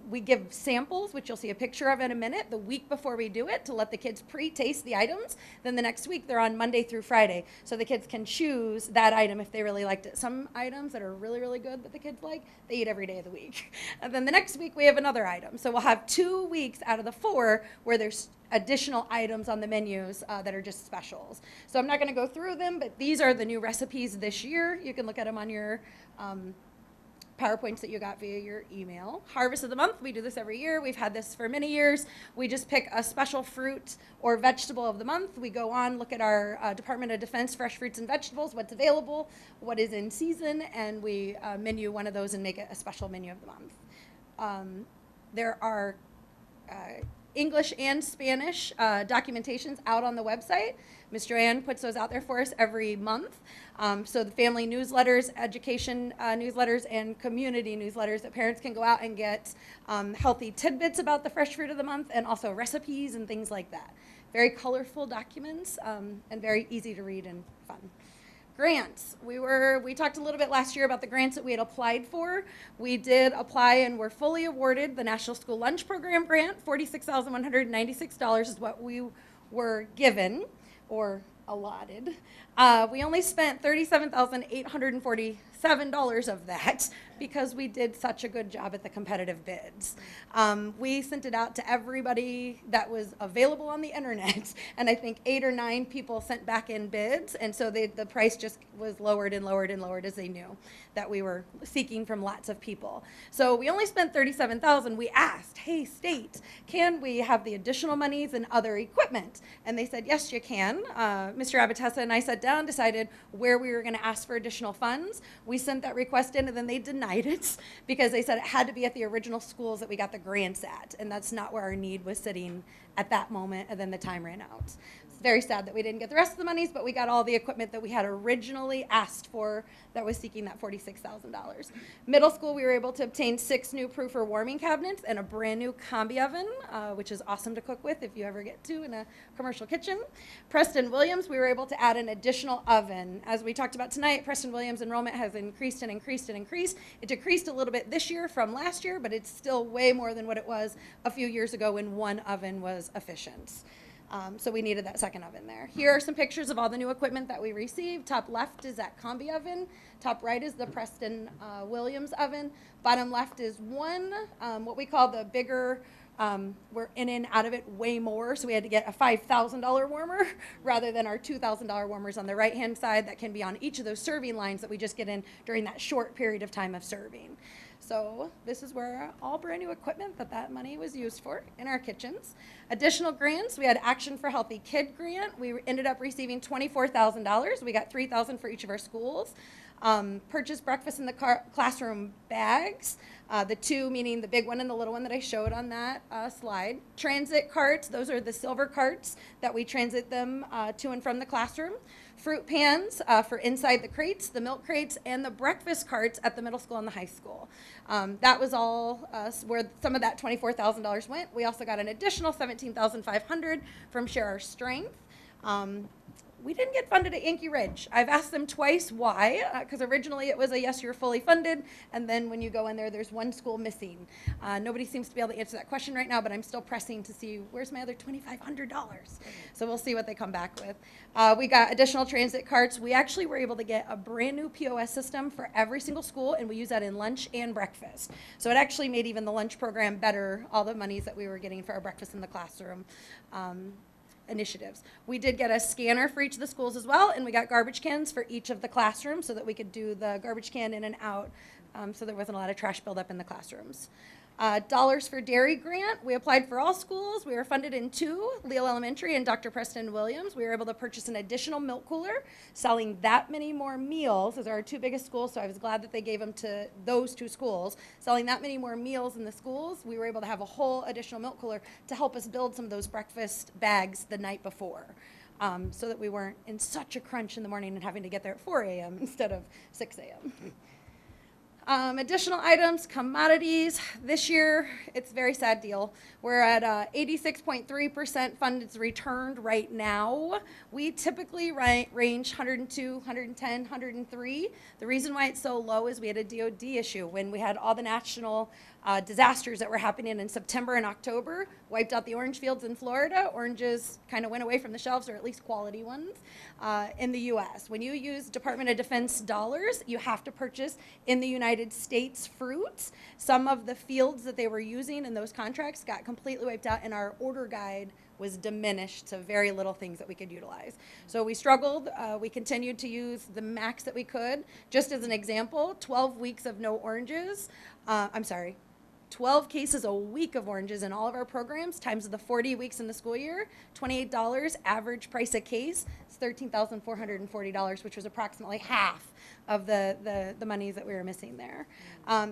We give samples, which you'll see a picture of in a minute, the week before we do it to let the kids pre-taste the items. Then the next week they're on Monday through Friday. So the kids can choose that item if they really liked it. Some items that are really, really good that the kids like, they eat every day of the week. And then the next week we have another item. So we'll have 2 weeks out of the 4 where there's additional items on the menus that are just specials. So I'm not going to go through them, but these are the new recipes this year. You can look at them on your PowerPoints that you got via your email. Harvest of the month, we do this every year. We've had this for many years. We just pick a special fruit or vegetable of the month. We go on, look at our Department of Defense fresh fruits and vegetables, what's available, what is in season, and we menu one of those and make it a special menu of the month. There are English and Spanish documentations out on the website. Ms. Joanne puts those out there for us every month. So the family newsletters, education newsletters, and community newsletters that parents can go out and get healthy tidbits about the fresh fruit of the month and also recipes and things like that. Very colorful documents and very easy to read and fun. Grants. We talked a little bit last year about the grants that we had applied for. We did apply and were fully awarded the National School Lunch Program grant. $46,196 is what we were given or allotted. We only spent $37,847 of that because we did such a good job at the competitive bids. We sent it out to everybody that was available on the internet, and I think 8 or 9 people sent back in bids, and so the price just was lowered and lowered and lowered as they knew that we were seeking from lots of people. So we only spent $37,000. We asked, hey, state, can we have the additional monies and other equipment? And they said, yes, you can. Mr. Abatessa and I sat down, decided where we were going to ask for additional funds. We sent that request in, and then they denied it because they said it had to be at the original schools that we got the grants at, and that's not where our need was sitting at that moment, and then the time ran out. It's very sad that we didn't get the rest of the monies, but we got all the equipment that we had originally asked for that was seeking that $46,000. Middle school, we were able to obtain 6 new proofer warming cabinets and a brand new combi oven, which is awesome to cook with if you ever get to in a commercial kitchen. Preston Williams, we were able to add an additional oven. As we talked about tonight, Preston Williams enrollment has increased and increased and increased. It decreased a little bit this year from last year, but it's still way more than what it was a few years ago when one oven was efficient. So we needed that second oven there. Here are some pictures of all the new equipment that we received. Top left is that combi oven. Top right is the Preston Williams oven. Bottom left is one, what we call the bigger, we're in and out of it way more, so we had to get a $5,000 warmer rather than our $2,000 warmers on the right-hand side that can be on each of those serving lines that we just get in during that short period of time of serving. So this is where all brand new equipment that money was used for in our kitchens. Additional grants, we had Action for Healthy Kid grant. We ended up receiving $24,000. We got $3,000 for each of our schools. Purchase breakfast in the classroom bags. The 2, meaning the big one and the little one that I showed on that slide. Transit carts, those are the silver carts that we transit them to and from the classroom. Fruit pans for inside the crates, the milk crates, and the breakfast carts at the middle school and the high school. That was all where some of that $24,000 went. We also got an additional $17,500 from Share Our Strength. We didn't get funded at Yankee Ridge. I've asked them twice why, because originally it was a yes, you're fully funded, and then when you go in there, there's one school missing. Nobody seems to be able to answer that question right now, but I'm still pressing to see where's my other $2,500. So we'll see what they come back with. We got additional transit carts. We actually were able to get a brand new POS system for every single school, and we use that in lunch and breakfast. So it actually made even the lunch program better, all the monies that we were getting for our breakfast in the classroom. Initiatives. We did get a scanner for each of the schools as well, and we got garbage cans for each of the classrooms so that we could do the garbage can in and out, so there wasn't a lot of trash buildup in the classrooms. Dollars for Dairy grant. We applied for all schools. We were funded in 2, Leal Elementary and Dr. Preston Williams. We were able to purchase an additional milk cooler. Selling that many more meals, those are our 2 biggest schools, so I was glad that they gave them to those 2 schools. Selling that many more meals in the schools, we were able to have a whole additional milk cooler to help us build some of those breakfast bags the night before. So that we weren't in such a crunch in the morning and having to get there at 4 a.m. instead of 6 a.m. Additional items, commodities. This year, it's a very sad deal. We're at 86.3% funds returned right now. We typically range 102, 110, 103. The reason why it's so low is we had a DOD issue when we had all the national disasters that were happening in September and October, wiped out the orange fields in Florida. Oranges kind of went away from the shelves, or at least quality ones, in the U.S. When you use Department of Defense dollars, you have to purchase in the United States fruits. Some of the fields that they were using in those contracts got completely wiped out, and our order guide was diminished to very little things that we could utilize. So we struggled. We continued to use the max that we could. Just as an example, 12 weeks of no oranges. 12 cases a week of oranges in all of our programs times the 40 weeks in the school year, $28 average price a case. It's $13,440, which was approximately half of the monies that we were missing there.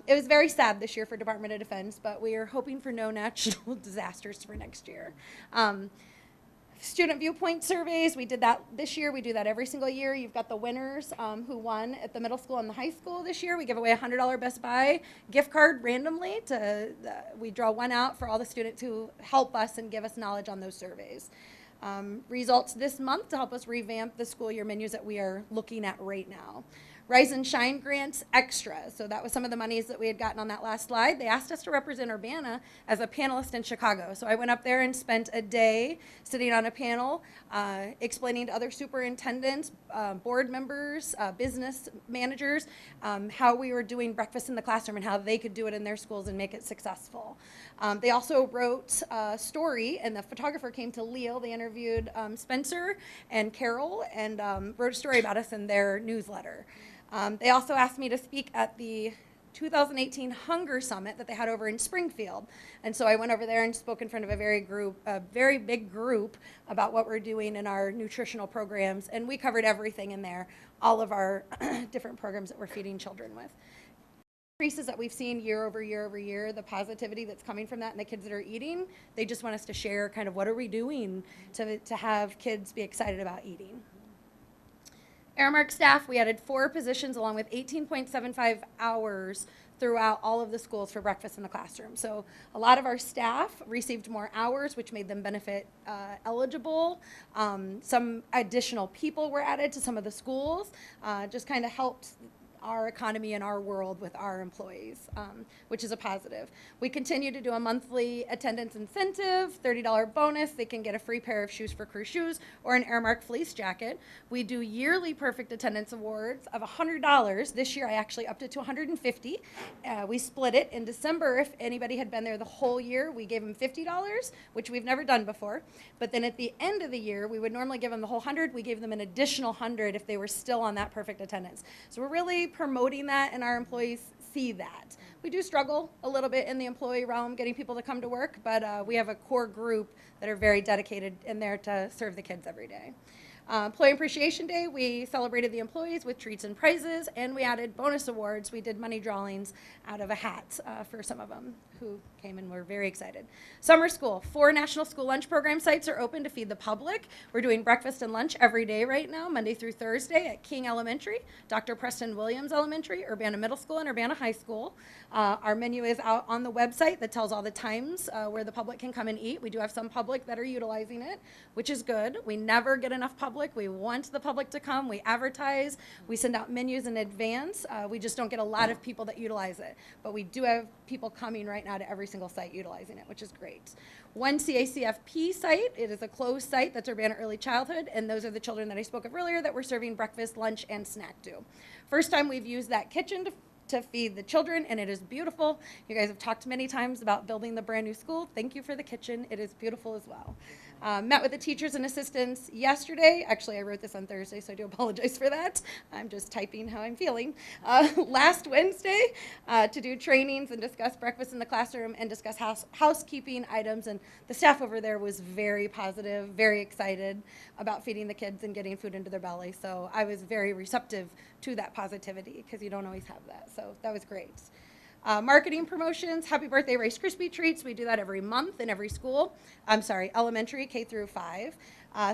It was very sad this year for Department of Defense, but we are hoping for no natural disasters for next year. Student viewpoint surveys, we did that this year. We do that every single year. You've got the winners who won at the middle school and the high school this year. We give away a $100 Best Buy gift card randomly. We draw one out for all the students who help us and give us knowledge on those surveys. results this month to help us revamp the school year menus that we are looking at right now. Rise and Shine grants extra. So that was some of the monies that we had gotten on that last slide. They asked us to represent Urbana as a panelist in Chicago. So I went up there and spent a day sitting on a panel explaining to other superintendents, board members, business managers, how we were doing breakfast in the classroom and how they could do it in their schools and make it successful. They also wrote a story, and the photographer came to Leo. They interviewed Spencer and Carol and wrote a story about us in their newsletter. They also asked me to speak at the 2018 Hunger Summit that they had over in Springfield. And so I went over there and spoke in front of a very big group about what we're doing in our nutritional programs. And we covered everything in there, all of our different programs that we're feeding children with. Increases that we've seen year over year, the positivity that's coming from that and the kids that are eating, they just want us to share kind of what are we doing to have kids be excited about eating. Aramark staff, we added 4 positions along with 18.75 hours throughout all of the schools for breakfast in the classroom. So a lot of our staff received more hours, which made them benefit eligible. Some additional people were added to some of the schools, just kind of helped our economy and our world with our employees, which is a positive. We continue to do a monthly attendance incentive, $30 bonus. They can get a free pair of shoes for crew shoes or an Aramark fleece jacket. We do yearly perfect attendance awards of $100. This year I actually upped it to $150. We split it in December. If anybody had been there the whole year, we gave them $50, which we've never done before. But then at the end of the year, we would normally give them the whole 100. We gave them an additional 100 if they were still on that perfect attendance. So we're really promoting that, and our employees see that. We do struggle a little bit in the employee realm getting people to come to work, but we have a core group that are very dedicated in there to serve the kids every day. Employee Appreciation Day, we celebrated the employees with treats and prizes, and we added bonus awards. We did money drawings out of a hat for some of them who came and were very excited. Summer school, 4 national school lunch program sites are open to feed the public. We're doing breakfast and lunch every day right now, Monday through Thursday at King Elementary, Dr. Preston Williams Elementary, Urbana Middle School, and Urbana High School. Our menu is out on the website that tells all the times where the public can come and eat. We do have some public that are utilizing it, which is good. We never get enough public. We want the public to come. We advertise. We send out menus in advance. We just don't get a lot of people that utilize it. But we do have people coming right now to every single site utilizing it, which is great. One CACFP site, it is a closed site, that's Urbana Early Childhood, and those are the children that I spoke of earlier that we're serving breakfast, lunch, and snack to. First time we've used that kitchen to feed the children, and it is beautiful. You guys have talked many times about building the brand new school. Thank you for the kitchen. It is beautiful as well. Met with the teachers and assistants yesterday. Actually, I wrote this on Thursday, so I do apologize for that. I'm just typing how I'm feeling. Last Wednesday to do trainings and discuss breakfast in the classroom and discuss housekeeping items, and the staff over there was very positive, very excited about feeding the kids and getting food into their belly. So I was very receptive to that positivity because you don't always have that. So that was great. Marketing promotions, Happy Birthday Rice Krispie Treats. We do that every month in every school. I'm sorry, elementary, K through 5.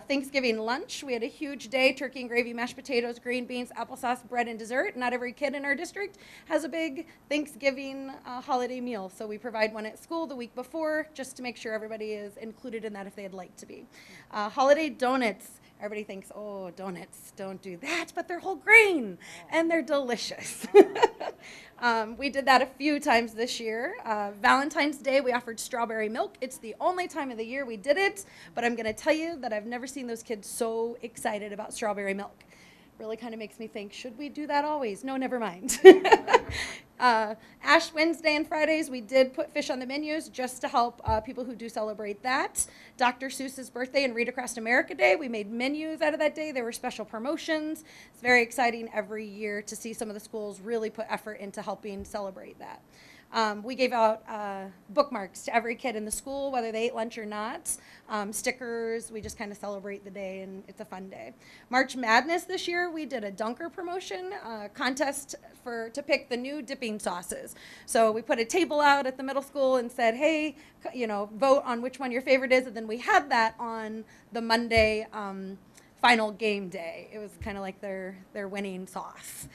Thanksgiving lunch, we had a huge day, turkey and gravy, mashed potatoes, green beans, applesauce, bread, and dessert. Not every kid in our district has a big Thanksgiving holiday meal, so we provide one at school the week before just to make sure everybody is included in that if they'd like to be. Holiday donuts. Everybody thinks, oh, donuts, don't do that, but they're whole grain, and they're delicious. We did that a few times this year. Valentine's Day, we offered strawberry milk. It's the only time of the year we did it, but I'm going to tell you that I've never seen those kids so excited about strawberry milk. Really kind of makes me think, should we do that always? No, never mind. Ash Wednesday and Fridays, we did put fish on the menus just to help people who do celebrate that. Dr. Seuss's birthday and Read Across America Day, we made menus out of that day. There were special promotions. It's very exciting every year to see some of the schools really put effort into helping celebrate that. We gave out bookmarks to every kid in the school, whether they ate lunch or not. Stickers, we just kind of celebrate the day, and it's a fun day. March Madness this year, we did a Dunker promotion contest to pick the new dipping sauces. So we put a table out at the middle school and said, hey, vote on which one your favorite is, and then we had that on the Monday final game day. It was kind of like their winning sauce.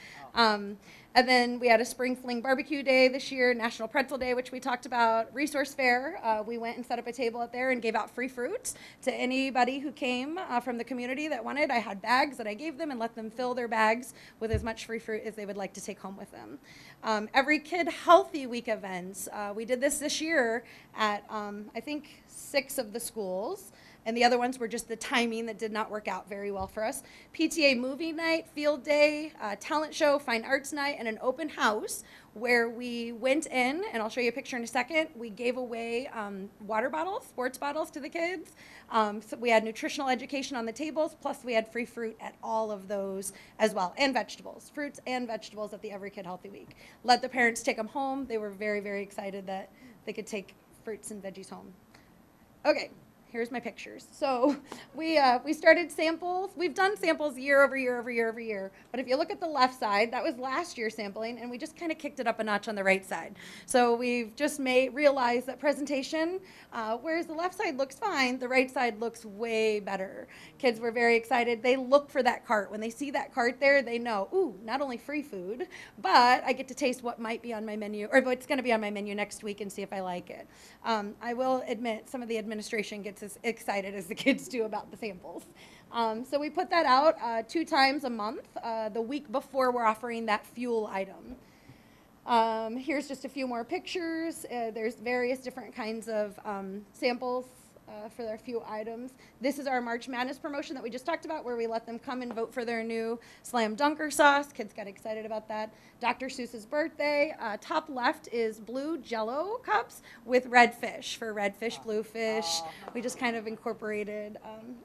And then we had a Spring Fling Barbecue Day this year, National Pretzel Day, which we talked about, Resource Fair. We went and set up a table out there and gave out free fruits to anybody who came from the community that wanted. I had bags that I gave them and let them fill their bags with as much free fruit as they would like to take home with them. Every Kid Healthy Week events. We did this year at, I think, 6 of the schools. And the other ones were just the timing that did not work out very well for us. PTA movie night, field day, talent show, fine arts night, and an open house where we went in, and I'll show you a picture in a second. We gave away water bottles, sports bottles to the kids. So we had nutritional education on the tables, plus we had free fruit at all of those as well, and vegetables, fruits and vegetables at the Every Kid Healthy Week. Let the parents take them home. They were very, very excited that they could take fruits and veggies home. Okay. Here's my pictures. So we started samples. We've done samples year over year over year over year. But if you look at the left side, that was last year's sampling, and we just kind of kicked it up a notch on the right side. So we've just realized that presentation, whereas the left side looks fine, the right side looks way better. Kids were very excited. They look for that cart. When they see that cart there, they know, ooh, not only free food, but I get to taste what might be on my menu, or what's going to be on my menu next week and see if I like it. I will admit some of the administration gets as excited as the kids do about the samples. So we put that out 2 times a month, the week before we're offering that fuel item. Here's just a few more pictures. There's various different kinds of samples for their few items. This is our March Madness promotion that we just talked about, where we let them come and vote for their new Slam Dunker sauce. Kids got excited about that. Dr. Seuss's birthday. Top left is blue Jell-O cups with red fish for red fish, blue fish. We just kind of incorporated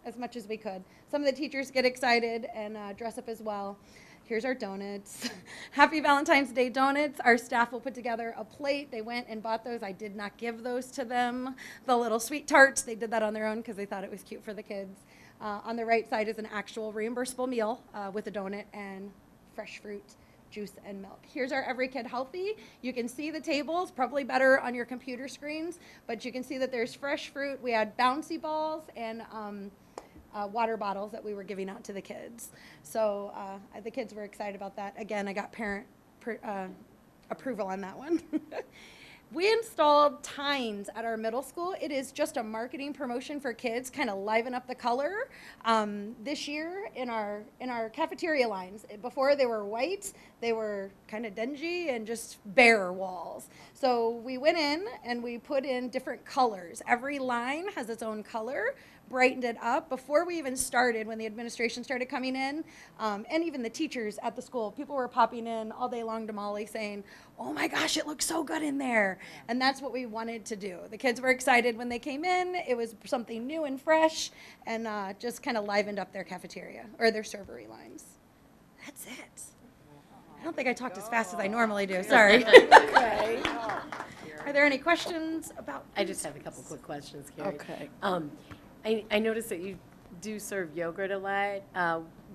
as much as we could. Some of the teachers get excited and dress up as well. Here's our donuts. Happy Valentine's Day donuts. Our staff will put together a plate. They went and bought those. I did not give those to them. The little sweet tarts, they did that on their own because they thought it was cute for the kids. On the right side is an actual reimbursable meal with a donut and fresh fruit, juice, and milk. Here's our Every Kid Healthy. You can see the tables, probably better on your computer screens, but you can see that there's fresh fruit. We had bouncy balls and water bottles that we were giving out to the kids. So the kids were excited about that. Again, I got parent approval on that one. We installed Tines at our middle school. It is just a marketing promotion for kids, kind of liven up the color. This year in our cafeteria lines, before they were white, they were kind of dingy and just bare walls. So we went in and we put in different colors. Every line has its own color, brightened it up. Before we even started, when the administration started coming in, and even the teachers at the school, people were popping in all day long to Molly saying, oh my gosh, it looks so good in there. And that's what we wanted to do. The kids were excited when they came in. It was something new and fresh, and just kind of livened up their cafeteria, or their servery lines. That's it. I don't think I talked as fast as I normally do, sorry. Okay. Are there any questions about? I just have a couple quick questions, Carrie. Okay. I noticed that you do serve yogurt a lot.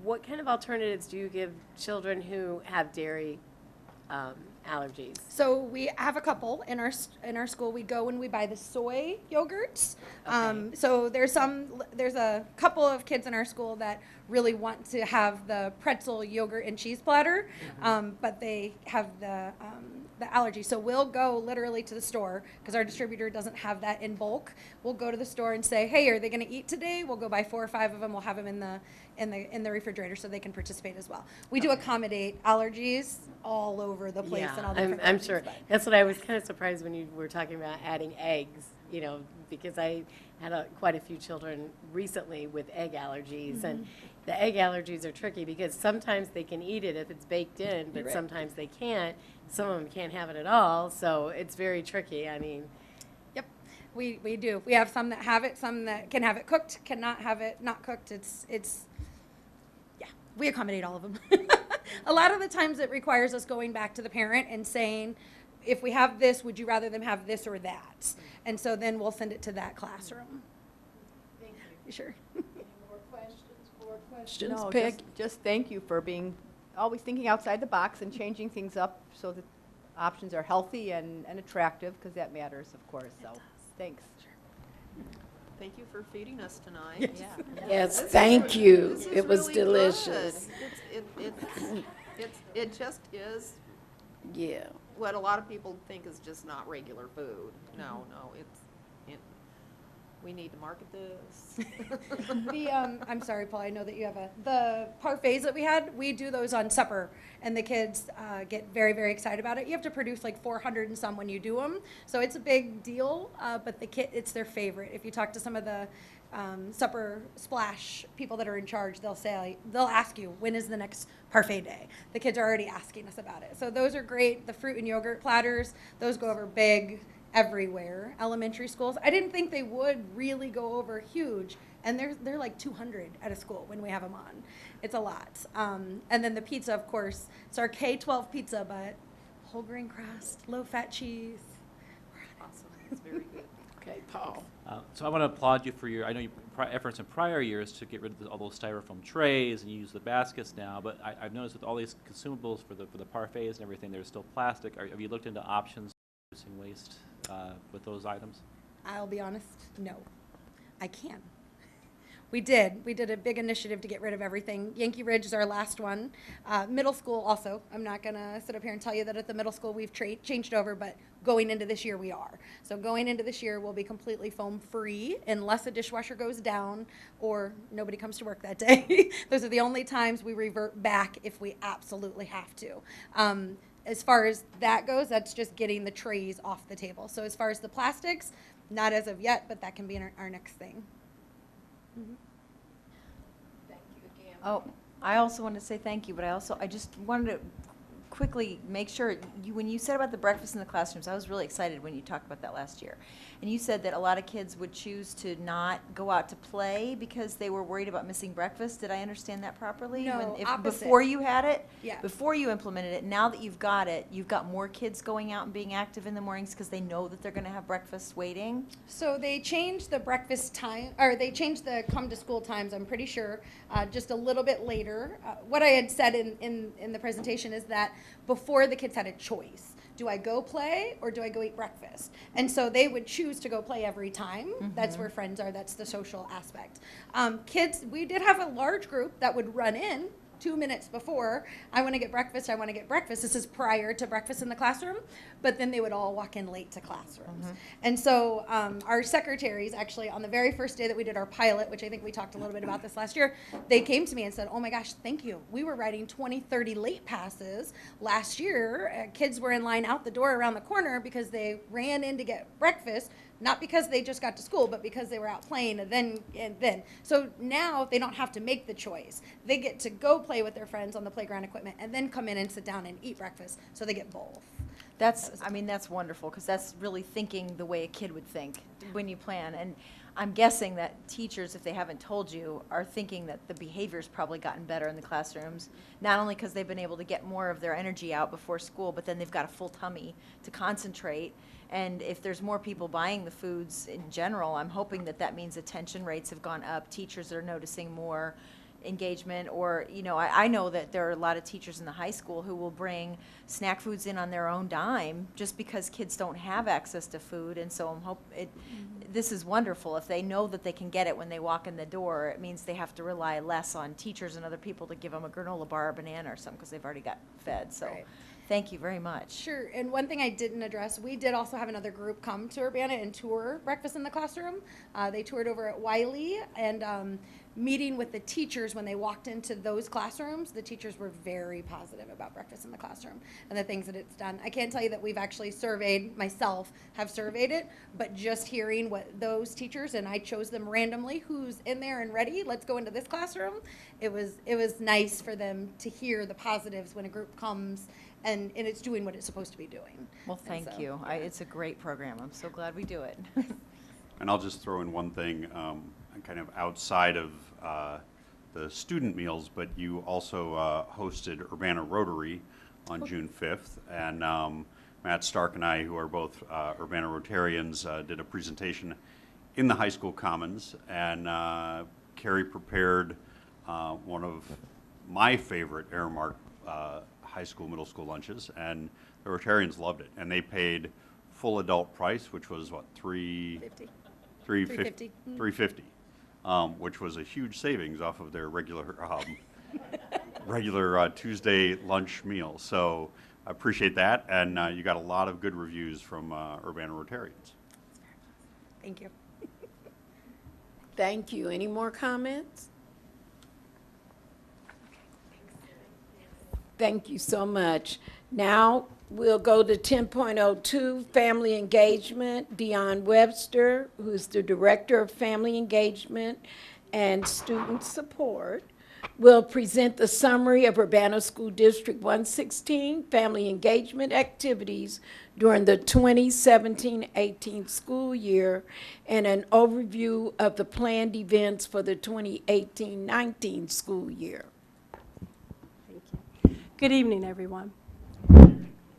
What kind of alternatives do you give children who have dairy allergies? So we have a couple in our school. We go and we buy the soy yogurts. Okay. So there's a couple of kids in our school that really want to have the pretzel yogurt and cheese platter, but they have the allergy. So we'll go literally to the store, because our distributor doesn't have that in bulk. We'll go to the store and say, hey, are they going to eat today? We'll go buy 4 or 5 of them. We'll have them in the refrigerator so they can participate as well. We do accommodate allergies all over the place. Yeah, and all different I'm allergies, sure. but- That's what I was kind of surprised when you were talking about adding eggs, because I had quite a few children recently with egg allergies. And the egg allergies are tricky because sometimes they can eat it if it's baked in, but sometimes they can't. Some of them can't have it at all, so it's very tricky. I mean, Yep, we do. We have some that have it, some that can have it cooked, cannot have it not cooked. Yeah, we accommodate all of them. A lot of the times it requires us going back to the parent and saying, if we have this, would you rather them have this or that? And so then we'll send it to that classroom. thank you. Sure. Questions, No, Peg? just thank you for being, always thinking outside the box and changing things up so that options are healthy and attractive, because that matters, of course, so, thanks. Thank you for feeding us tonight. Yes. Yeah. Yes, This thank is- you. this is It was really delicious. good. It just is Yeah. what a lot of people think is just not regular food. No, we need to market this. I'm sorry, Paul, I know that you have the parfaits that we had, we do those on supper, and the kids get very, very excited about it. You have to produce like 400 and some when you do them, so it's a big deal, but it's their favorite. If you talk to some of the supper splash people that are in charge, they'll ask you, when is the next parfait day? The kids are already asking us about it. So those are great. The fruit and yogurt platters, those go over big everywhere. Elementary schools, I didn't think they would really go over huge, and they're like 200 at a school when we have them on. It's a lot. And then the pizza, of course, it's our K-12 pizza, but whole grain crust, low fat cheese. Awesome, it's very good. Okay, Paul. So I want to applaud you for your, I know your efforts in prior years to get rid of all those styrofoam trays and use the baskets now, but I've noticed with all these consumables for the parfaits and everything, there's still plastic. Have you looked into options reducing waste with those items? I'll be honest, no. I can. We did a big initiative to get rid of everything. Yankee Ridge is our last one. Middle school also. I'm not gonna sit up here and tell you that at the middle school we've changed over, but going into this year we are. So going into this year we'll be completely foam free unless a dishwasher goes down or nobody comes to work that day. Those are the only times we revert back if we absolutely have to. As far as that goes, that's just getting the trays off the table. So as far as the plastics, not as of yet, but that can be our next thing. Thank you again. Oh, I also wanted to say thank you, but I just wanted to quickly make sure, when you said about the breakfast in the classrooms, I was really excited when you talked about that last year. And you said that a lot of kids would choose to not go out to play because they were worried about missing breakfast. Did I understand that properly? No, opposite. Before you had it? Yeah. Before you implemented it, now that you've got it, you've got more kids going out and being active in the mornings because they know that they're going to have breakfast waiting? So they changed the breakfast time, or they changed the come to school times, I'm pretty sure, just a little bit later. What I had said in the presentation is that before the kids had a choice. Do I go play or do I go eat breakfast? And so they would choose to go play every time. That's where friends are. That's the social aspect. Kids, we did have a large group that would run in 2 minutes before, I want to get breakfast, I want to get breakfast. This is prior to breakfast in the classroom, but then they would all walk in late to classrooms. And so our secretaries, actually, on the very first day that we did our pilot, which I think we talked a little bit about this last year, they came to me and said, oh my gosh, thank you. We were writing 20, 30 late passes last year. Kids were in line out the door around the corner because they ran in to get breakfast, not because they just got to school, but because they were out playing and then. So now they don't have to make the choice. They get to go play with their friends on the playground equipment and then come in and sit down and eat breakfast. So they get both. That's wonderful, because that's really thinking the way a kid would think when you plan. And I'm guessing that teachers, if they haven't told you, are thinking that the behavior's probably gotten better in the classrooms, not only because they've been able to get more of their energy out before school, but then they've got a full tummy to concentrate. And if there's more people buying the foods in general, I'm hoping that that means attention rates have gone up. Teachers are noticing more engagement, or, I know that there are a lot of teachers in the high school who will bring snack foods in on their own dime just because kids don't have access to food. And so this is wonderful. If they know that they can get it when they walk in the door, it means they have to rely less on teachers and other people to give them a granola bar or banana or something because they've already got fed. So. Right. Thank you very much. Sure, and one thing I didn't address, we did also have another group come to Urbana and tour breakfast in the classroom. They toured over at Wiley, and meeting with the teachers when they walked into those classrooms, the teachers were very positive about breakfast in the classroom and the things that it's done. I can't tell you that we've actually surveyed, myself have surveyed it, but just hearing what those teachers, and I chose them randomly, who's in there and ready, let's go into this classroom, it was nice for them to hear the positives when a group comes and it's doing what it's supposed to be doing. Well, thank you. Yeah. It's a great program. I'm so glad we do it. And I'll just throw in one thing, kind of outside of the student meals, but you also hosted Urbana Rotary on June 5th, and Matt Stark and I, who are both Urbana Rotarians, did a presentation in the high school commons, and Carrie prepared one of my favorite Aramark high school, middle school lunches, and the Rotarians loved it, and they paid full adult price, which was what, $3.50. $3.50. $3.50, which was a huge savings off of their regular Tuesday lunch meal. So I appreciate that, and you got a lot of good reviews from Urbana Rotarians. Thank you. Thank you. Any more comments? Thank you so much. Now we'll go to 10.02, Family Engagement. Dion Webster, who's the Director of Family Engagement and Student Support, will present the summary of Urbana School District 116 family engagement activities during the 2017-18 school year and an overview of the planned events for the 2018-19 school year. Good evening, everyone.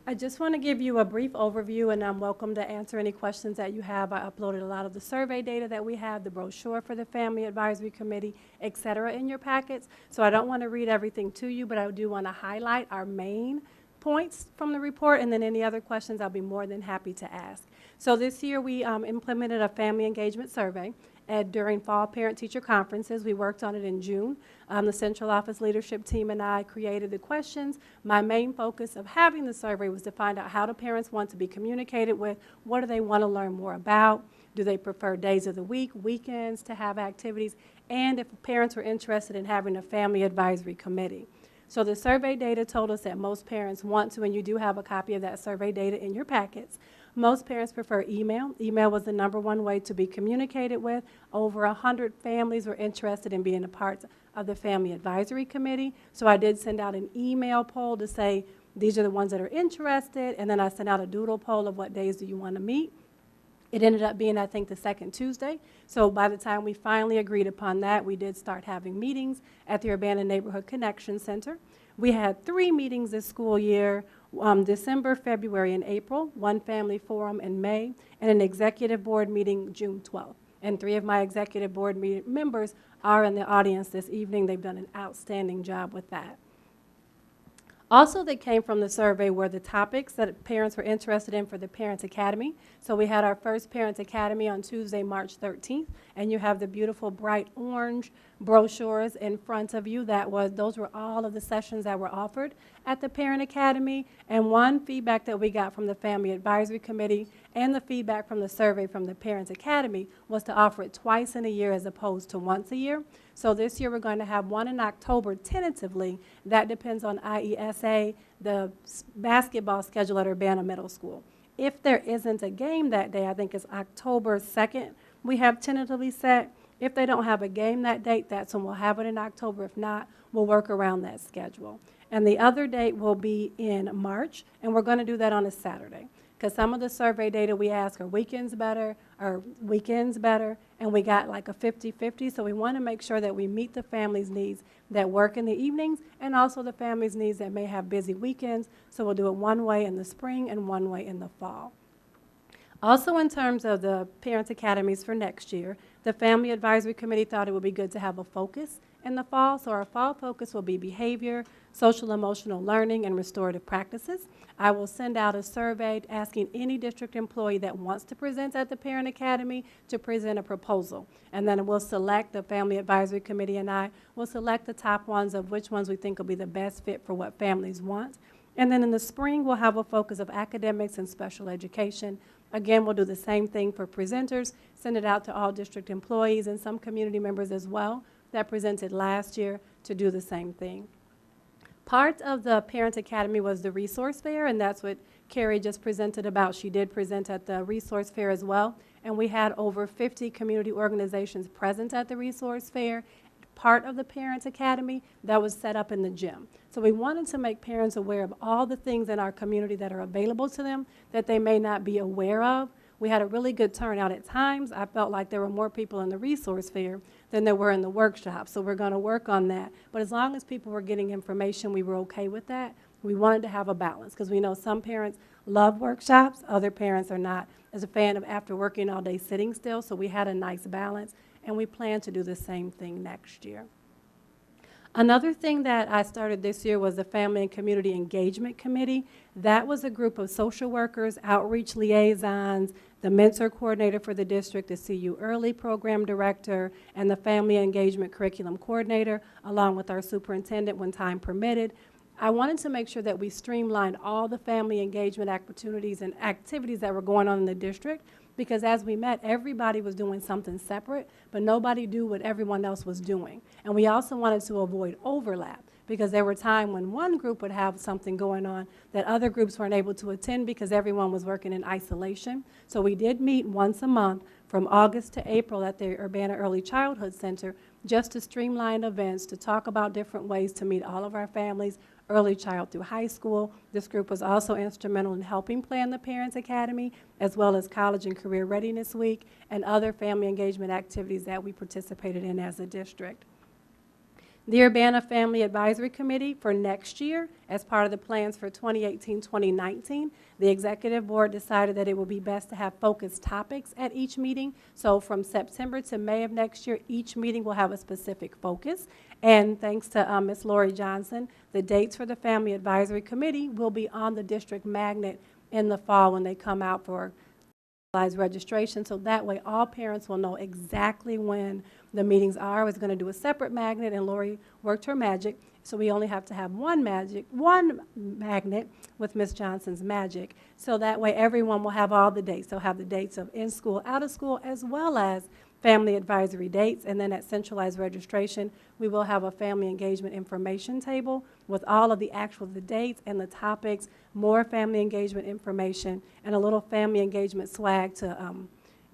I just want to give you a brief overview, and I'm welcome to answer any questions that you have. I uploaded a lot of the survey data that we have, the brochure for the Family Advisory Committee, et cetera, in your packets. So I don't want to read everything to you, but I do want to highlight our main points from the report, and then any other questions I'll be more than happy to ask. So this year we implemented a family engagement survey. During fall parent-teacher conferences. We worked on it in June. The central office leadership team and I created the questions. My main focus of having the survey was to find out how do parents want to be communicated with, what do they want to learn more about, do they prefer days of the week, weekends to have activities, and if parents were interested in having a family advisory committee. So the survey data told us that most parents want to, and you do have a copy of that survey data in your packets. Most parents prefer email. Email was the #1 way to be communicated with. Over 100 families were interested in being a part of the Family Advisory Committee. So I did send out an email poll to say, these are the ones that are interested, and then I sent out a doodle poll of what days do you want to meet. It ended up being, I think, the second Tuesday. So by the time we finally agreed upon that, we did start having meetings at the Urbana Neighborhood Connection Center. We had 3 meetings this school year, December, February, and April, 1 family forum in May, and an executive board meeting June 12th. And 3 of my executive board members are in the audience this evening. They've done an outstanding job with that. Also, that came from the survey were the topics that parents were interested in for the Parents Academy. So we had our first Parents Academy on Tuesday, March 13th, and you have the beautiful bright orange brochures in front of you. Those were all of the sessions that were offered at the Parent Academy. And one feedback that we got from the Family Advisory Committee and the feedback from the survey from the Parents Academy was to offer it twice in a year as opposed to once a year. So this year we're going to have one in October tentatively. That depends on IESA, the basketball schedule at Urbana Middle School. If there isn't a game that day, I think it's October 2nd, we have tentatively set. If they don't have a game that date, that's when we'll have it in October. If not, we'll work around that schedule. And the other date will be in March, and we're going to do that on a Saturday. Because some of the survey data we ask are weekends better, or weekends better, and we got like a 50-50. So we want to make sure that we meet the families' needs that work in the evenings and also the families' needs that may have busy weekends. So we'll do it one way in the spring and one way in the fall. Also, in terms of the Parents Academies for next year, the Family Advisory Committee thought it would be good to have a focus in the fall. So our fall focus will be behavior, social emotional learning, and restorative practices. I will send out a survey asking any district employee that wants to present at the Parent Academy to present a proposal. And then we'll select, the Family Advisory Committee and I will select the top ones of which ones we think will be the best fit for what families want. And then in the spring, we'll have a focus of academics and special education. Again, we'll do the same thing for presenters, send it out to all district employees and some community members as well that presented last year to do the same thing. Part of the Parent Academy was the resource fair, and that's what Carrie just presented about. She did present at the resource fair as well, and we had over 50 community organizations present at the resource fair. Part of the Parents Academy that was set up in the gym. So we wanted to make parents aware of all the things in our community that are available to them that they may not be aware of. We had a really good turnout at times. I felt like there were more people in the resource fair than there were in the workshop. So we're going to work on that. But as long as people were getting information, we were okay with that. We wanted to have a balance because we know some parents love workshops, other parents are not as a fan of after working all day sitting still. So we had a nice balance, and we plan to do the same thing next year. Another thing that I started this year was the Family and Community Engagement Committee. That was a group of social workers, outreach liaisons, the mentor coordinator for the district, the CU Early Program Director, and the Family Engagement Curriculum Coordinator, along with our superintendent when time permitted. I wanted to make sure that we streamlined all the family engagement opportunities and activities that were going on in the district, because as we met, everybody was doing something separate, but nobody knew what everyone else was doing. And we also wanted to avoid overlap, because there were times when one group would have something going on that other groups weren't able to attend because everyone was working in isolation. So we did meet once a month from August to April at the Urbana Early Childhood Center, just to streamline events, to talk about different ways to meet all of our families, early child through high school. This group was also instrumental in helping plan the Parents Academy, as well as College and Career Readiness Week and other family engagement activities that we participated in as a district. The Urbana Family Advisory Committee for next year, as part of the plans for 2018-2019, the Executive Board decided that it would be best to have focused topics at each meeting. So from September to May of next year, each meeting will have a specific focus. And thanks to Ms. Lori Johnson, the dates for the Family Advisory Committee will be on the district magnet in the fall when they come out for registration, so that way all parents will know exactly when the meetings are. I was going to do a separate magnet, and Lori worked her magic, so we only have to have one magnet with Ms. Johnson's magic, so that way everyone will have all the dates. They'll have the dates of in school, out of school, as well as family advisory dates. And then at centralized registration, we will have a family engagement information table with all of the dates and the topics, more family engagement information, and a little family engagement swag to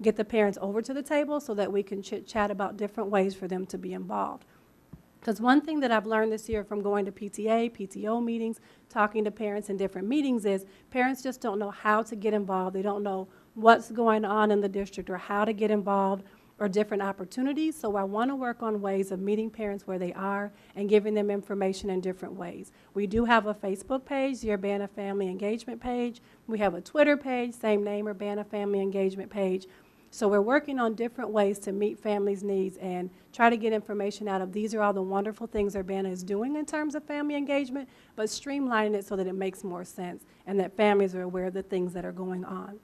get the parents over to the table so that we can chit-chat about different ways for them to be involved. Because one thing that I've learned this year from going to PTA, PTO meetings, talking to parents in different meetings is parents just don't know how to get involved. They don't know what's going on in the district or how to get involved or different opportunities. So I want to work on ways of meeting parents where they are and giving them information in different ways. We do have a Facebook page, the Urbana Family Engagement page. We have a Twitter page, same name, Urbana Family Engagement page. So we're working on different ways to meet families' needs and try to get information out of these are all the wonderful things Urbana is doing in terms of family engagement, but streamlining it so that it makes more sense and that families are aware of the things that are going on.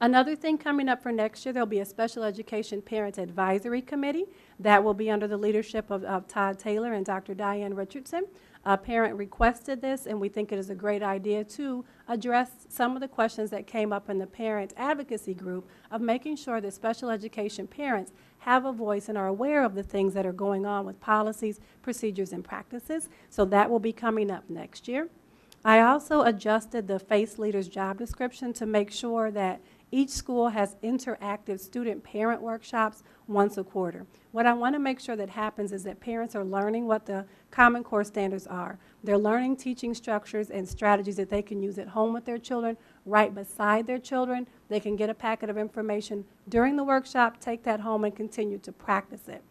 Another thing coming up for next year, there'll be a Special Education Parent Advisory Committee that will be under the leadership of Todd Taylor and Dr. Diane Richardson. A parent requested this, and we think it is a great idea to address some of the questions that came up in the parent advocacy group of making sure that special education parents have a voice and are aware of the things that are going on with policies, procedures, and practices. So that will be coming up next year. I also adjusted the FACE Leaders job description to make sure that each school has interactive student-parent workshops once a quarter. What I want to make sure that happens is that parents are learning what the Common Core standards are. They're learning teaching structures and strategies that they can use at home with their children, right beside their children. They can get a packet of information during the workshop, take that home, and continue to practice it.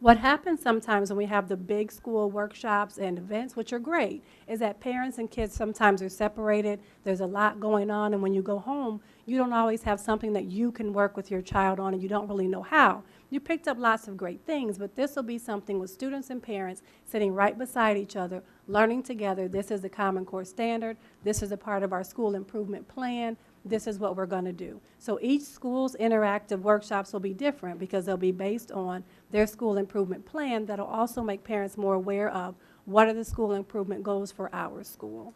What happens sometimes when we have the big school workshops and events, which are great, is that parents and kids sometimes are separated. There's a lot going on, and when you go home, you don't always have something that you can work with your child on, and you don't really know how. You picked up lots of great things, but this will be something with students and parents sitting right beside each other, learning together. This is the Common Core standard. This is a part of our school improvement plan. This is what we're going to do. So each school's interactive workshops will be different because they'll be based on their school improvement plan that'll also make parents more aware of what are the school improvement goals for our school.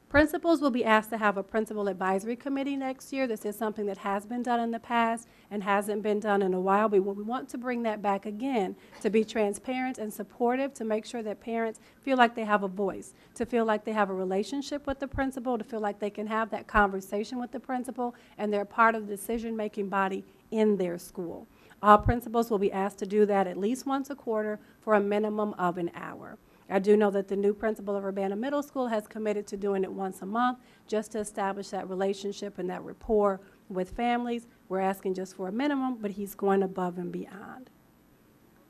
Principals will be asked to have a principal advisory committee next year. This is something that has been done in the past and hasn't been done in a while. We want to bring that back again to be transparent and supportive, to make sure that parents feel like they have a voice, to feel like they have a relationship with the principal, to feel like they can have that conversation with the principal and they're part of the decision-making body in their school. All principals will be asked to do that at least once a quarter for a minimum of an hour. I do know that the new principal of Urbana Middle School has committed to doing it once a month just to establish that relationship and that rapport with families. We're asking just for a minimum, but he's going above and beyond.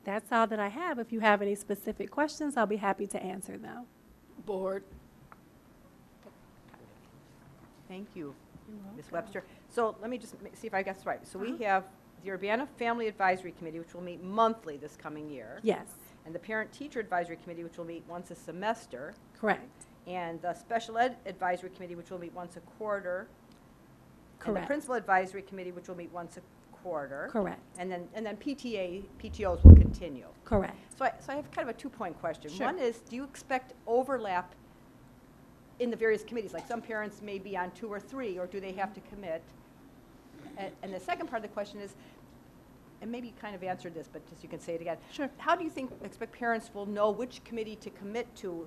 That's all that I have. If you have any specific questions, I'll be happy to answer them. Board. Thank you, Ms. Webster. So let me just see if I got this right. So we have the Urbana Family Advisory Committee, which will meet monthly this coming year. Yes. and the Parent-Teacher Advisory Committee, which will meet once a semester, Correct. and the Special Ed Advisory Committee, which will meet once a quarter, and the Correct. Principal Advisory Committee, which will meet once a quarter. Correct. And then PTOs will continue. Correct. So I have kind of a two-point question. Sure. One is, do you expect overlap in the various committees? Like some parents may be on 2 or 3, or do they have to commit? And the second part of the question is, and maybe you kind of answered this, but just you can say it again. Sure. How do you expect parents will know which committee to commit to?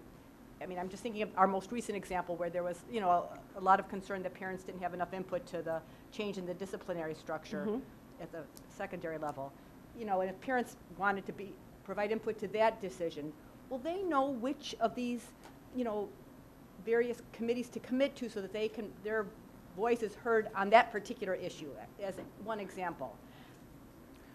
I mean, I'm just thinking of our most recent example where there was, you know, a lot of concern that parents didn't have enough input to the change in the disciplinary structure at the secondary level. You know, and if parents wanted to provide input to that decision, will they know which of these, you know, various committees to commit to so that their voice is heard on that particular issue, as one example?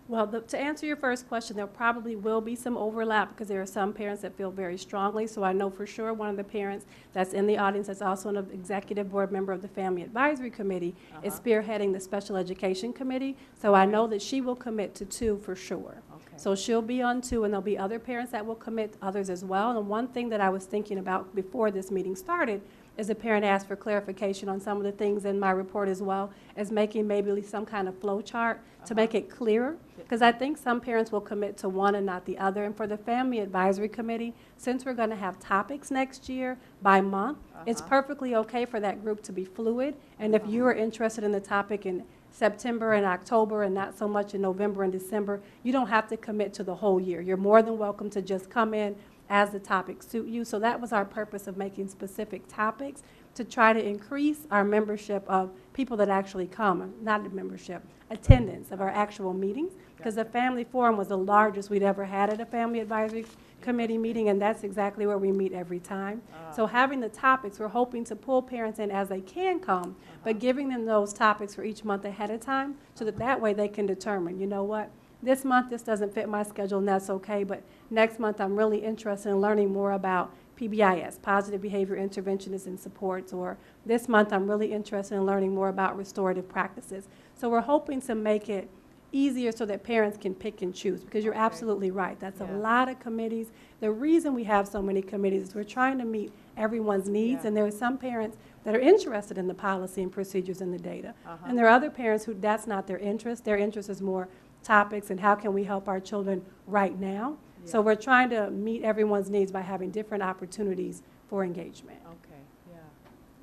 Well, to answer your first question, there probably will be some overlap because there are some parents that feel very strongly. So I know for sure one of the parents that's in the audience that's also an executive board member of the Family Advisory Committee is spearheading the Special Education Committee. So I know that she will commit to 2 for sure. Okay. So she'll be on 2, and there'll be other parents that will commit, others as well. And one thing that I was thinking about before this meeting started is a parent asked for clarification on some of the things in my report, as well as making maybe some kind of flow chart to make it clearer. Because I think some parents will commit to one and not the other. And for the Family Advisory Committee, since we're going to have topics next year by month, it's perfectly okay for that group to be fluid. And if you are interested in the topic in September and October and not so much in November and December, you don't have to commit to the whole year. You're more than welcome to just come in as the topics suit you. So that was our purpose of making specific topics, to try to increase our membership of people that actually come, not the membership, attendance of our actual meetings, because the Family Forum was the largest we'd ever had at a Family Advisory Committee meeting, and that's exactly where we meet every time. So having the topics, we're hoping to pull parents in as they can come, but giving them those topics for each month ahead of time, so that way they can determine, you know what, this month this doesn't fit my schedule and that's okay, but next month I'm really interested in learning more about PBIS, Positive Behavior Interventionists and Supports, or this month I'm really interested in learning more about restorative practices. So we're hoping to make it easier so that parents can pick and choose, because you're absolutely right. That's a lot of committees. The reason we have so many committees is we're trying to meet everyone's needs, and there are some parents that are interested in the policy and procedures and the data. And there are other parents who that's not their interest. Their interest is more topics and how can we help our children right now. So we're trying to meet everyone's needs by having different opportunities for engagement. Okay, yeah.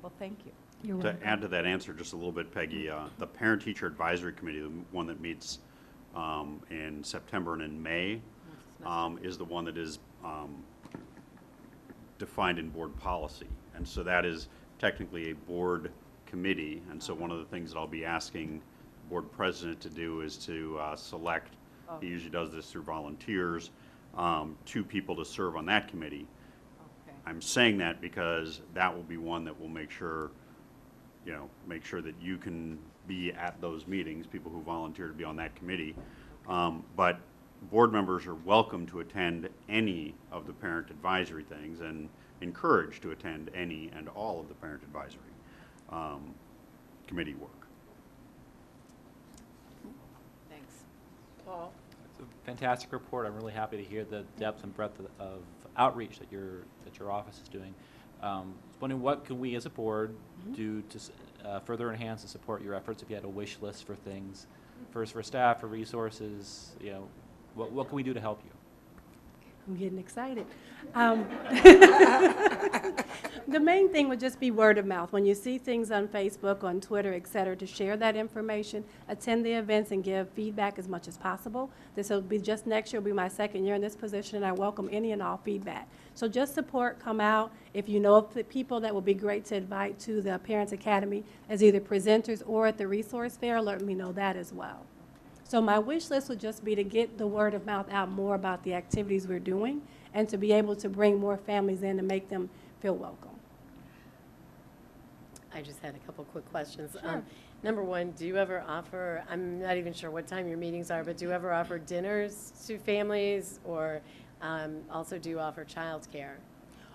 Well, thank you. You're To welcome. add to that answer just a little bit, Peggy, the Parent-Teacher Advisory Committee, the one that meets in September and in May, is the one that is defined in board policy. And so that is technically a board committee. And so one of the things that I'll be asking the board president to do is to select, he usually does this through volunteers, 2 people to serve on that committee. Okay. I'm saying that because that will be one that will make sure, you know, make sure that you can be at those meetings, people who volunteer to be on that committee. But board members are welcome to attend any of the parent advisory things and encouraged to attend any and all of the parent advisory committee work. Thanks. Paul? It's a fantastic report. I'm really happy to hear the depth and breadth of outreach that your office is doing. I was wondering, what can we as a board do to further enhance and support your efforts? If you had a wish list for things, for staff, for resources, you know, what can we do to help you? I'm getting excited. The main thing would just be word of mouth. When you see things on Facebook, on Twitter, et cetera, to share that information, attend the events, and give feedback as much as possible. This will be just next year will be my 2nd year in this position, and I welcome any and all feedback. So just support, come out. If you know of the people that would be great to invite to the Parents Academy as either presenters or at the resource fair, let me know that as well. So my wish list would just be to get the word of mouth out more about the activities we're doing, and to be able to bring more families in and make them feel welcome. I just had a couple quick questions. Sure. Number one, do you ever offer, I'm not even sure what time your meetings are, but do you ever offer dinners to families, or also do you offer childcare?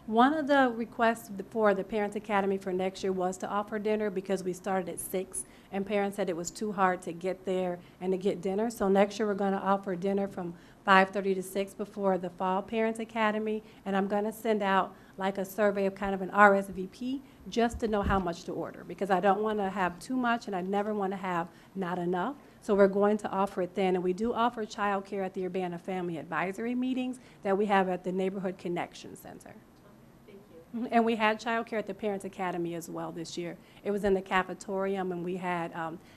One of the requests for the Parents Academy for next year was to offer dinner, because we started at 6 and parents said it was too hard to get there and to get dinner. So next year we're going to offer dinner from 5:30 to 6 before the Fall Parents Academy, and I'm going to send out like a survey of kind of an RSVP just to know how much to order, because I don't want to have too much and I never want to have not enough. So we're going to offer it then, and we do offer childcare at the Urbana Family Advisory meetings that we have at the Neighborhood Connection Center. And we had childcare at the Parents Academy as well this year. It was in the cafetorium, and we had,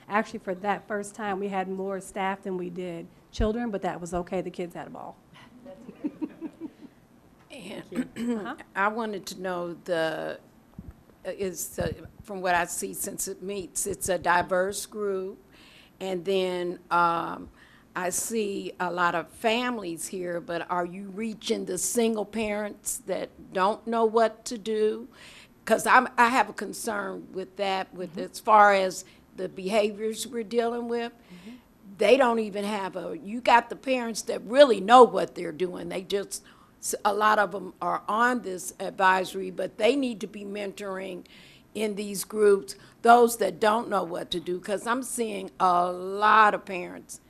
actually for that first time, we had more staff than we did children, but that was okay. The kids had a ball. And I wanted to know from what I see since it meets, it's a diverse group. And then I see a lot of families here, but are you reaching the single parents that don't know what to do? Because I have a concern with that, with as far as the behaviors we're dealing with. They don't even have you got the parents that really know what they're doing. They just, a lot of them are on this advisory, but they need to be mentoring in these groups those that don't know what to do, because I'm seeing a lot of parents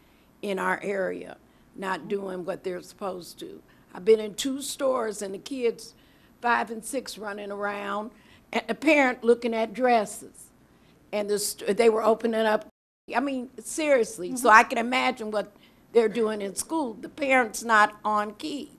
in our area not doing what they're supposed to. I've been in 2 stores and the kids 5 and 6 running around, and a parent looking at dresses, and they were opening up. I mean, seriously. So I can imagine what they're doing in school. The parent's not on key,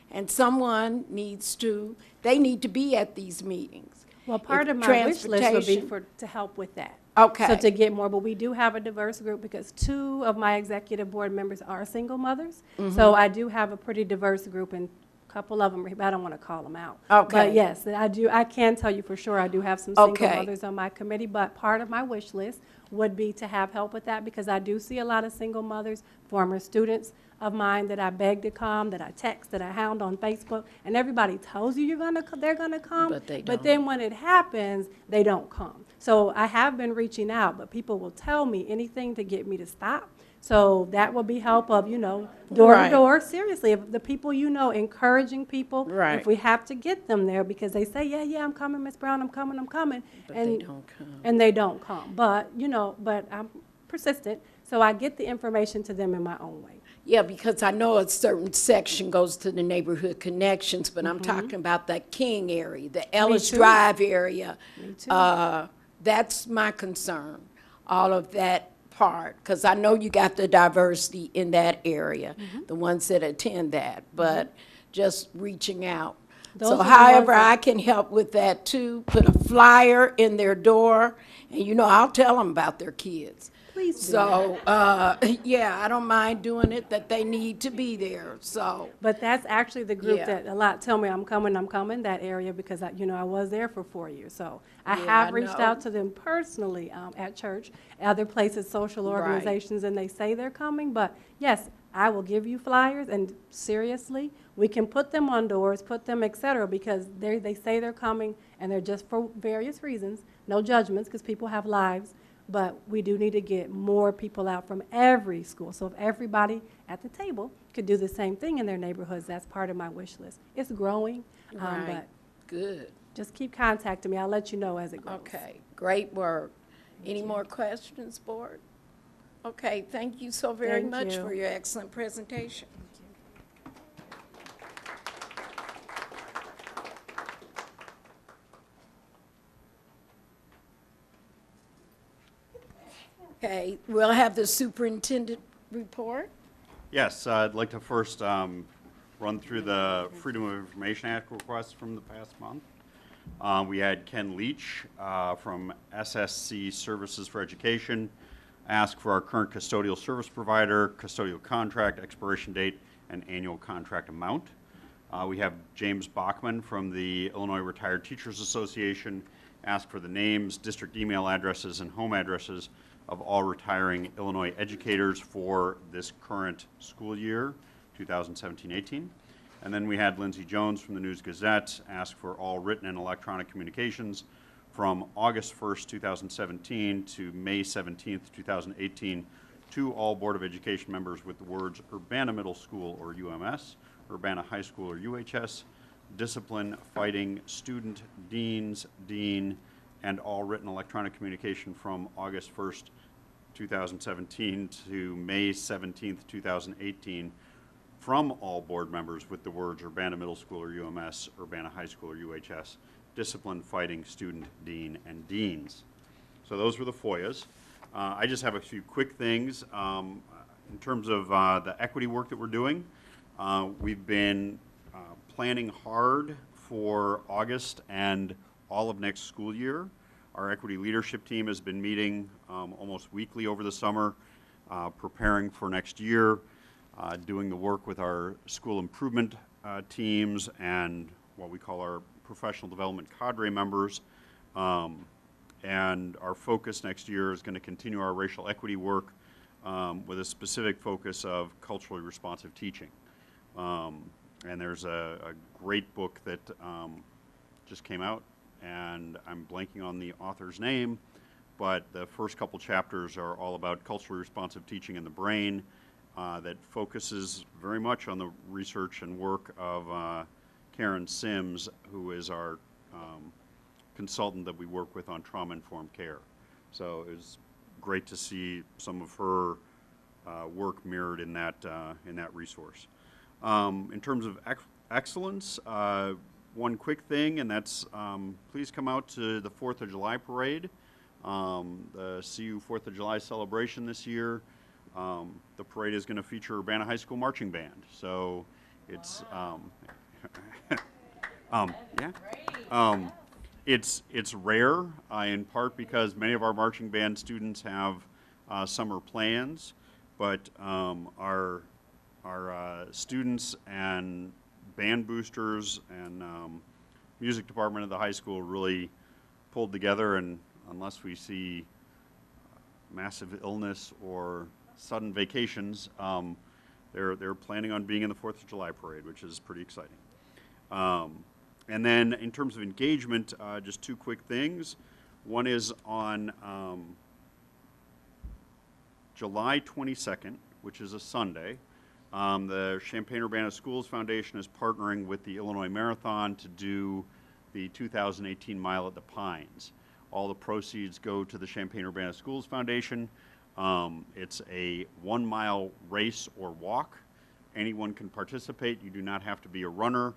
and someone needs to. They need to be at these meetings. Well, part of my wish list would be to help with that. Okay. So to get more, but we do have a diverse group because 2 of my executive board members are single mothers. So I do have a pretty diverse group, and a couple of them, I don't want to call them out. Okay. But yes, I do. I can tell you for sure I do have some single mothers on my committee, but part of my wish list would be to have help with that, because I do see a lot of single mothers, former students of mine that I beg to come, that I text, that I hound on Facebook, and everybody tells you they're gonna come, but they don't. But then when it happens, they don't come. So I have been reaching out, but people will tell me anything to get me to stop. So that will be help of, door to door, seriously, if the people encouraging people. Right. If we have to get them there, because they say, yeah, I'm coming, Miss Brown, I'm coming. But they don't come. And they don't come. But, but I'm persistent, so I get the information to them in my own way. Yeah, because I know a certain section goes to the Neighborhood Connections, but I'm talking about that King area, the Ellis Drive area. Me too. That's my concern, all of that part, because I know you got the diversity in that area, the ones that attend that, but just reaching out. So however I can help with that too, put a flyer in their door, and I'll tell them about their kids. Please do. So, yeah, I don't mind doing it, that they need to be there, so. But that's actually the group Yeah. that a lot tell me I'm coming, that area, because I was there for 4 years. So I Yeah, have I reached know. out to them personally at church, other places, social Right. organizations, and they say they're coming. But yes, I will give you flyers, and seriously, we can put them on doors, put them, et cetera, because they say they're coming, and they're just for various reasons. No judgments, because people have lives. But we do need to get more people out from every school. So if everybody at the table could do the same thing in their neighborhoods, that's part of my wish list. It's growing, Right. but Good. just keep contacting me. I'll let you know as it grows. Okay, great work. Any more questions, board? Okay, thank you so very Thank much you. for your excellent presentation. Okay, we'll have the superintendent report. Yes, I'd like to first run through the Freedom of Information Act requests from the past month. We had Ken Leach from SSC Services for Education ask for our current custodial service provider, custodial contract, expiration date, and annual contract amount. We have James Bachman from the Illinois Retired Teachers Association ask for the names, district email addresses, and home addresses of all retiring Illinois educators for this current school year, 2017-18. And then we had Lindsay Jones from the News Gazette ask for all written and electronic communications from August 1st, 2017 to May 17th, 2018 to all Board of Education members with the words Urbana Middle School or UMS, Urbana High School or UHS, discipline, fighting, student, deans, dean, and all written electronic communication from August 1st, 2017 to May 17th, 2018 from all board members with the words Urbana Middle School or UMS, Urbana High School or UHS, discipline, fighting, student, dean, and deans. So those were the FOIAs. I just have a few quick things. In terms of the equity work that we're doing, we've been planning hard for August and all of next school year. Our equity leadership team has been meeting almost weekly over the summer, preparing for next year, doing the work with our school improvement teams and what we call our professional development cadre members. And our focus next year is going to continue our racial equity work with a specific focus of culturally responsive teaching. And there's a great book that just came out, and I'm blanking on the author's name, but the first couple chapters are all about culturally responsive teaching in the brain that focuses very much on the research and work of Karen Sims, who is our consultant that we work with on trauma-informed care. So it was great to see some of her work mirrored in that resource. In terms of excellence, one quick thing, and that's please come out to the 4th of July parade, the CU 4th of July celebration this year. The parade is going to feature Urbana High School Marching Band. So it's, it's rare, in part because many of our marching band students have summer plans, but our students and band boosters and music department of the high school really pulled together, and unless we see massive illness or sudden vacations, they're planning on being in the 4th of July parade, which is pretty exciting. And then in terms of engagement, just two quick things. One is on July 22nd, which is a Sunday. The Champaign-Urbana Schools Foundation is partnering with the Illinois Marathon to do the 2018 Mile at the Pines. All the proceeds go to the Champaign-Urbana Schools Foundation. It's a 1 mile race or walk. Anyone can participate. You do not have to be a runner.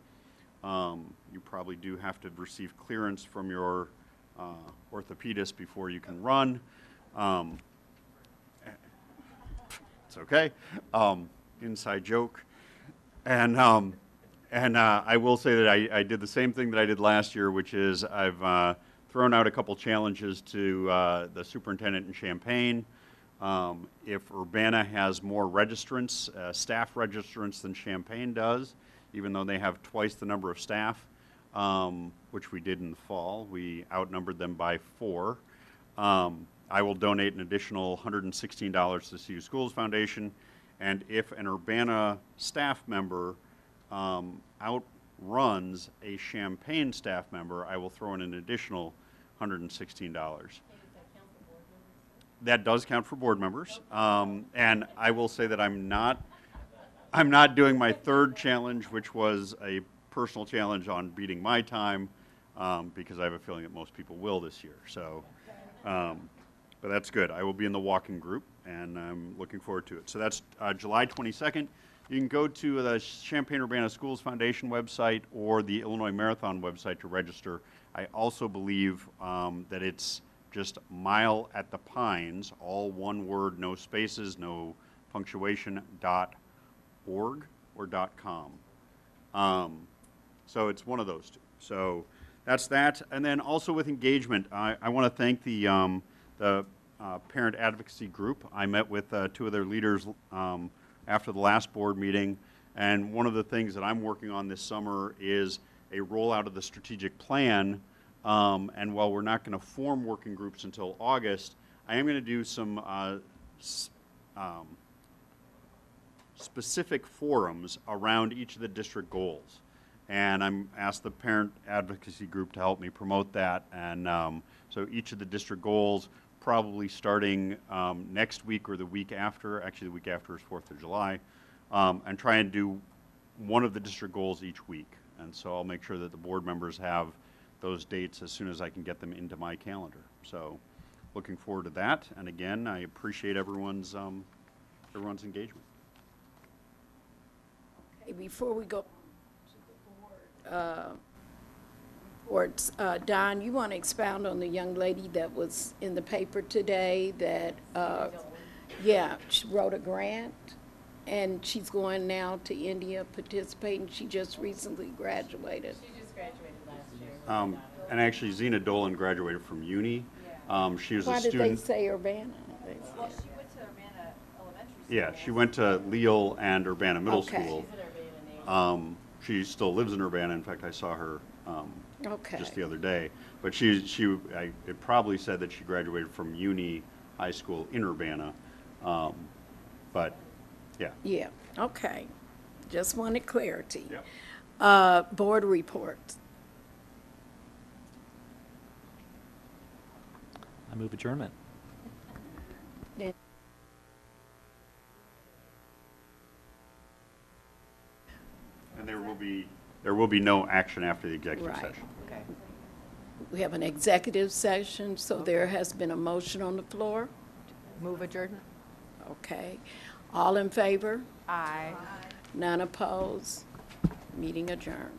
You probably do have to receive clearance from your orthopedist before you can run. It's okay. Inside joke. And I will say that I did the same thing that I did last year, which is I've thrown out a couple challenges to the superintendent in Champaign. If Urbana has more registrants, staff registrants than Champaign does, even though they have twice the number of staff, which we did in the fall, we outnumbered them by 4. I will donate an additional $116 to the CU Schools Foundation, and if an Urbana staff member outruns a Champaign staff member, I will throw in an additional $116. That does count for board members, and I will say that I'm not doing my third challenge, which was a personal challenge on beating my time, because I have a feeling that most people will this year. So, but that's good. I will be in the walking group, and I'm looking forward to it. So that's July 22nd. You can go to the Champaign-Urbana Schools Foundation website or the Illinois Marathon website to register. I also believe that it's just Mile at the Pines, all one word, no spaces, no punctuation, .org or .com. So it's one of those two. So that's that. And then also with engagement, I want to thank the parent advocacy group. I met with 2 of their leaders after the last board meeting, and one of the things that I'm working on this summer is a rollout of the strategic plan. And while we're not going to form working groups until August, I am going to do some specific forums around each of the district goals. And I'm asked the parent advocacy group to help me promote that. And so each of the district goals, probably starting next week or the week after, actually the week after is 4th of July, and try and do one of the district goals each week. And so I'll make sure that the board members have those dates as soon as I can get them into my calendar. So looking forward to that. And again, I appreciate everyone's engagement. before we go reports, Don, you want to expound on the young lady that was in the paper today that, yeah, she wrote a grant, and she's going now to India participating. She just recently graduated. She just graduated last year. And actually, Zena Dolan graduated from uni. She was Why a did they student. say Urbana? Well, she went to Urbana Elementary School. Yeah, she went to Leal and Urbana Middle Okay. School. She's in Urbana. She still lives in Urbana. In fact, I saw her Okay. just the other day. But it probably said that she graduated from uni high school in Urbana. But yeah. Yeah, okay. Just wanted clarity. Yep. Board reports. I move adjournment. And there will be no action after the executive Right. session. Okay. We have an executive session, so there has been a motion on the floor. Move adjournment? Okay. All in favor? Aye. None opposed? Meeting adjourned.